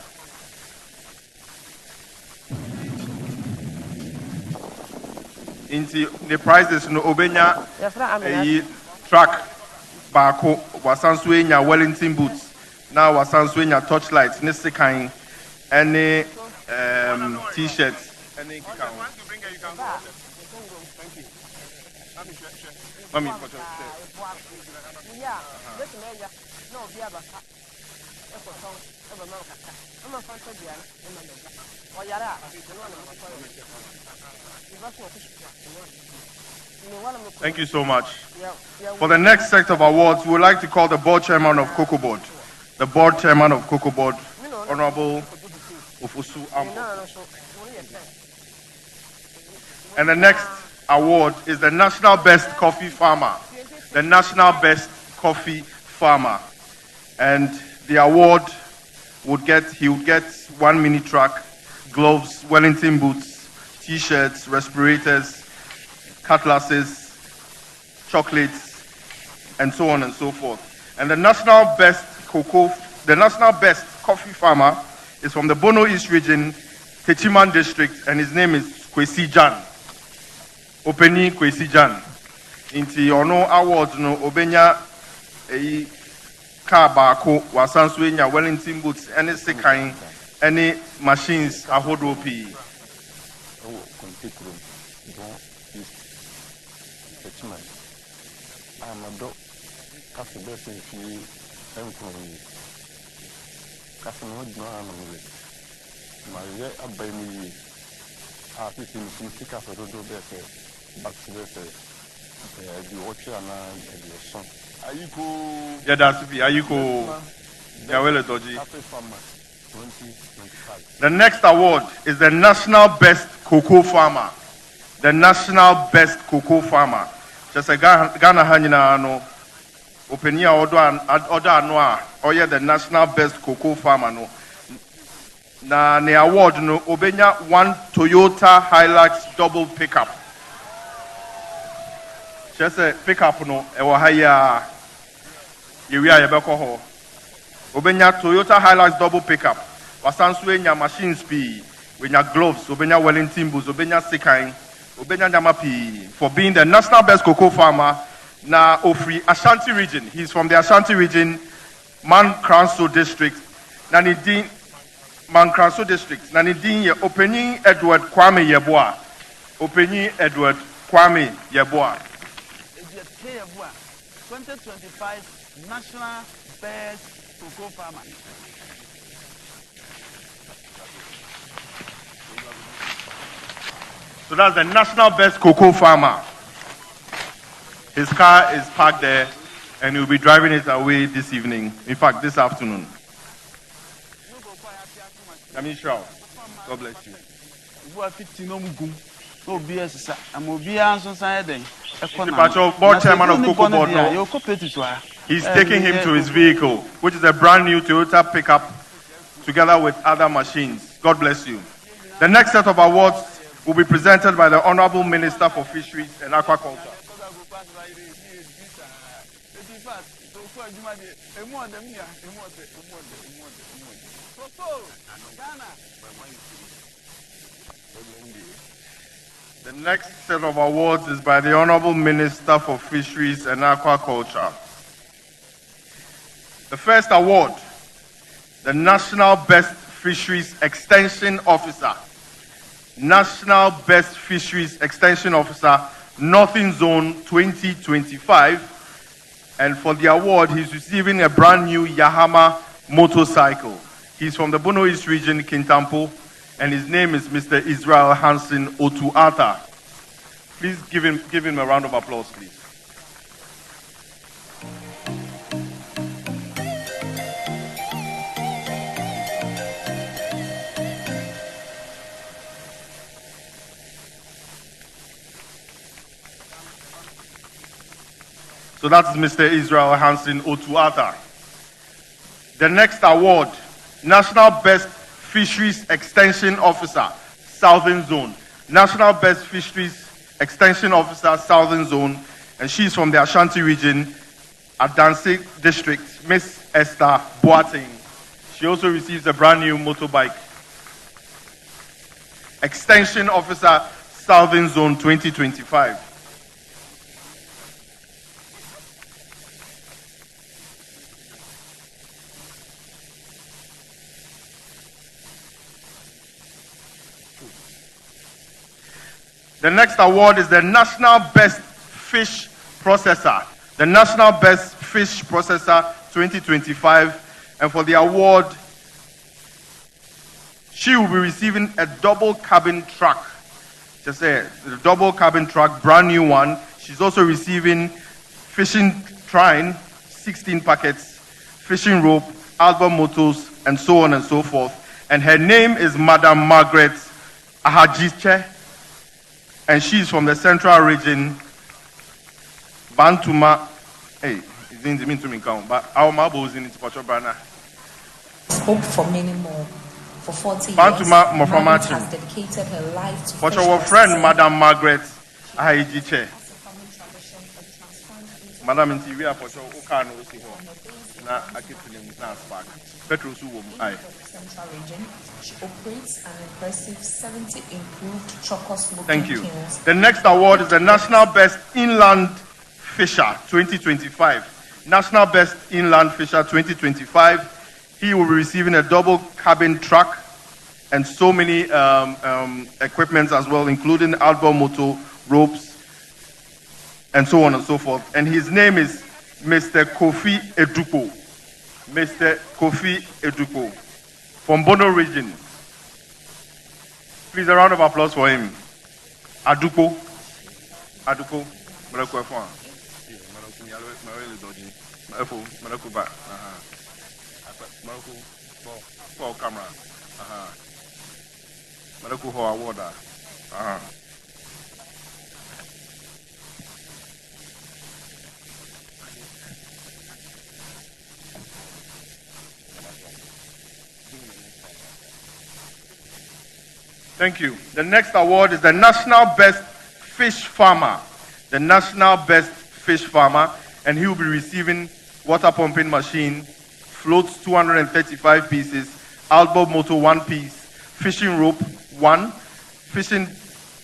Into the prizes no obenya truck baako wasansuenya Wellington boots now wasansuenya torchlights ne sekan any t-shirts any Mami, thank you so much. For the next set of awards, we would like to call the board chairman of Cocoa Board. The board chairman of Cocoa Board, Honorable Ofosu Ambo. And the next award is the National Best Coffee Farmer. The National Best Coffee Farmer. And the award he would get 1 mini truck, gloves, Wellington boots, t-shirts, respirators, cutlasses, chocolates, and so on and so forth. And the National Best Coffee Farmer is from the Bono East Region, Techiman District, and his name is Kwesi Jan. Openi Kwesi Jan. Inti ono award no obenya car baako wasansuenya Wellington boots any sekan any machines ahodo pii. Amado kafe bese fi enkoyi kafe no dino anamwe maye abani a fiti ni fika so do bese back bese di ochi ana di son ayiko yeah that's be ayiko yeah well doji. The next award is the National Best Cocoa Farmer. The National Best Cocoa Farmer. Just a Ghana Hanina no openia order no or the National Best Cocoa Farmer no. Na the award no obenya 1 Toyota Hilux double pickup. Just a pickup no ewa haya yeria yebeko ho. Obenya Toyota Hilux double pickup. Wasansuenya machines pi, wenya gloves, obenya Wellington boots, obenya sekan, obenya nyamapi for being the National Best Cocoa Farmer na Ofri Ashanti region. He's from the Ashanti region, Mankranso district. Nanidin Mankranso district. Nanidin ye Openi Edward Kwame Yeboah. Openi Edward Kwame Yeboah. 2025 National Best Cocoa Farmer. So that's the National Best Cocoa Farmer. His car is parked there and he'll be driving it away this evening. In fact, this afternoon. Shao, God bless you. Board chairman of Cocoa Board. He's taking him to his vehicle, which is a brand new Toyota pickup, together with other machines. God bless you. The next set of awards will be presented by the Honorable Minister for Fisheries and Aquaculture. The next set of awards is by the Honorable Minister for Fisheries and Aquaculture. The first award, the National Best Fisheries Extension Officer. National Best Fisheries Extension Officer, Northern Zone 2025. And for the award, he's receiving a brand new Yamaha motorcycle. He's from the Bono East region, Kintampo, and his name is Mr. Israel Hansen Otuata. Please give him a round of applause, please. So that's Mr. Israel Hansen Otuata. The next award, National Best Fisheries Extension Officer, Southern Zone. National Best Fisheries Extension Officer, Southern Zone, and she's from the Ashanti region, Adansi District, Miss Esther Boateng. She also receives a brand new motorbike. Extension Officer, Southern Zone 2025. The next award is the National Best Fish Processor. The National Best Fish Processor 2025. And for the award, she will be receiving a double cabin truck. Just a double cabin truck, brand new one. She's also receiving fishing trine, 16 packets, fishing rope, album motors, and so on and so forth. And her name is Madam Margaret Ahajiche. And she's from the central region, Bantuma. Hey, it's in the mean to me count, but our marble is in it, Brana. Spoke for many more. For 40 Bantuma years, Mofamachi Margaret has dedicated her life to but fish our friend, processing. Madam Margaret Ahajiche. Madam Interior for sure, Okano, na Akitulim, na Spark. Petrus, who Central region, she operates an impressive 70 improved chocker smoking Thank you. kilns. The next award is the National Best Inland Fisher 2025. National Best Inland Fisher 2025. He will be receiving a double cabin truck and so many equipments as well, including album motor, ropes, and so on and so forth. And his name is Mr. Kofi Edupo. Mr. Kofi Edupo from Bono region. Please, a round of applause for him. Adupo. Adupo. Marako F1. Marako back. Marako for camera. Marako for award. Thank you. The next award is the National Best Fish Farmer. The National Best Fish Farmer, and he will be receiving water pumping machine, floats 235 pieces, album motor 1 piece, fishing rope 1, fishing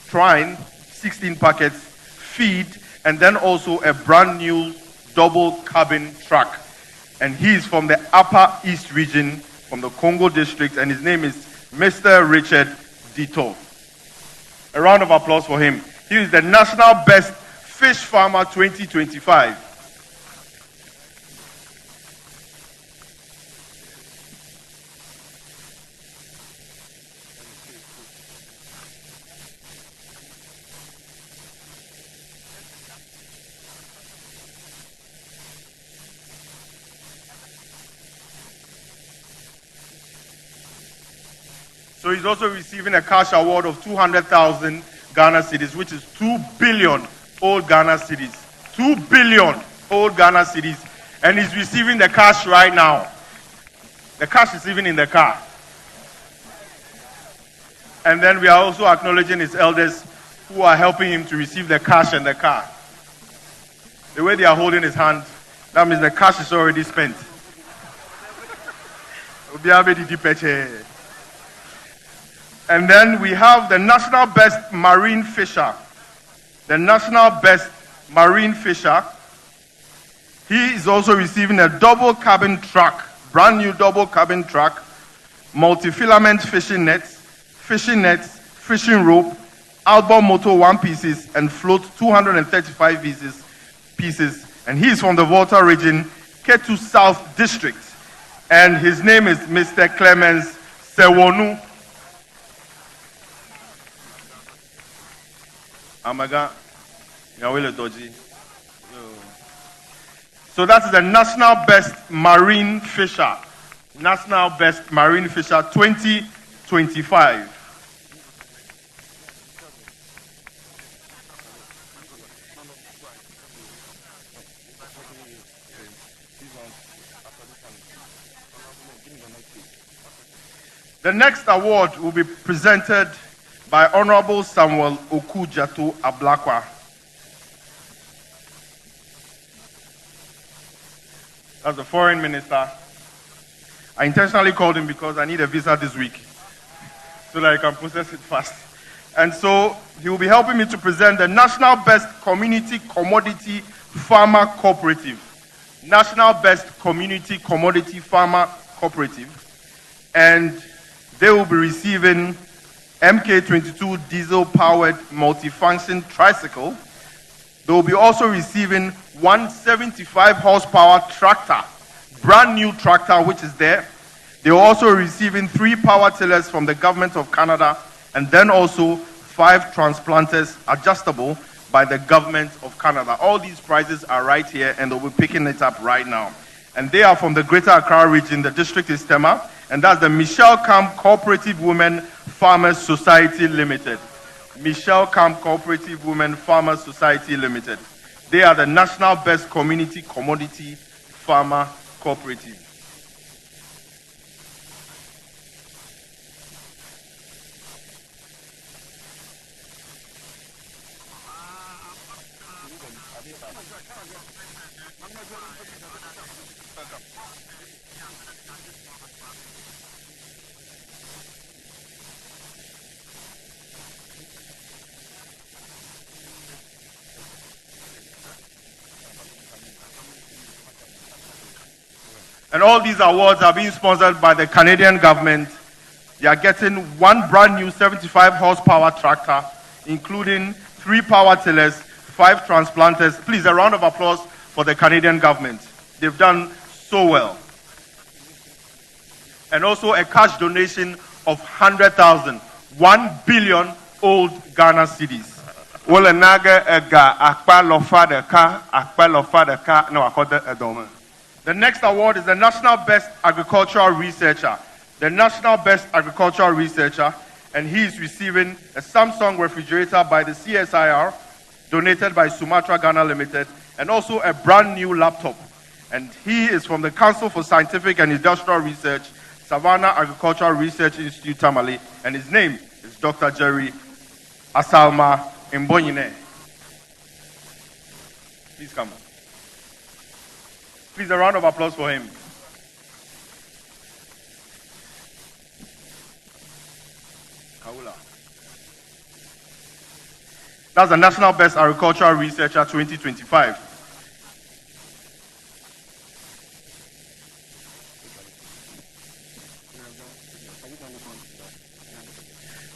trine 16 packets, feed, and then also a brand new double cabin truck. And he is from the Upper East region, from the Congo district, and his name is Mr. Richard Dito. A round of applause for him. He is the National Best Fish Farmer 2025. So he's also receiving a cash award of 200,000 Ghana cedis, which is 2 billion old Ghana cedis. 2 billion old Ghana cedis. And he's receiving the cash right now. The cash is even in the car. And then we are also acknowledging his elders who are helping him to receive the cash and the car. The way they are holding his hand, that means the cash is already spent. And then we have the National Best Marine Fisher. The National Best Marine Fisher. He is also receiving a double cabin truck, brand new double cabin truck, multi-filament fishing nets, fishing rope, outboard motor 1 pieces, and float 235 pieces. And he is from the Volta region, Ketu South District. And his name is Mr. Clemens Sewonu. Amaga, Yawele Doji. So that is the National Best Marine Fisher. National Best Marine Fisher 2025. The next award will be presented by Honorable Samuel Okujato Ablakwa. That's the foreign minister. I intentionally called him because I need a visa this week so that I can process it fast. And so he will be helping me to present the National Best Community Commodity Farmer Cooperative. National Best Community Commodity Farmer Cooperative. And they will be receiving MK22 diesel-powered multifunction tricycle. They will be also receiving 175 horsepower tractor, brand new tractor which is there. They are also receiving 3 power tillers from the government of Canada, and then also 5 transplanters adjustable by the government of Canada. All these prizes are right here, and they'll be picking it up right now. And they are from the Greater Accra region. The district is Tema, and that's the Michelle Camp Cooperative Women Farmers Society Limited. Michelle Camp Cooperative Women Farmers Society Limited. They are the National Best Community Commodity Farmer Cooperative. And all these awards are being sponsored by the Canadian government. They are getting 1 brand new 75 horsepower tractor, including 3 power tillers, 5 transplanters. Please, a round of applause for the Canadian government. They've done so well. And also a cash donation of 100,000, 1 billion old Ghana cedis. The next award is the National Best Agricultural Researcher. The National Best Agricultural Researcher, and he is receiving a Samsung refrigerator by the CSIR, donated by Sumatra Ghana Limited, and also a brand new laptop. And he is from the Council for Scientific and Industrial Research, Savannah Agricultural Research Institute, Tamale, and his name is Dr. Jerry Asalma Mbonyine. Please come. Please, a round of applause for him. Kaula. That's the National Best Agricultural Researcher 2025.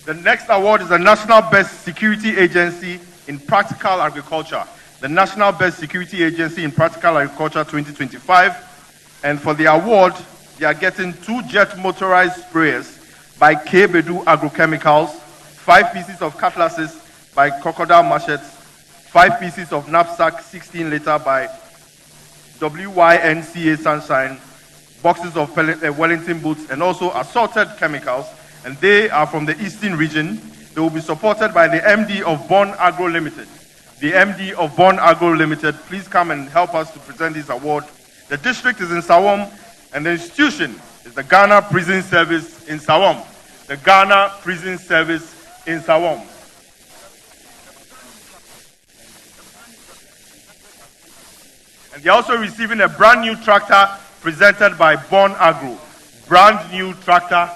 The next award is the National Best Security Agency in Practical Agriculture. The National Best Security Agency in Practical Agriculture 2025. And for the award, they are getting 2 jet motorized sprayers by K. Bedu Agrochemicals, 5 pieces of cutlasses by Crocodile Machetes, 5 pieces of knapsack 16 liter by WYNCA Sunshine, boxes of Wellington boots, and also assorted chemicals. And they are from the Eastern region. They will be supported by the MD of Born Agro Limited. The MD of Born Agro Limited, please come and help us to present this award. The district is in Sawam, and the institution is the Ghana Prison Service in Sawam. The Ghana Prison Service in Sawam. And they're also receiving a brand new tractor presented by Born Agro. Brand new tractor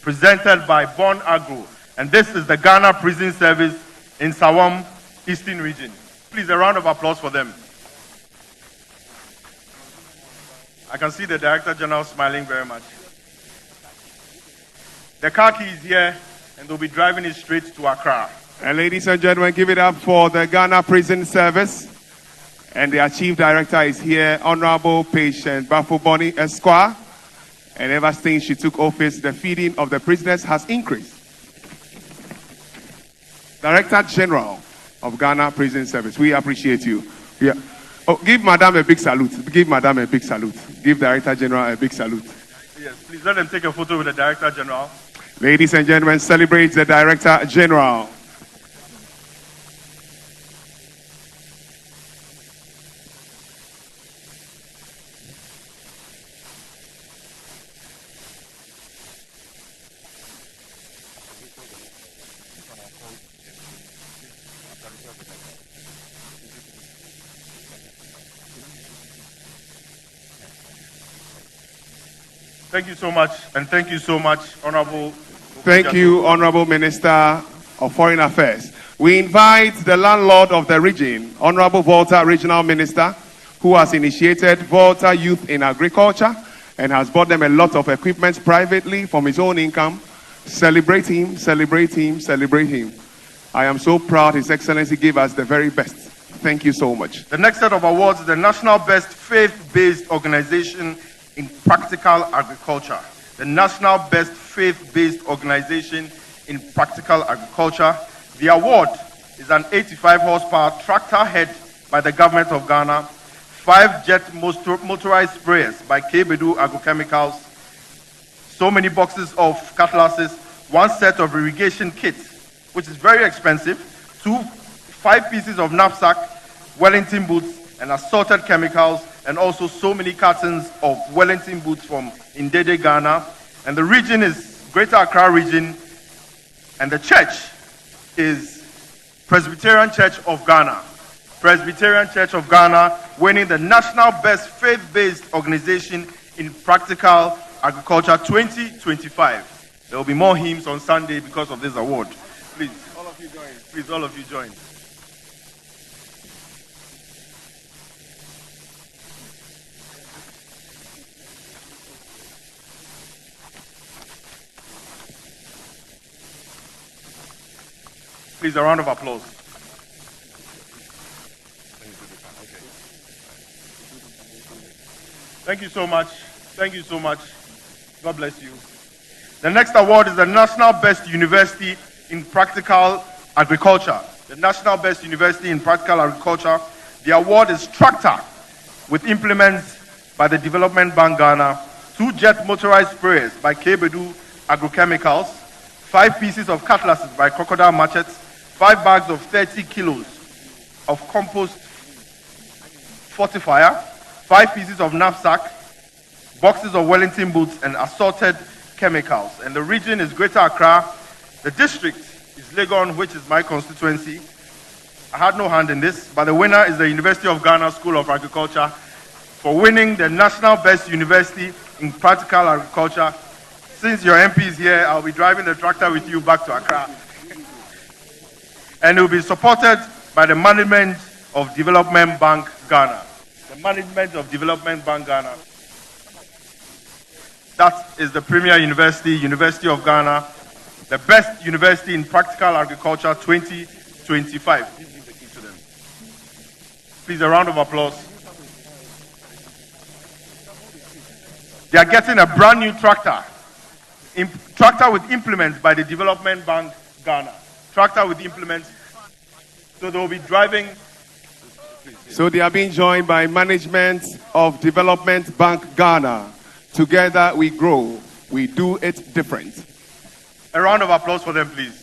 presented by Born Agro. And this is the Ghana Prison Service in Sawam, Eastern region. Please, a round of applause for them. I can see the Director General smiling very much. The car key is here, and they'll be driving it straight to Accra. And ladies and gentlemen, give it up for the Ghana Prison Service. And their chief director is here, Honorable Patient Bafuboni Esquire. And ever since she took office, the feeding of the prisoners has increased. Director General of Ghana Prison Service, we appreciate you. Yeah. Oh, give Madam a big salute. Give Madam a big salute. Give Director General a big salute. Yes, please let them take a photo with the Director General. Ladies and gentlemen, celebrate the Director General. Thank you so much, and thank you so much, Honorable. Thank you, Honorable Minister of Foreign Affairs. We invite the landlord of the region, Honorable Volta Regional Minister, who has initiated Volta Youth in Agriculture and has bought them a lot of equipment privately from his own income. Celebrate him, celebrate him, celebrate him. I am so proud His Excellency gave us the very best. Thank you so much. The next set of awards is the National Best Faith-Based Organization in Practical Agriculture. The National Best Faith-Based Organization in Practical Agriculture. The award is an 85 horsepower tractor head by the government of Ghana, 5 jet motorized sprayers by Kebedu Agrochemicals, so many boxes of cutlasses, 1 set of irrigation kits, which is very expensive, 5 pieces of knapsack, Wellington boots, and assorted chemicals, and also so many cartons of Wellington boots from Indede, Ghana. And the region is Greater Accra region, and the church is Presbyterian Church of Ghana. Presbyterian Church of Ghana winning the National Best Faith-Based Organization in Practical Agriculture 2025. There will be more hymns on Sunday because of this award. Please, all of you join. Please, all of you join. Please, a round of applause. Thank you so much. Thank you so much. God bless you. The next award is the National Best University in Practical Agriculture. The National Best University in Practical Agriculture. The award is tractor with implements by the Development Bank Ghana, 2 jet motorized sprayers by Kebedu Agrochemicals, 5 pieces of cutlasses by Crocodile Machetes, 5 bags of 30 kilos of compost fortifier, 5 pieces of knapsack, boxes of Wellington boots, and assorted chemicals. And the region is Greater Accra. The district is Legon, which is my constituency. I had no hand in this, but the winner is the University of Ghana School of Agriculture for winning the National Best University in Practical Agriculture. Since your MP is here, I'll be driving the tractor with you back to Accra. And it will be supported by the management of Development Bank Ghana. The management of Development Bank Ghana. That is the premier university, University of Ghana, the best university in practical agriculture 2025. Please give the key to them. Please, a round of applause. They are getting a brand new tractor. Tractor with implements by the Development Bank Ghana. Tractor with implements. So they will be driving. So they are being joined by management of Development Bank Ghana. Together we grow. We do it different. A round of applause for them, please.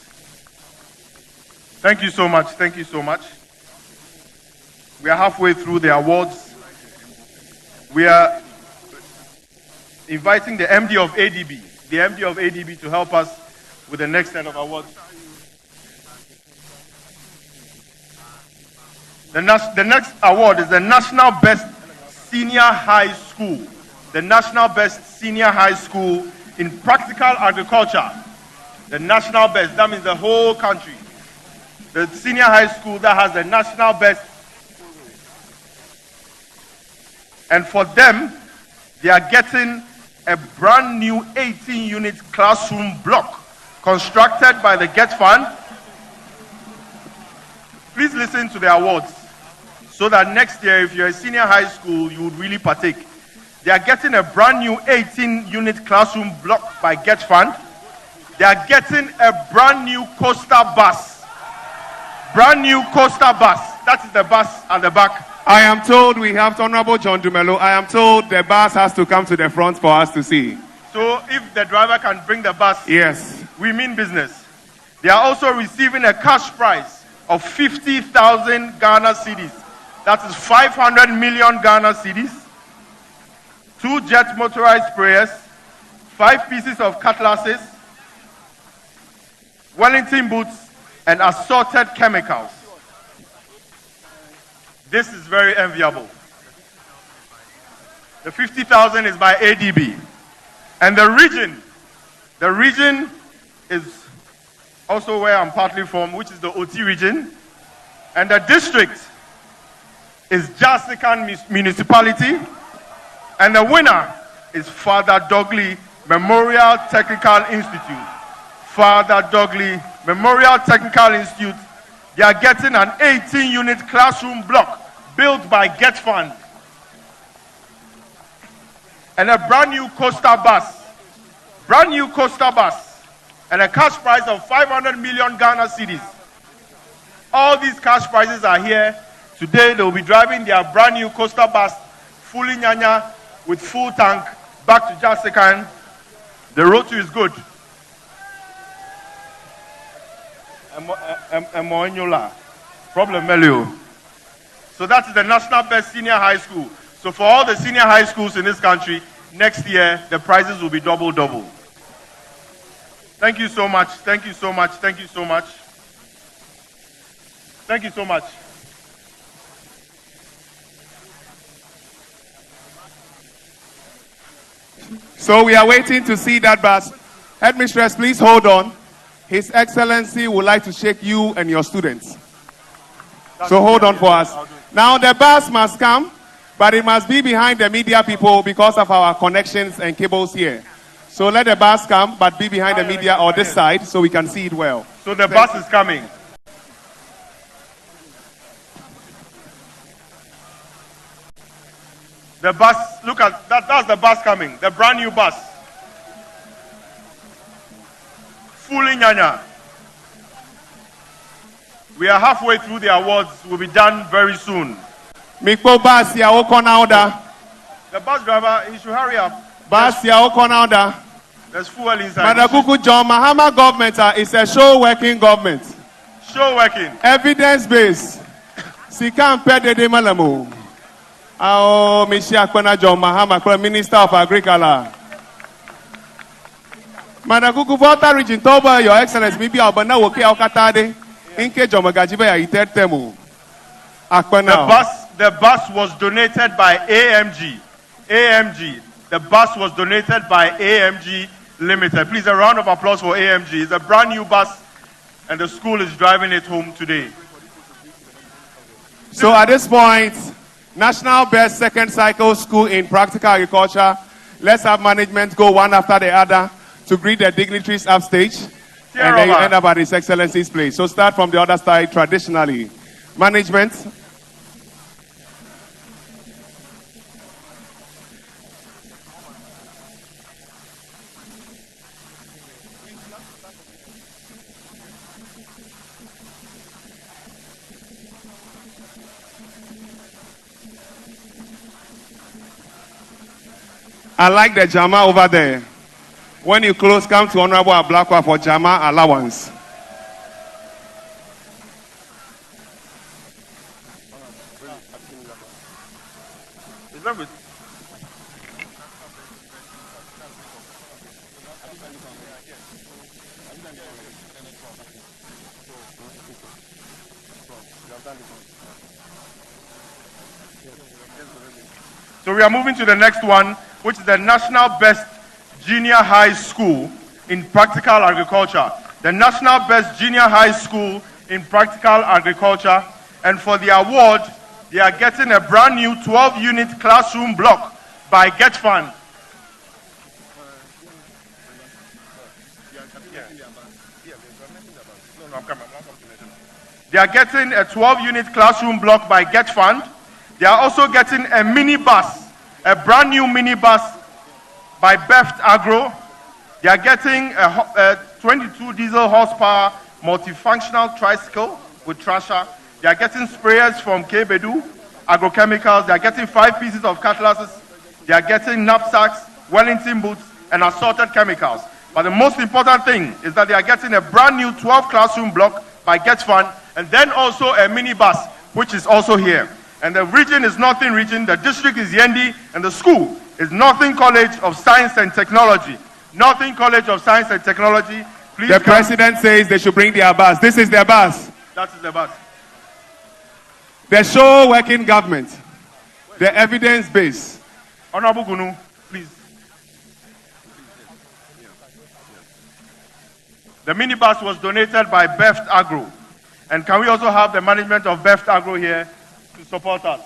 Thank you so much. Thank you so much. We are halfway through the awards. We are inviting the MD of ADB, to help us with the next set of awards. The next award is the National Best Senior High School. The National Best Senior High School in Practical Agriculture. The national best, that means the whole country. The senior high school that has the national best. And for them, they are getting a brand new 18-unit classroom block constructed by the GET Fund. Please listen to the awards so that next year, if you're a senior high school, you would really partake. They are getting a brand new 18-unit classroom block by GET Fund. They are getting a brand new coaster bus. Brand new coaster bus. That is the bus at the back. I am told we have Honorable John Dumelo. I am told the bus has to come to the front for us to see. So if the driver can bring the bus, yes, we mean business. They are also receiving a cash prize of 50,000 Ghana cedis. That is 500 million Ghana cedis. 2 jet motorized sprayers, 5 pieces of cutlasses, Wellington boots, and assorted chemicals. This is very enviable. The 50,000 is by ADB. And the region is also where I'm partly from, which is the OT region. And the district is Jasikan Municipality. And the winner is Father Dogley Memorial Technical Institute. Father Dogley Memorial Technical Institute. They are getting an 18-unit classroom block built by GET Fund. And a brand new coaster bus. Brand new coaster bus. And a cash prize of 500 million Ghana cedis. All these cash prizes are here. Today they will be driving their brand new coaster bus, fully nyanya, with full tank, back to Jasikan. The road to is good. Problem Melio. So that is the national best senior high school. So for all the senior high schools in this country, next year the prizes will be double. Thank you so much. Thank you so much. Thank you so much. Thank you so much. So we are waiting to see that bus. Headmistress, please hold on. His Excellency would like to shake you and your students. So hold on for us. Now the bus must come, but it must be behind the media people because of our connections and cables here. So let the bus come, but be behind the media or this side so we can see it well. So the bus is coming. The bus, look at that, that's the bus coming, the brand new bus. Fully nyanya. We are halfway through the awards, we'll be done very soon. The bus driver, he should hurry up. There's fuel inside. Madakuku John Mahama government is a show working government. Show working. Evidence based. Sikam Pede de Malamu. Oh, Mishia Kwena John Mahama, Minister of Agriculture. Madakuku Volta region, Toba, Your Excellency, maybe Albana Woke Alcatade, Inke Jomagajiba, Ited Temu. The bus was donated by AMG. The bus was donated by AMG Limited. Please, a round of applause for AMG. It's a brand new bus, and the school is driving it home today. So at this point, National Best Second Cycle School in Practical Agriculture. Let's have management go one after the other to greet the dignitaries upstage. And then you end up at His Excellency's place. So start from the other side traditionally. Management. I like the Jama over there. When you close, come to Honorable Ablakwa for Jama allowance. So we are moving to the next one, which is the National Best Junior High School in Practical Agriculture. The National Best Junior High School in Practical Agriculture. And for the award, they are getting a brand new 12-unit classroom block by GET Fund. No, I'm coming. They are getting a 12-unit classroom block by Get Fund. They are also getting a minibus, a brand new minibus by Beft Agro. They are getting a 22 diesel horsepower multifunctional tricycle with trasher. They are getting sprayers from Kebedu Agrochemicals. They are getting 5 pieces of cutlasses. They are getting knapsacks, Wellington boots, and assorted chemicals. But the most important thing is that they are getting a brand new 12 classroom block by Get Fund, and then also a minibus, which is also here. And the region is Northern Region, the district is Yendi, and the school is Northern College of Science and Technology. Northern College of Science and Technology. Please the president says they should bring their bus. This is their bus. That is the bus. The show working government, the evidence base. Honorable Gunu, please. The minibus was donated by Beft Agro. And can we also have the management of Beft Agro here to support us?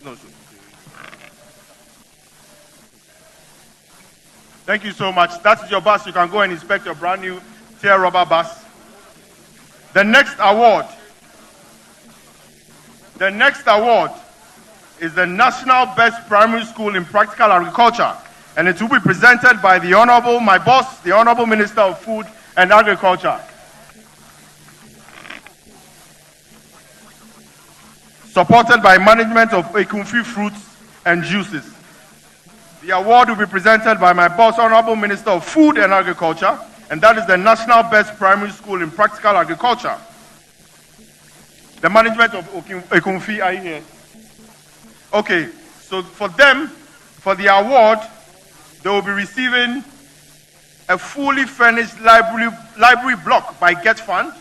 No, sir. Thank you so much. That's your bus. You can go and inspect your brand new tear rubber bus. The next award is the National Best Primary School in Practical Agriculture, and it will be presented by the Honorable, my boss, the Honorable Minister of Food and Agriculture. Supported by management of Ekunfi Fruits and Juices. The award will be presented by my boss, Honorable Minister of Food and Agriculture, and that is the National Best Primary School in Practical Agriculture. The management of Ekunfi, are you here? Okay, so for them, for the award, they will be receiving a fully furnished library block by Get Fund,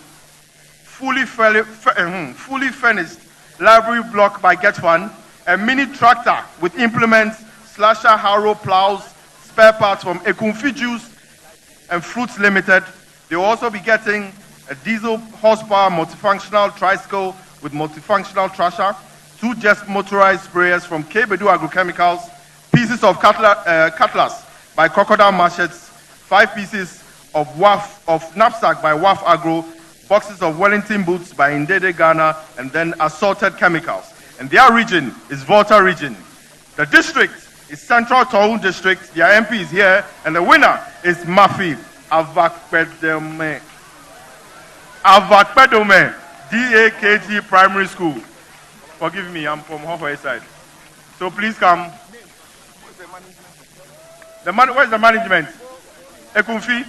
fully furnished library block by Get Fund, a mini tractor with implements, slasher, harrow, plows, spare parts from Ekunfi Juice and Fruits Limited. They will also be getting a diesel horsepower multifunctional tricycle with multifunctional trasher, 2 just motorized sprayers from Kebedu Agrochemicals, pieces of cutlass by Crocodile Machetes, 5 pieces of knapsack by WAF Agro, boxes of Wellington boots by Indede Ghana, and then assorted chemicals. And their region is Volta region. The district is Central Town District. Their MP is here, and the winner is Mafi Avakpedome DAKG Primary School. Forgive me, I'm from Hoffa side. So please come. Where's the management? Ekunfi.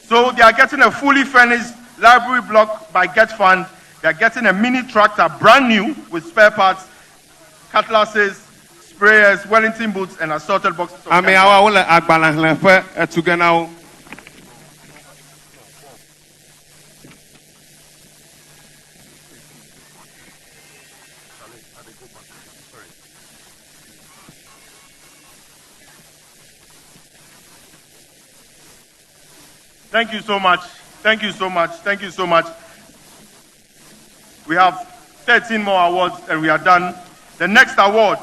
So they are getting a fully furnished library block by Get Fund. They are getting a mini tractor, brand new, with spare parts, cutlasses, sprayers, Wellington boots, and assorted boxes of Thank you so much. Thank you so much. Thank you so much. We have 13 more awards and we are done. The next award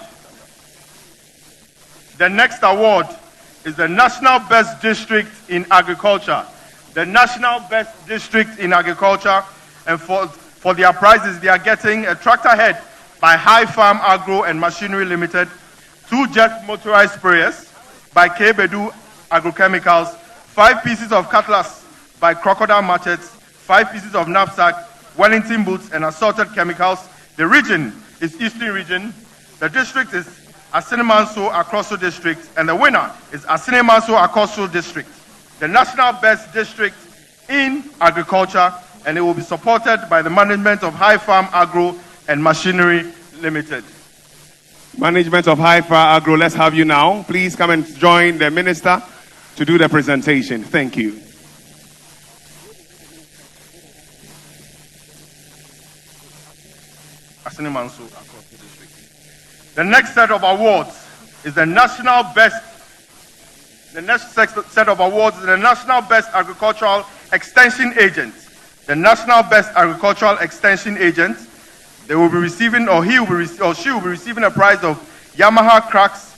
is the National Best District in Agriculture. The National Best District in Agriculture, and for their prizes, they are getting a tractor head by High Farm Agro and Machinery Limited, 2 jet motorized sprayers by Kebedu Agrochemicals, 5 pieces of cutlass by Crocodile Machetes, 5 pieces of knapsack, Wellington boots, and assorted chemicals. The region is Eastern Region. The district is Asinimanso Akoso District, and the winner is Asinimanso Akoso District. The National Best District in Agriculture, and it will be supported by the management of High Farm Agro and Machinery Limited. Management of High Farm Agro, let's have you now. Please come and join the minister to do the presentation. Thank you. The next set of awards is the National Best. The next set of awards is the National Best Agricultural Extension Agent. the National Best Agricultural Extension Agent. They will be receiving, or she will be receiving a prize of Yamaha Crux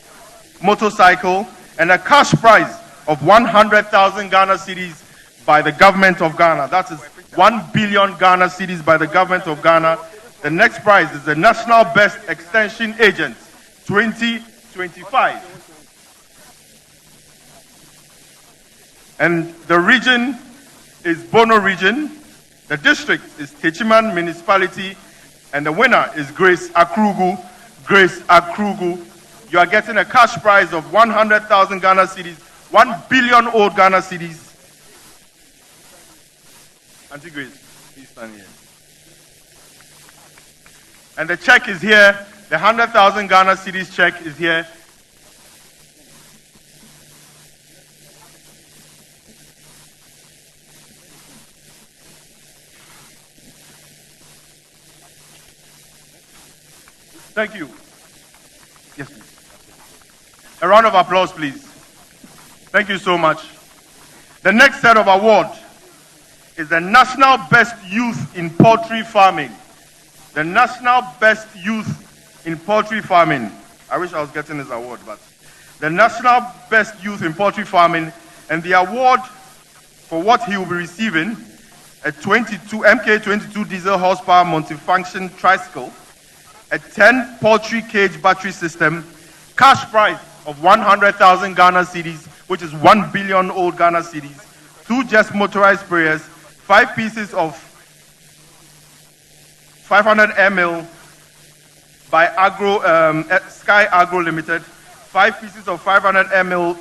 motorcycle and a cash prize of 100,000 Ghana cedis by the government of Ghana. That is 1 billion Ghana cedis by the government of Ghana. The next prize is the National Best Extension Agent 2025. And the region is Bono region. The district is Techiman Municipality. And the winner is Grace Akrugu. Grace Akrugu. You are getting a cash prize of 100,000 Ghana cedis, 1 billion old Ghana cedis. Auntie Grace, please stand here. And the check is here. The 100,000 Ghana cedis check is here. Thank you. Yes, please. A round of applause, please. Thank you so much. The next set of awards is the National Best Youth in Poultry Farming. The National Best Youth in Poultry Farming. I wish I was getting this award, but the National Best Youth in Poultry Farming, and the award for what he will be receiving, a MK22 diesel horsepower multifunction tricycle, a 10 poultry cage battery system, cash prize of 100,000 Ghana cedis, which is 1 billion old Ghana cedis, 2 just motorized sprayers, 5 pieces of 500 ml by Sky Agro Limited, 5 pieces of 500 ml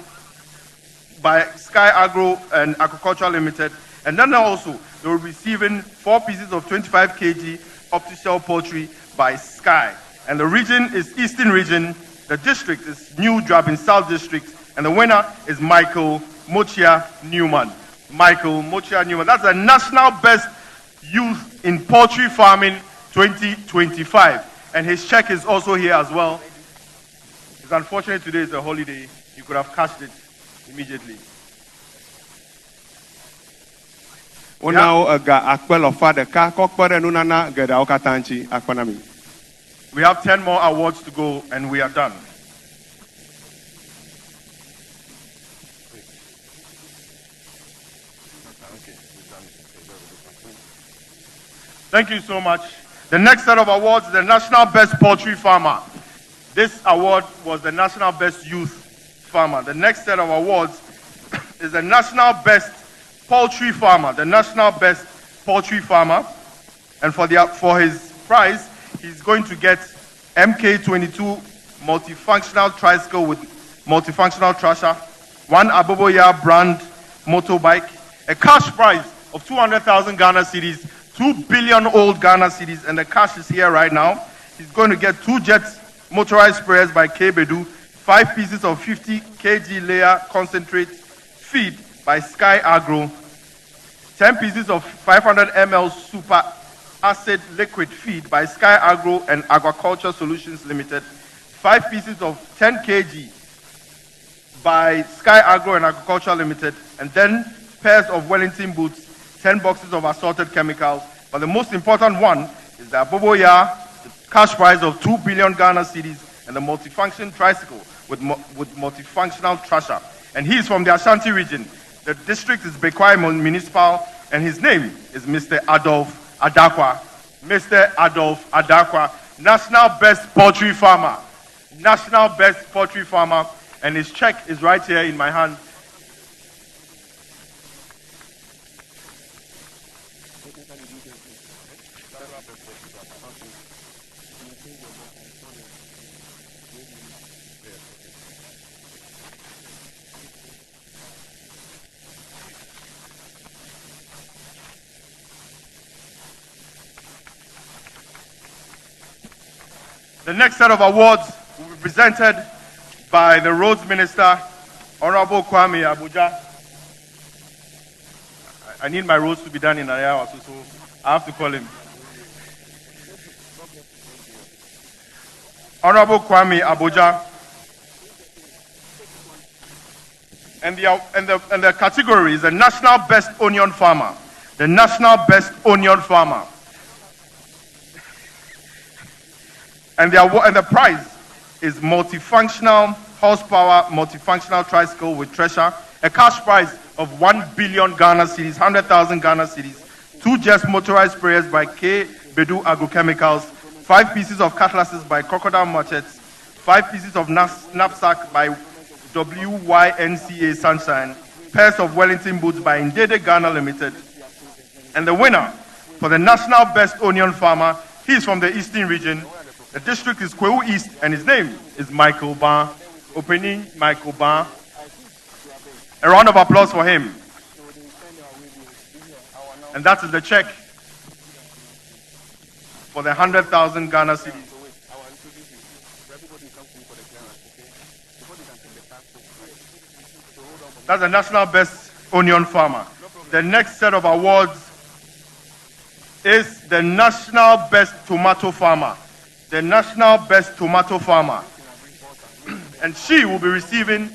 by Sky Agro and Agriculture Limited, and then also they will be receiving 4 pieces of 25 kg optical poultry by Sky. And the region is Eastern Region, the district is New Drabin South District, and the winner is Michael Mochia Newman. Michael Mochia Newman. That's the National Best Youth in Poultry Farming 2025. And his check is also here as well. It's unfortunate today is a holiday. You could have cashed it immediately. We have 10 more awards to go and we are done. Thank you so much. The next set of awards is the National Best Poultry Farmer. This award was the National Best Youth Farmer. The next set of awards is the National Best Poultry Farmer. The National Best Poultry Farmer. And for his prize, he's going to get MK22 multifunctional tricycle with multifunctional trasher, 1 Aboboya brand motorbike, a cash prize of 200,000 Ghana cedis, 2 billion old Ghana cedis, and the cash is here right now. He's going to get 2 jet motorized sprayers by Kbedu, 5 pieces of 50 kg layer concentrate feed by Sky Agro, 10 pieces of 500 ml super acid liquid feed by Sky Agro and Agriculture Solutions Limited, 5 pieces of 10 kg by Sky Agro and Agriculture Limited, and then pairs of Wellington boots, 10 boxes of assorted chemicals. But the most important one is the Aboboya, the cash prize of 2 billion Ghana cedis, and the multifunction tricycle with multifunctional trasher. And he is from the Ashanti region. The district is Bekwai Municipal, and his name is Mr. Adolf Adakwa. Mr. Adolf Adakwa, National Best Poultry Farmer. National Best Poultry Farmer, and his check is right here in my hand. The next set of awards will be presented by the Roads Minister, Honorable Kwame Abuja. I need my roads to be done in an hour, so I have to call him. Honorable Kwame Abuja. And the category is the National Best Onion Farmer. the national best onion farmer. And the prize is multifunctional horsepower, multifunctional tricycle with Treasure, a cash prize of 1 billion Ghana cedis, 100,000 Ghana cedis, 2 Jets motorized sprayers by K. Bedu Agrochemicals, 5 pieces of cutlasses by Crocodile Machetes, 5 pieces of knapsack by WYNCA Sunshine, pairs of Wellington boots by Indede Ghana Limited. And the winner for the national best onion farmer, he is from the Eastern region. The district is Kwewu East, and his name is Michael Ban. Opening Michael Ban. A round of applause for him. And that is the check for the 100,000 Ghana cedis. That's the national best onion farmer. The next set of awards is the national best tomato farmer. The national best tomato farmer. And she will be receiving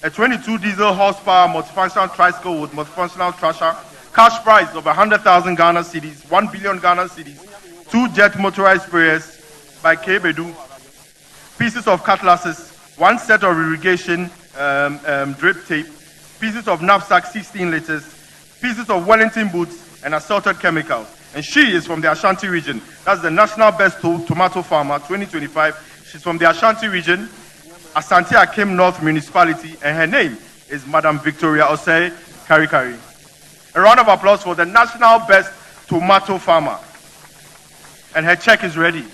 a 22 diesel horsepower multifunctional tricycle with multifunctional Treasure, cash prize of 100,000 Ghana cedis, 1 billion Ghana cedis, 2 Jet motorized sprayers by K. Bedu, pieces of cutlasses, 1 set of irrigation drip tape, pieces of knapsack 16 liters, pieces of Wellington boots, and assorted chemicals. And she is from the Ashanti region. That's the national best tomato farmer 2025. She's from the Ashanti region, Asante Akim North Municipality, and her name is Madam Victoria Osei Karikari. A round of applause for the national best tomato farmer. And her check is ready.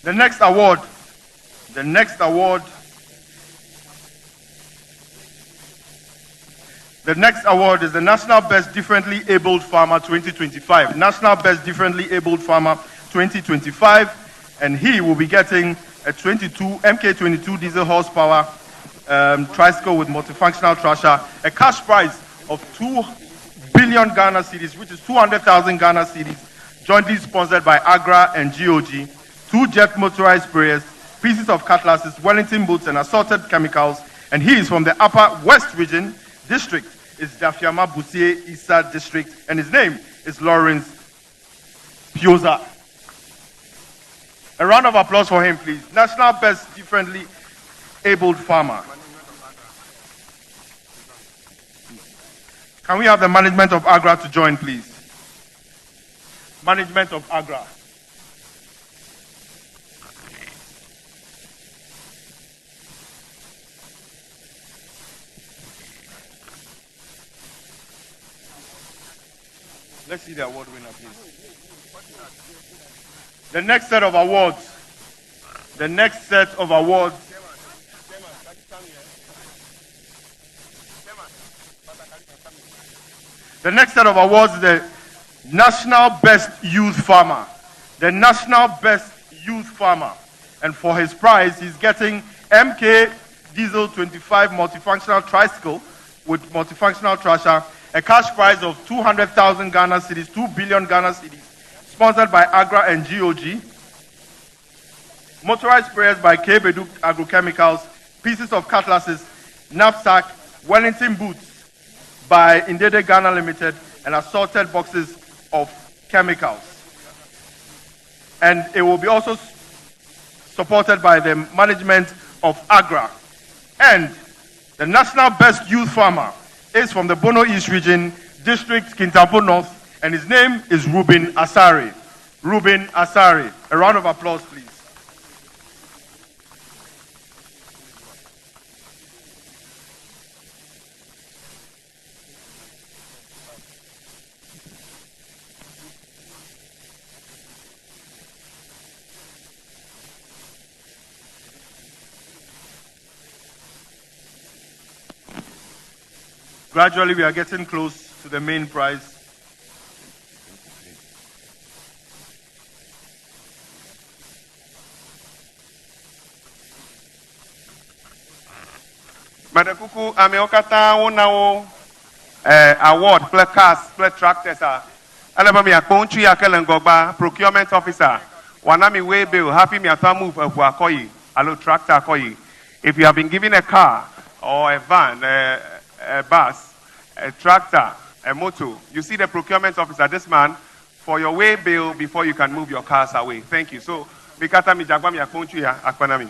The next award is the National Best Differently Abled Farmer 2025. National Best Differently Abled Farmer 2025. And he will be getting a MK22 diesel horsepower tricycle with multifunctional Treasure, a cash prize of 2 billion Ghana cedis, which is 200,000 Ghana cedis, jointly sponsored by Agra and GOG. 2 Jet motorized sprayers, pieces of cutlasses, Wellington boots, and assorted chemicals. And he is from the Upper West Region District, is Dafiama Busie Issa District, and his name is Lawrence Pioza. A round of applause for him, please. National Best Differently Abled Farmer. Can we have the management of Agra to join, please? Management of Agra. Let's see the award winner, please. The next set of awards. The next set of awards. The next set of awards is the National Best Youth Farmer. The National Best Youth Farmer. And for his prize, he's getting MK Diesel 25 multifunctional tricycle with multifunctional Treasure, a cash prize of 200,000 Ghana cedis, 2 billion Ghana cedis, sponsored by Agra and GOG. Motorized sprayers by K. Bedu Agrochemicals, pieces of cutlasses, knapsack, Wellington boots by Indede Ghana Limited, and assorted boxes of chemicals. And it will be also supported by the management of Agra. And the National Best Youth Farmer is from the Bono East Region, District Kintampo North, and his name is Ruben Asari. Ruben Asari. A round of applause, please. Gradually, we are getting close to the main prize. Madakuku ameokata wonao award play cars play tractors alaba mi akponchu ya kelengogba procurement officer wanami way bill happy mi ata move of akoyi alo tractor akoyi. If you have been given a car or a van, a bus, a tractor, a motor, you see the procurement officer, this man, for your way bill before you can move your cars away. Thank you. So, mikata mi jagwa mi akponchu ya akwanami.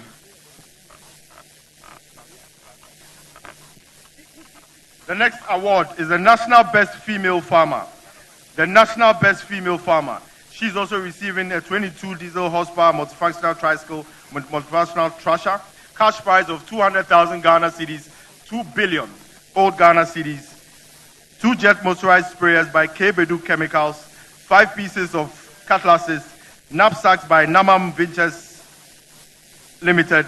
The next award is the National Best Female Farmer. The National Best Female Farmer. She's also receiving a 22 diesel horsepower multifunctional tricycle with multifunctional thrasher. Cash prize of 200,000 Ghana cedis, 2 billion old Ghana cedis, 2 jet motorized sprayers by K Bedu Chemicals, 5 pieces of cutlasses, knapsacks by Namam Ventures Limited,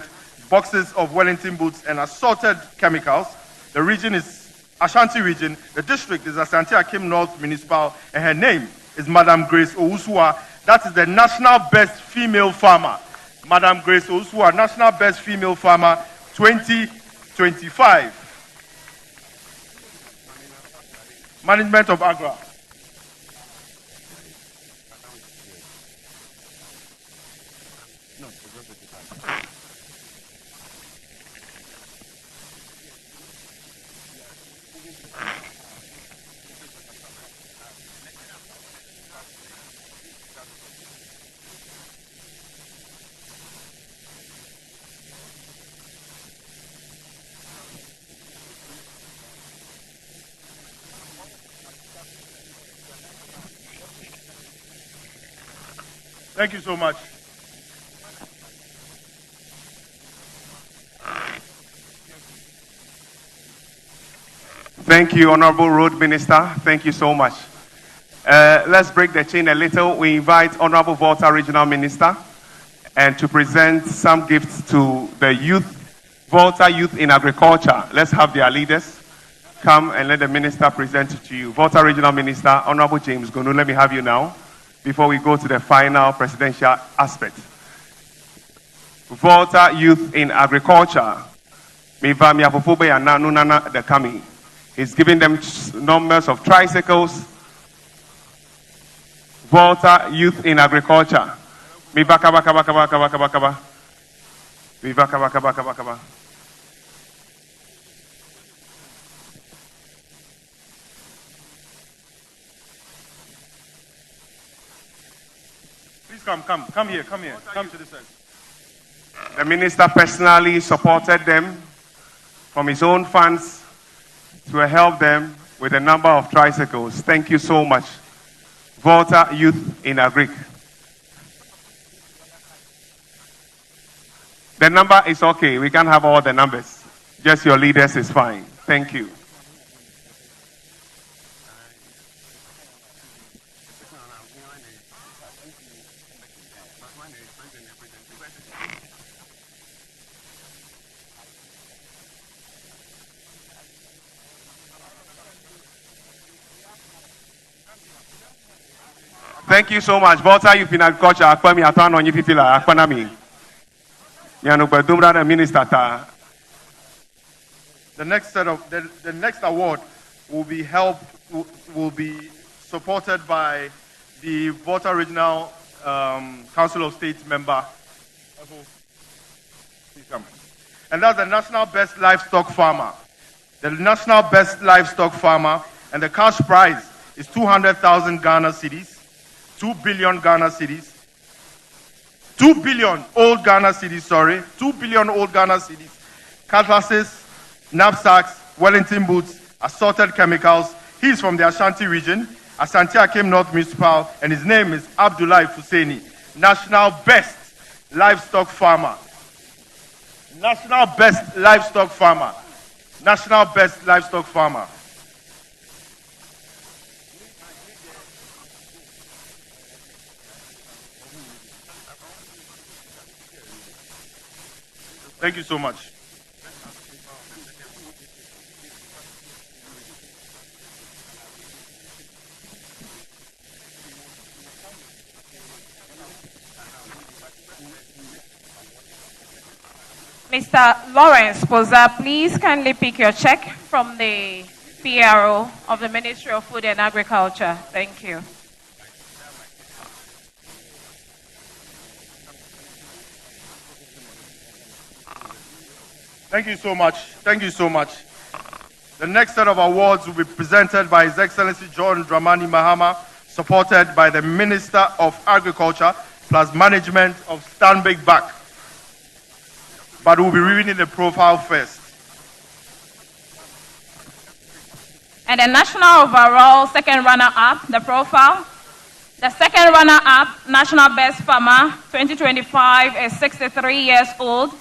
boxes of Wellington boots and assorted chemicals. The region is Ashanti region. The district is Asante Akim North Municipal, and her name is Madam Grace Owusua. That is the National Best Female Farmer. Madam Grace Owusua, National Best Female Farmer 2025. Management of Agra. Thank you so much. Thank you, Honorable Road Minister. Thank you so much. Let's break the chain a little. We invite Honorable Volta Regional Minister and to present some gifts to the youth, Volta Youth in Agriculture. Let's have their leaders come and let the minister present it to you. Volta Regional Minister, Honorable James Gonu, let me have you now before we go to the final presidential aspect. Volta Youth in Agriculture. He's giving them numbers of tricycles. Volta Youth in Agriculture. Please come here, come to this side. The minister personally supported them from his own funds to help them with a number of tricycles. Thank you so much. Volta Youth in Agric. The number is okay. We can't have all the numbers. Just your leaders is fine. Thank you. Thank you so much. Volta Youth in Agriculture. Akwami atano nyi pipila akwanami. Yanu badumra the minister ta. The next award will be supported by the Volta Regional Council of State member. Please come. And that's the National Best Livestock Farmer. The National Best Livestock Farmer, and the cash prize is 200,000 Ghana cedis. 2 billion Ghana cedis. 2 billion old Ghana cedis, sorry. 2 billion old Ghana cedis. Cutlasses, knapsacks, Wellington boots, assorted chemicals. He's from the Ashanti region, Asante Akim North Municipal, and his name is Abdullah Fuseni, National Best Livestock Farmer. National Best Livestock Farmer. National Best Livestock Farmer. Thank you so much. Mr. Lawrence Poza, please kindly pick your check from the PRO of the Ministry of Food and Agriculture. Thank you. Thank you so much. Thank you so much. The next set of awards will be presented by His Excellency John Dramani Mahama, supported by the Minister of Agriculture plus management of Stanbic Bank. But we'll be reading the profile first. And the national overall second runner-up, the profile. The second runner-up, National Best Farmer 2025, is 63 years old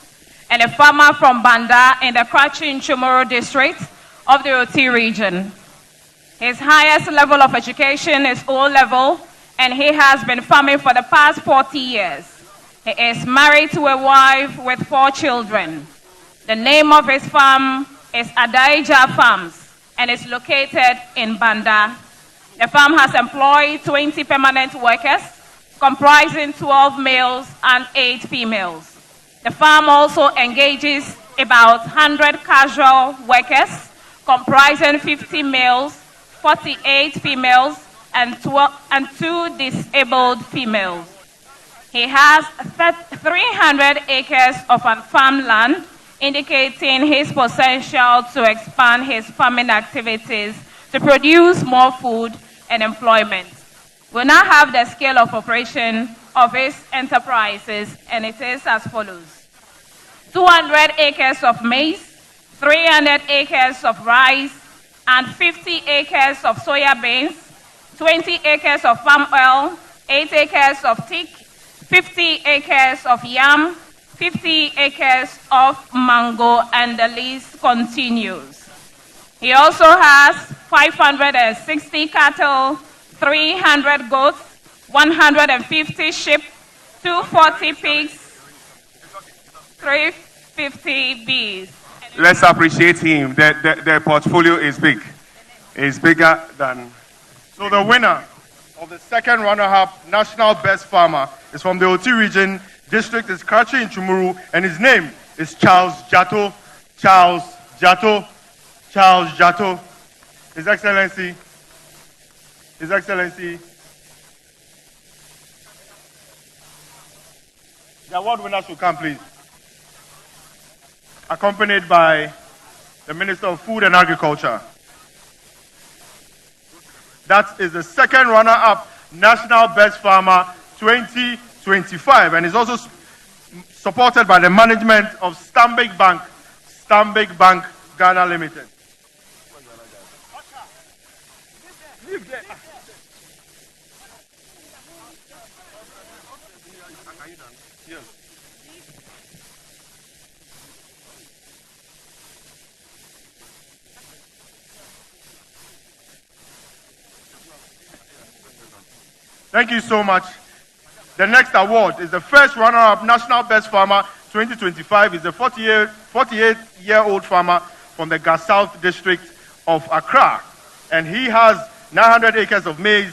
and a farmer from Banda in the Krachin Chumoro district of the Oti region. His highest level of education is O-level, and he has been farming for the past 40 years. He is married to a wife with 4 children. The name of his farm is Adaija Farms and is located in Banda. The farm has employed 20 permanent workers, comprising 12 males and 8 females. The farm also engages about 100 casual workers, comprising 50 males, 48 females, and 2 disabled females. He has 300 acres of farm land, indicating his potential to expand his farming activities to produce more food and employment. We now have the scale of operation of his enterprises, and it is as follows: 200 acres of maize, 300 acres of rice, and 50 acres of soya beans, 20 acres of palm oil, 8 acres of teak, 50 acres of yam, 50 acres of mango, and the list continues. He also has 560 cattle, 300 goats, 150 sheep, 240 pigs, 350 bees. Let's appreciate him. Their portfolio is big. It's bigger than... So the winner of the second runner-up National Best Farmer is from the Oti region. District is Krachin Chumoro, and his name is Charles Jato. Charles Jato. Charles Jato. His Excellency. His Excellency. The award winners will come, please. Accompanied by the Minister of Food and Agriculture. That is the second runner-up National Best Farmer 2025, and is also supported by the management of Stanbic Bank Ghana Limited. Thank you so much. The next award is the first runner-up National Best Farmer 2025. Is a 48-year-old farmer from the Gas South district of Accra. And he has 900 acres of maize,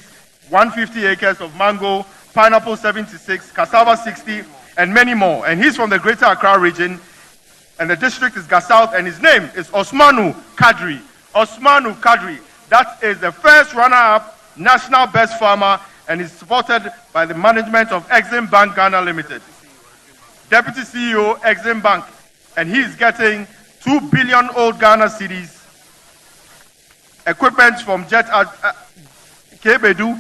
150 acres of mango, pineapple 76, cassava 60, and many more. And he's from the Greater Accra region, and the district is Gas South, and his name is Osmanu Kadri. Osmanu Kadri. That is the first runner-up National Best Farmer, and is supported by the management of Exim Bank Ghana Limited. Deputy CEO, Exim Bank, and he is getting 2 billion old Ghana cedis, equipment from Jet Kebedu,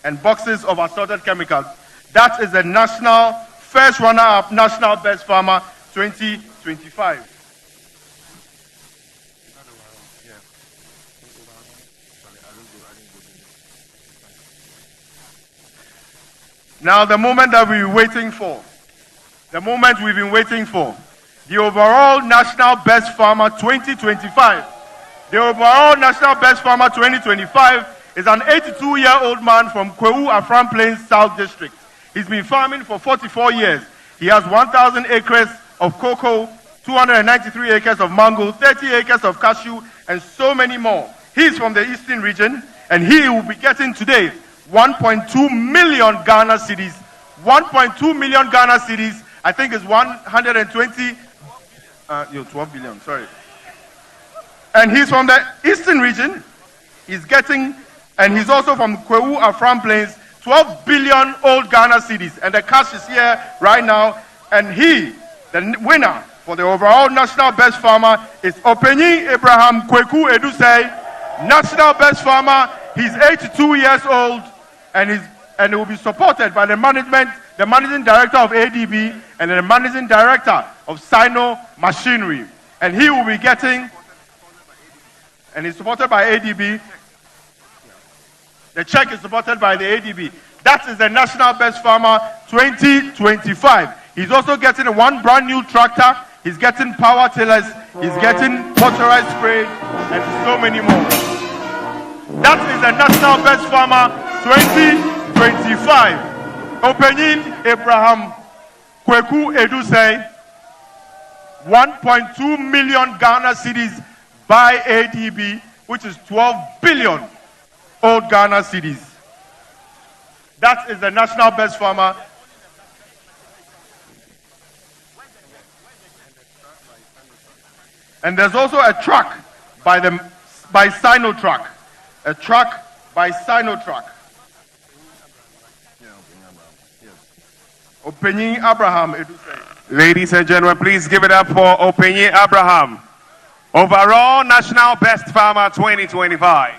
and boxes of assorted chemicals. That is the national first runner-up National Best Farmer 2025. Now, the moment that we've been waiting for, the overall National Best Farmer 2025. The overall National Best Farmer 2025 is an 82-year-old man from Kwewu Afram Plains South District. He's been farming for 44 years. He has 1,000 acres of cocoa, 293 acres of mango, 30 acres of cashew, and so many more. He's from the Eastern region, and he will be getting today 1.2 million Ghana cedis, 1.2 million Ghana cedis I think it's 120, 12 billion, sorry. And he's from the eastern region. He's getting, and he's also from Kwewu Afram Plains, 12 billion old Ghana cedis. And the cash is here right now. And he, the winner for the overall National Best Farmer, is Openyi Abraham Kweku Edusei, National Best Farmer. He's 82 years old, and he will be supported by the management, the managing director of ADB, and the managing director of Sino Machinery. And he will be getting, and he's supported by ADB. The check is supported by the ADB. That is the National Best Farmer 2025. He's also getting one brand new tractor. He's getting power tillers. He's getting motorized spray, and so many more. That is the National Best Farmer 2025. Openyin Abraham Kweku Edusei, 1.2 million Ghana cedis by ADB, which is 12 billion old Ghana cedis. That is the National Best Farmer. And there's also a truck by Sinotrack. A truck by Sinotrack. Openyi Abraham Edusei. Ladies and gentlemen, please give it up for Openyi Abraham, overall National Best Farmer 2025.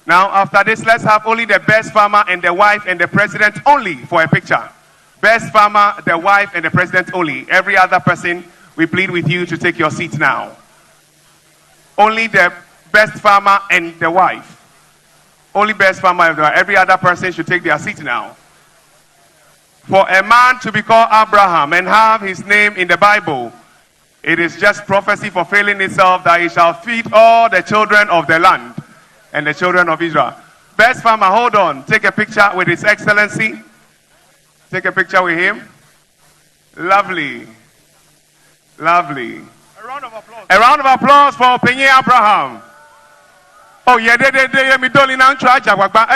Now, after this, let's have only the best farmer and the wife and the president only for a picture. Best farmer, the wife, and the president only. Every other person, we plead with you to take your seat now. Only the best farmer and the wife. Only best farmer and the wife. Every other person should take their seat now. For a man to be called Abraham and have his name in the Bible, it is just prophecy fulfilling itself that he shall feed all the children of the land and the children of Israel. Best farmer, hold on. Take a picture with His Excellency. Take a picture with him. Lovely. Lovely. A round of applause. A round of applause for Openyi Abraham. Oh, yeah, me doli na ncho ajagwagba,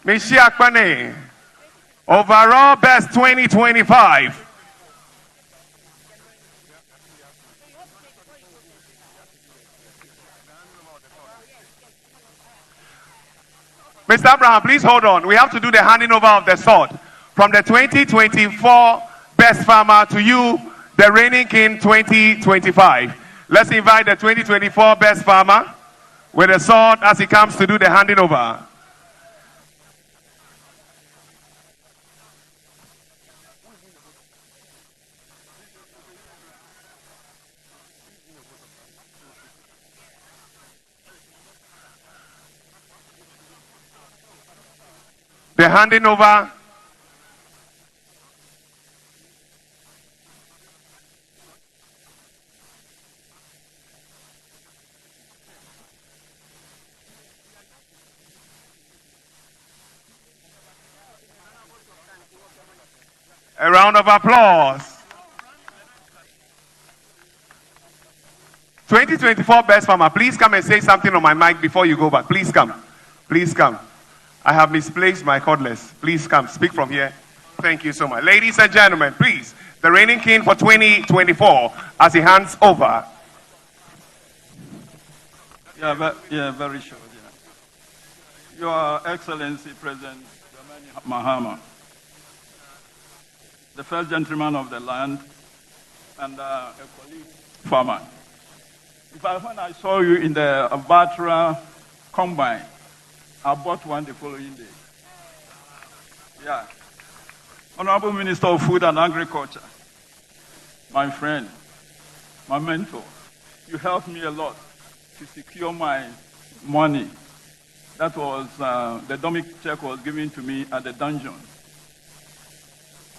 Mishi Akpane. Overall best 2025. Mr. Abraham, please hold on. We have to do the handing over of the sword from the 2024 Best Farmer to you, the reigning king 2025. Let's invite the 2024 Best Farmer with the sword as he comes to do the handing over. The handing over. A round of applause. 2024 Best Farmer, please come and say something on my mic before you go back. Please come. Please come. I have misplaced my cordless. Please come, speak from here. Thank you so much. Ladies and gentlemen, please, the reigning king for 2024 as he hands over. Yeah, very short. Yeah. Your Excellency, President Dramani Mahama, the first gentleman of the land, and a colleague farmer. When I saw you in the Batra combine, I bought one the following day. Yeah. Honorable Minister of Food and Agriculture, my friend, my mentor, you helped me a lot to secure my money. That was, the dummy check was given to me at the dungeon.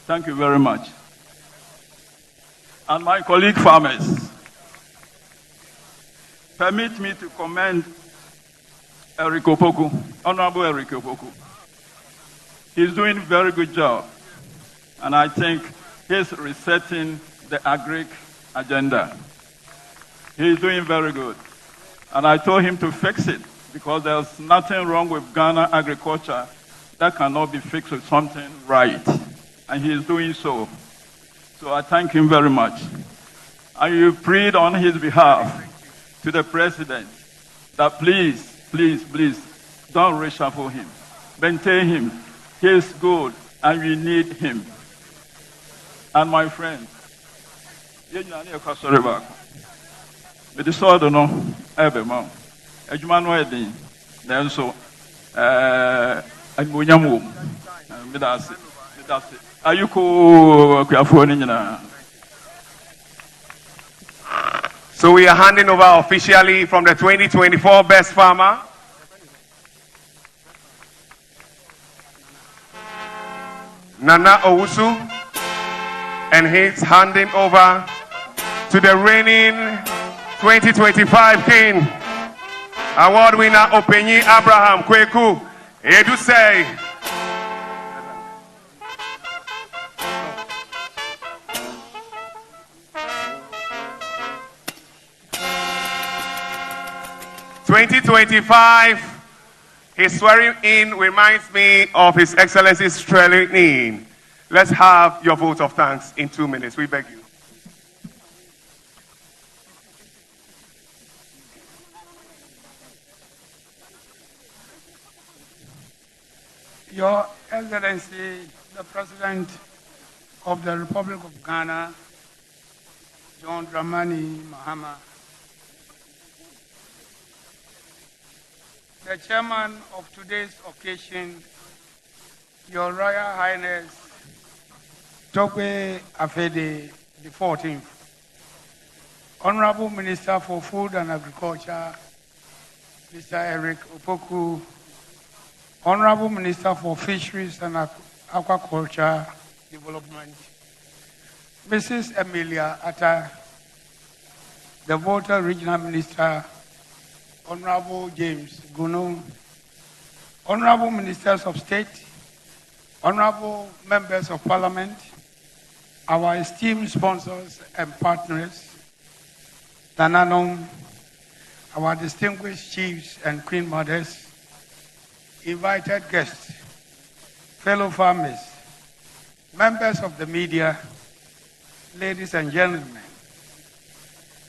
Thank you very much. And my colleague farmers, permit me to commend Eric Opoku, Honorable Eric Opoku. He's doing a very good job. And I think he's resetting the agric agenda. He's doing very good. And I told him to fix it because there's nothing wrong with Ghana agriculture that cannot be fixed with something right. And he is doing so. So I thank him very much. And you prayed on his behalf to the president that please, please, please, don't reshuffle him. Maintain him. He is good, and we need him. And my friend, with the sword, no, every month. Ejumano Edin, then so, I'm Munyamu, Midasi. Are you cool? So we are handing over officially from the 2024 Best Farmer. Nana Owusu, and he's handing over to the reigning 2025 King, award winner Openyi Abraham Kweku Edusei. His swearing in reminds me of His Excellency's swearing in. Let's have your vote of thanks in 2 minutes. We beg you. Your Excellency, the President of the Republic of Ghana, John Dramani Mahama, the chairman of today's occasion, Your Royal Highness Togbe Afede the 14th, Honorable Minister for Food and Agriculture, Mr. Eric Opoku, Honorable Minister for Fisheries and Aquaculture Development, Mrs. Emilia Atta, the Volta Regional Minister, Honorable James Guno, Honorable Ministers of State, Honorable Members of Parliament, our esteemed sponsors and partners, Nananom, our distinguished chiefs and queen mothers, invited guests, fellow farmers, members of the media, ladies and gentlemen.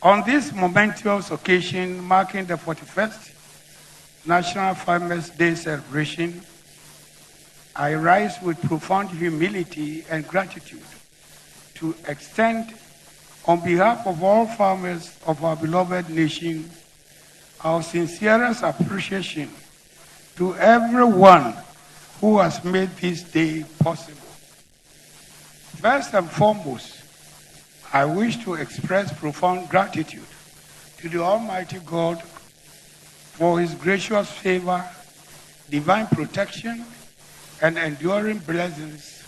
On this momentous occasion marking the 41st National Farmers' Day celebration, I rise with profound humility and gratitude to extend, on behalf of all farmers of our beloved nation, our sincerest appreciation to everyone who has made this day possible. First and foremost, I wish to express profound gratitude to the Almighty God for His gracious favor, divine protection, and enduring blessings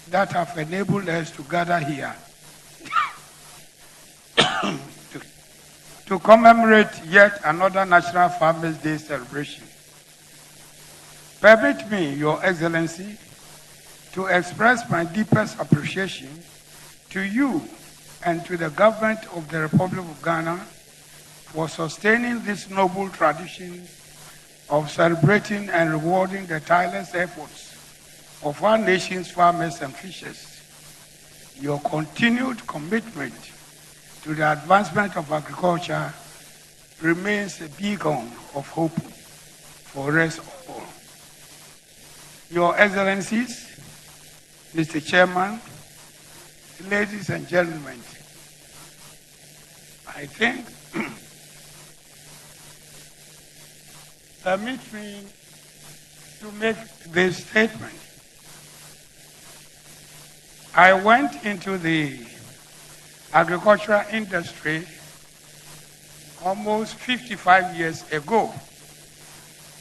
that have enabled us to gather here to commemorate yet another National Farmers' Day celebration. Permit me, Your Excellency, to express my deepest appreciation to you and to the government of the Republic of Ghana for sustaining this noble tradition of celebrating and rewarding the tireless efforts of our nation's farmers and fishers. Your continued commitment to the advancement of agriculture remains a beacon of hope for us all. Your Excellencies, Mr. Chairman, ladies and gentlemen, I think, permit me to make this statement. I went into the agricultural industry almost 55 years ago,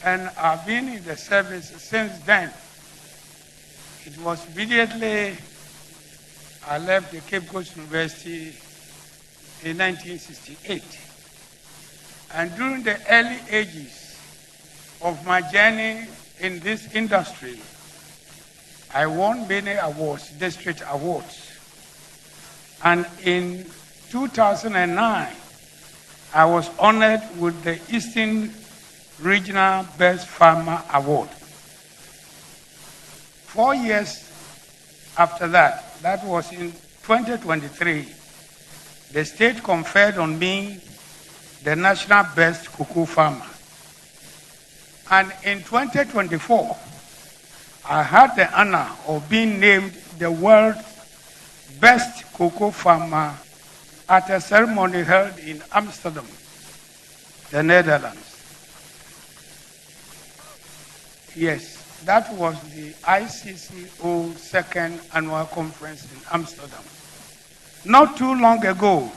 and I've been in the service since then. It was immediately I left the Cape Coast University in 1968. And during the early ages of my journey in this industry, I won many awards, district awards. And in 2009, I was honored with the Eastern Regional Best Farmer Award. 4 years after that, that was in 2023, the state conferred on me the National Best Cocoa Farmer. And in 2024, I had the honor of being named the world's best cocoa farmer at a ceremony held in Amsterdam, the Netherlands. Yes, that was the ICCO second annual conference in Amsterdam. Not too long ago,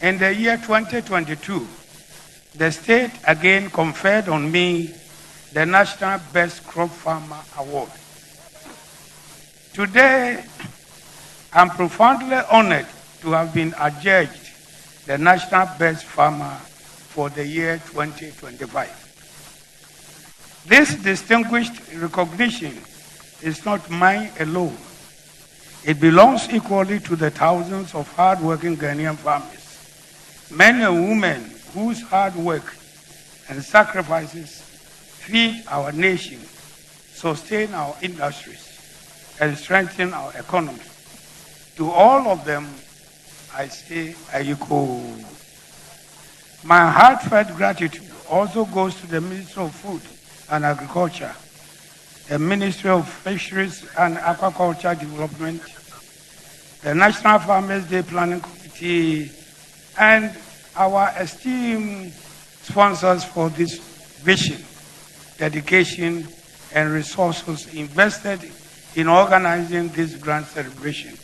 in the year 2022, the state again conferred on me the National Best Crop Farmer Award. Today, I'm profoundly honored to have been adjudged the National Best Farmer for the year 2025. This distinguished recognition is not mine alone. It belongs equally to the thousands of hard-working Ghanaian farmers, men and women whose hard work and sacrifices feed our nation, sustain our industries, and strengthen our economy. To all of them, I say, Ayiko. My heartfelt gratitude also goes to the Ministry of Food and Agriculture, the Ministry of Fisheries and Aquaculture Development, the National Farmers' Day Planning Committee, and our esteemed sponsors for this vision, dedication, and resources invested in organizing this grand celebration.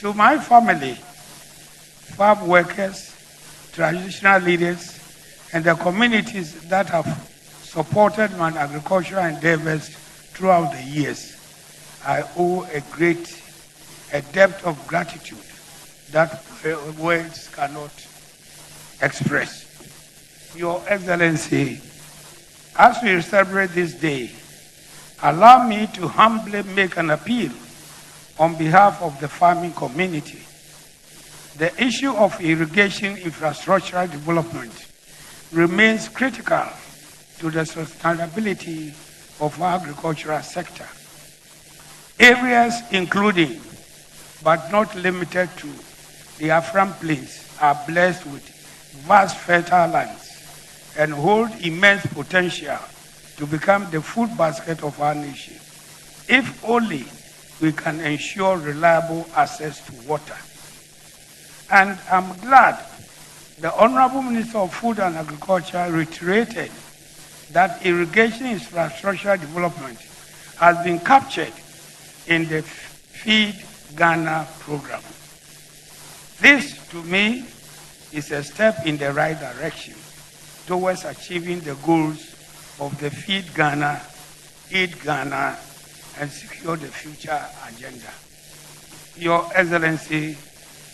To my family, farm workers, traditional leaders, and the communities that have supported my agricultural endeavors throughout the years, I owe a depth of gratitude that words cannot express. Your Excellency, as we celebrate this day, allow me to humbly make an appeal on behalf of the farming community. The issue of irrigation infrastructure development remains critical to the sustainability of our agricultural sector. Areas including, but not limited to, the Afram Plains are blessed with vast fertile lands and hold immense potential to become the food basket of our nation, if only we can ensure reliable access to water. And I'm glad the Honorable Minister of Food and Agriculture reiterated that irrigation infrastructure development has been captured in the Feed Ghana program. This, to me, is a step in the right direction towards achieving the goals of the Feed Ghana, Eat Ghana, and Secure the Future agenda. Your Excellency,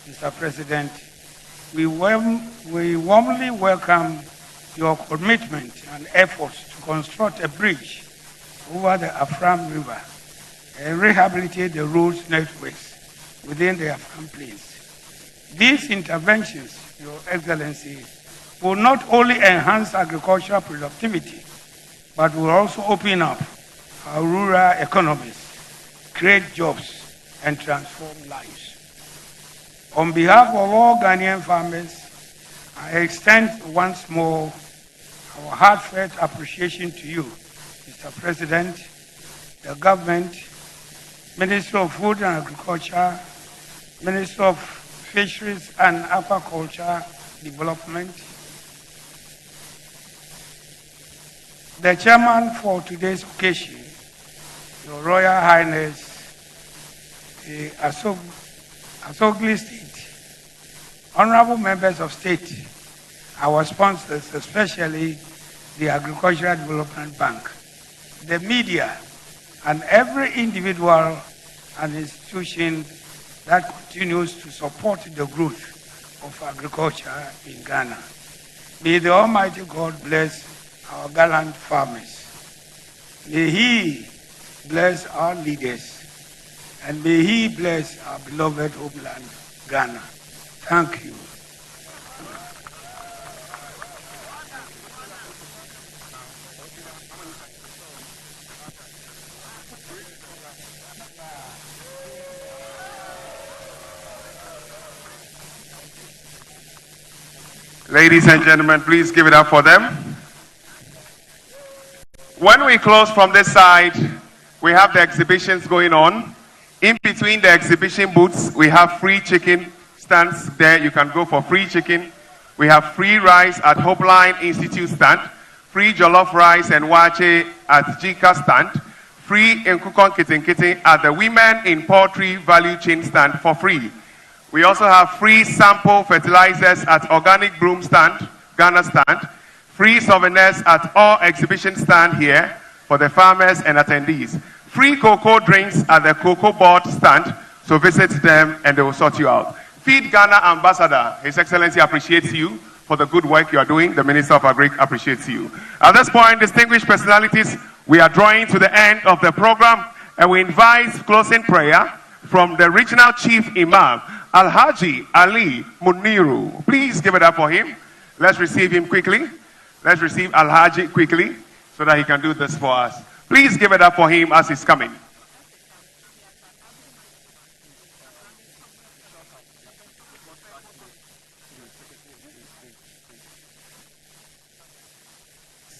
Mr. President, we warmly welcome your commitment and efforts to construct a bridge over the Afram River and rehabilitate the roads networks within the Afram Plains. These interventions, Your Excellency, will not only enhance agricultural productivity, but will also open up our rural economies, create jobs, and transform lives. On behalf of all Ghanaian farmers, I extend once more our heartfelt appreciation to you, Mr. President, the government, Ministry of Food and Agriculture, Ministry of Fisheries and Aquaculture Development, the chairman for today's occasion, Your Royal Highness, the Asogli State, honorable members of state, our sponsors, especially the Agricultural Development Bank, the media, and every individual and institution that continues to support the growth of agriculture in Ghana. May the Almighty God bless our gallant farmers. May He bless our leaders, and may He bless our beloved homeland, Ghana. Thank you. Ladies and gentlemen, please give it up for them. When we close from this side, we have the exhibitions going on. In between the exhibition booths, we have free chicken stands there. You can go for free chicken. We have free rice at Hopeline Institute stand, free jollof rice and wache at Jika stand, free Nkukon Kitten at the Women in Poultry Value Chain stand for free. We also have free sample fertilizers at Organic Broom stand, Ghana stand, free souvenirs at all exhibition stand here for the farmers and attendees. Free cocoa drinks at the Cocoa Board stand, so visit them and they will sort you out. Feed Ghana Ambassador, His Excellency appreciates you for the good work you are doing. The Minister of Agri appreciates you. At this point, distinguished personalities, we are drawing to the end of the program and we invite closing prayer from the Regional Chief Imam, Alhaji Ali Muniru. Please give it up for him. Let's receive him quickly. Let's receive Alhaji quickly so that he can do this for us. Please give it up for him as he's coming.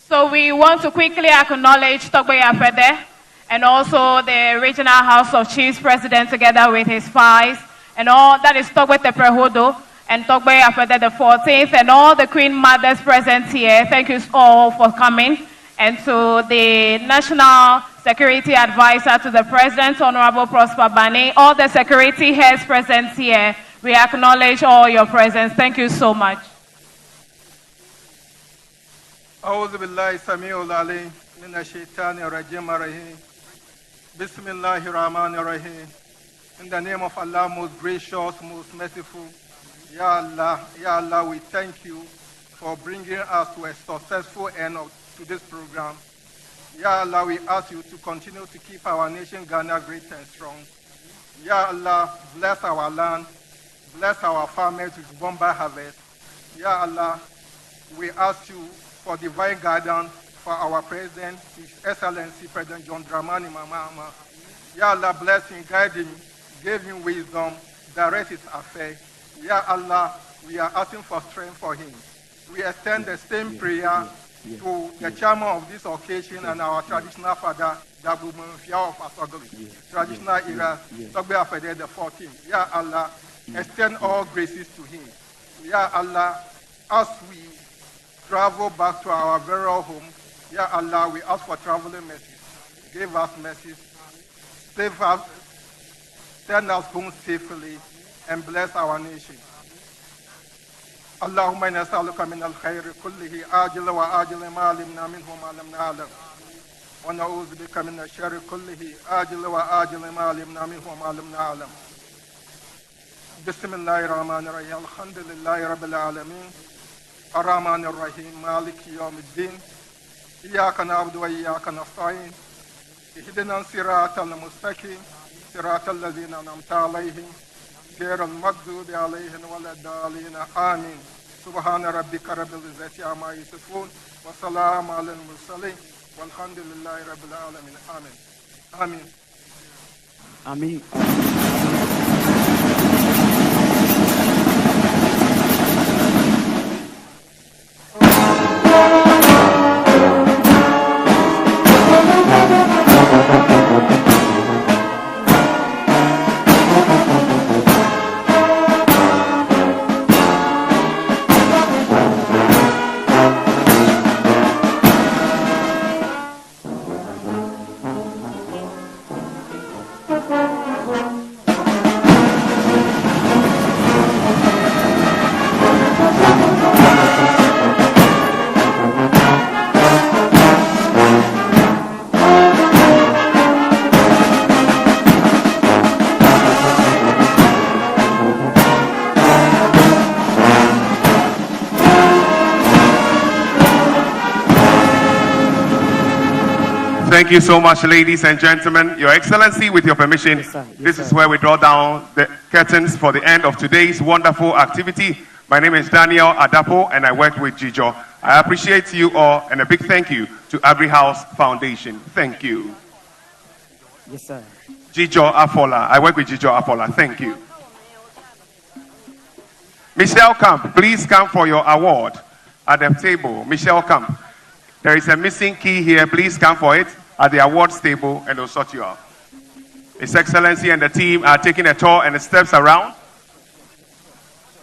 So we want to quickly acknowledge Togbe Afede and also the Regional House of Chiefs President together with his spies and all, that is Togbe Teprehodo and Togbe Afede the 14th and all the Queen Mothers present here. Thank you all for coming. And to the National Security Advisor to the President, Honorable Prosper Bani, all the security heads present here, we acknowledge all your presence. Thank you so much. أعوذ بالله السميع العليم من الشيطان الرجيم الرحيم بسم الله الرحمن الرحيم. In the name of Allah, most gracious, most merciful, Ya Allah, we thank you for bringing us to a successful end to this program. Ya Allah, we ask you to continue to keep our nation Ghana great and strong. Ya Allah, bless our land, bless our farmers with bomba harvest. Ya Allah, we ask you for divine guidance for our President, His Excellency President John Dramani Mahama. Ya Allah, bless him, guide him, give him wisdom, direct his affairs. Ya Allah, we are asking for strength for him. We extend the same prayer to the chairman of this occasion and our traditional father, Dabu Mufia of Asogoli, traditional era, Togbe Afede the 14th. Ya Allah, extend all graces to him. Ya Allah, as we travel back to our burial home, Ya Allah, we ask for traveling mercies. Give us mercies. Save us, send us home safely, and bless our nation. اللهم إنا نسألك من الخير كله آجل وآجل ما علمنا منه وما لم نعلم ونعوذ بك من الشر كله آجل وآجل ما علمنا منه وما لم نعلم. بسم الله الرحمن الرحيم الحمد لله رب العالمين الرحمن الرحيم مالك يوم الدين إياك نعبد وإياك نستعين اهدنا الصراط المستقيم صراط الذين أنعمت عليهم غير المغضوب عليهم ولا الضالين آمين. سبحان ربك رب العزة عما يصفون وسلام على المرسلين والحمد لله رب العالمين. آمين آمين Thank you so much, ladies and gentlemen. Your Excellency, with your permission, this is where we draw down the curtains for the end of today's wonderful activity. My name is Daniel Adapo, and I work with Jijo. I appreciate you all, and a big thank you to Agri House Foundation. Thank you. Yes, sir. Jijo Afola. I work with Jijo Afola. Thank you. Michelle Camp, please come for your award at the table. Michelle Camp, there is a missing key here. Please come for it at the awards table and they'll sort you out. His Excellency and the team are taking a tour and the steps around.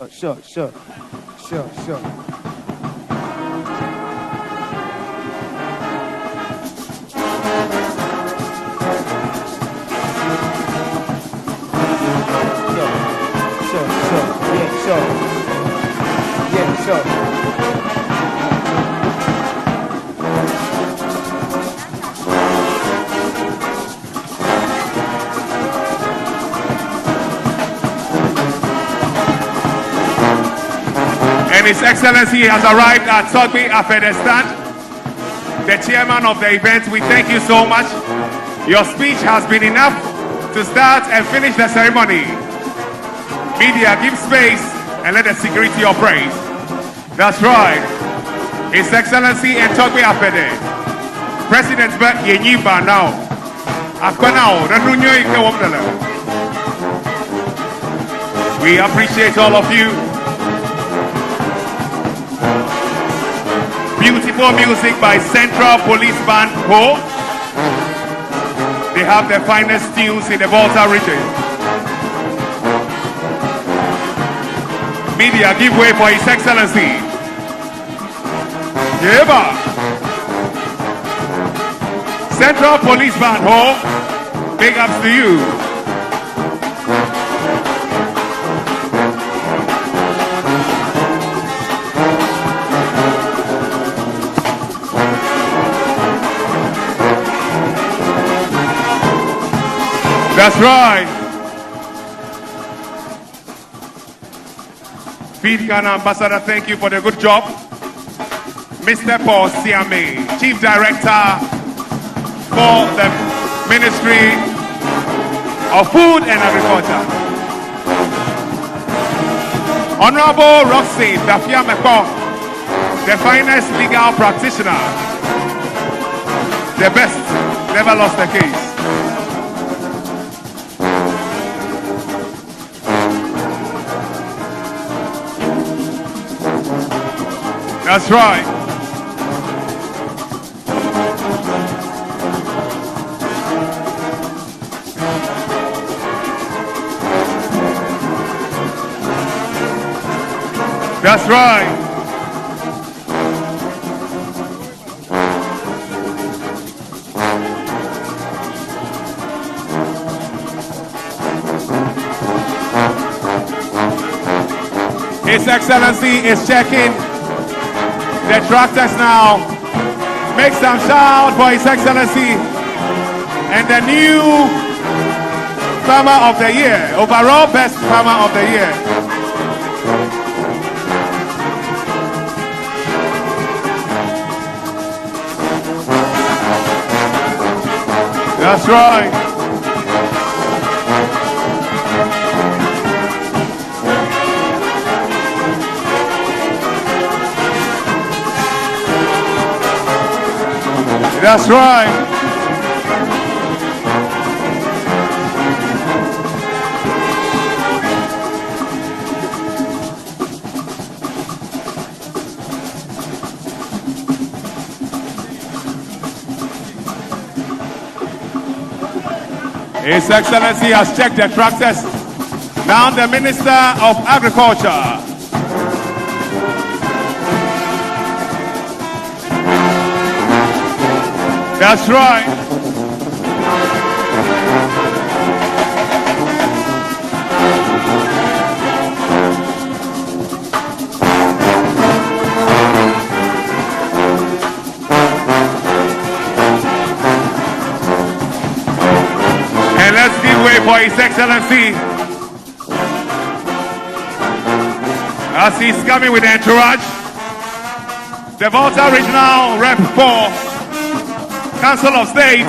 Sure. And His Excellency has arrived at Togbe Afedestan, the chairman of the event. We thank you so much. Your speech has been enough to start and finish the ceremony. Media, give space and let the security operate. That's right. His Excellency and Togbe Afede. President Yenyiba now. We appreciate all of you. Beautiful music by Central Police Band Ho. They have the finest tunes in the Volta region. Media, give way for His Excellency. Yeba. Central Police Band Ho. Big ups to you. That's right. Feed Ghana Ambassador, thank you for the good job. Mr. Paul Siame, Chief Director for the Ministry of Food and Agriculture. Honorable Roxy Dafia Meko, the finest legal practitioner. The best, never lost a case. That's right. That's right. His Excellency is checking the tractors now. Make some shout for His Excellency and the new Farmer of the Year, overall best Farmer of the Year. That's right. That's right. His Excellency has checked the tractors. Now the Minister of Agriculture. That's right. And let's give way for His Excellency as he's coming with the entourage. The Volta Regional Rep for Council of State,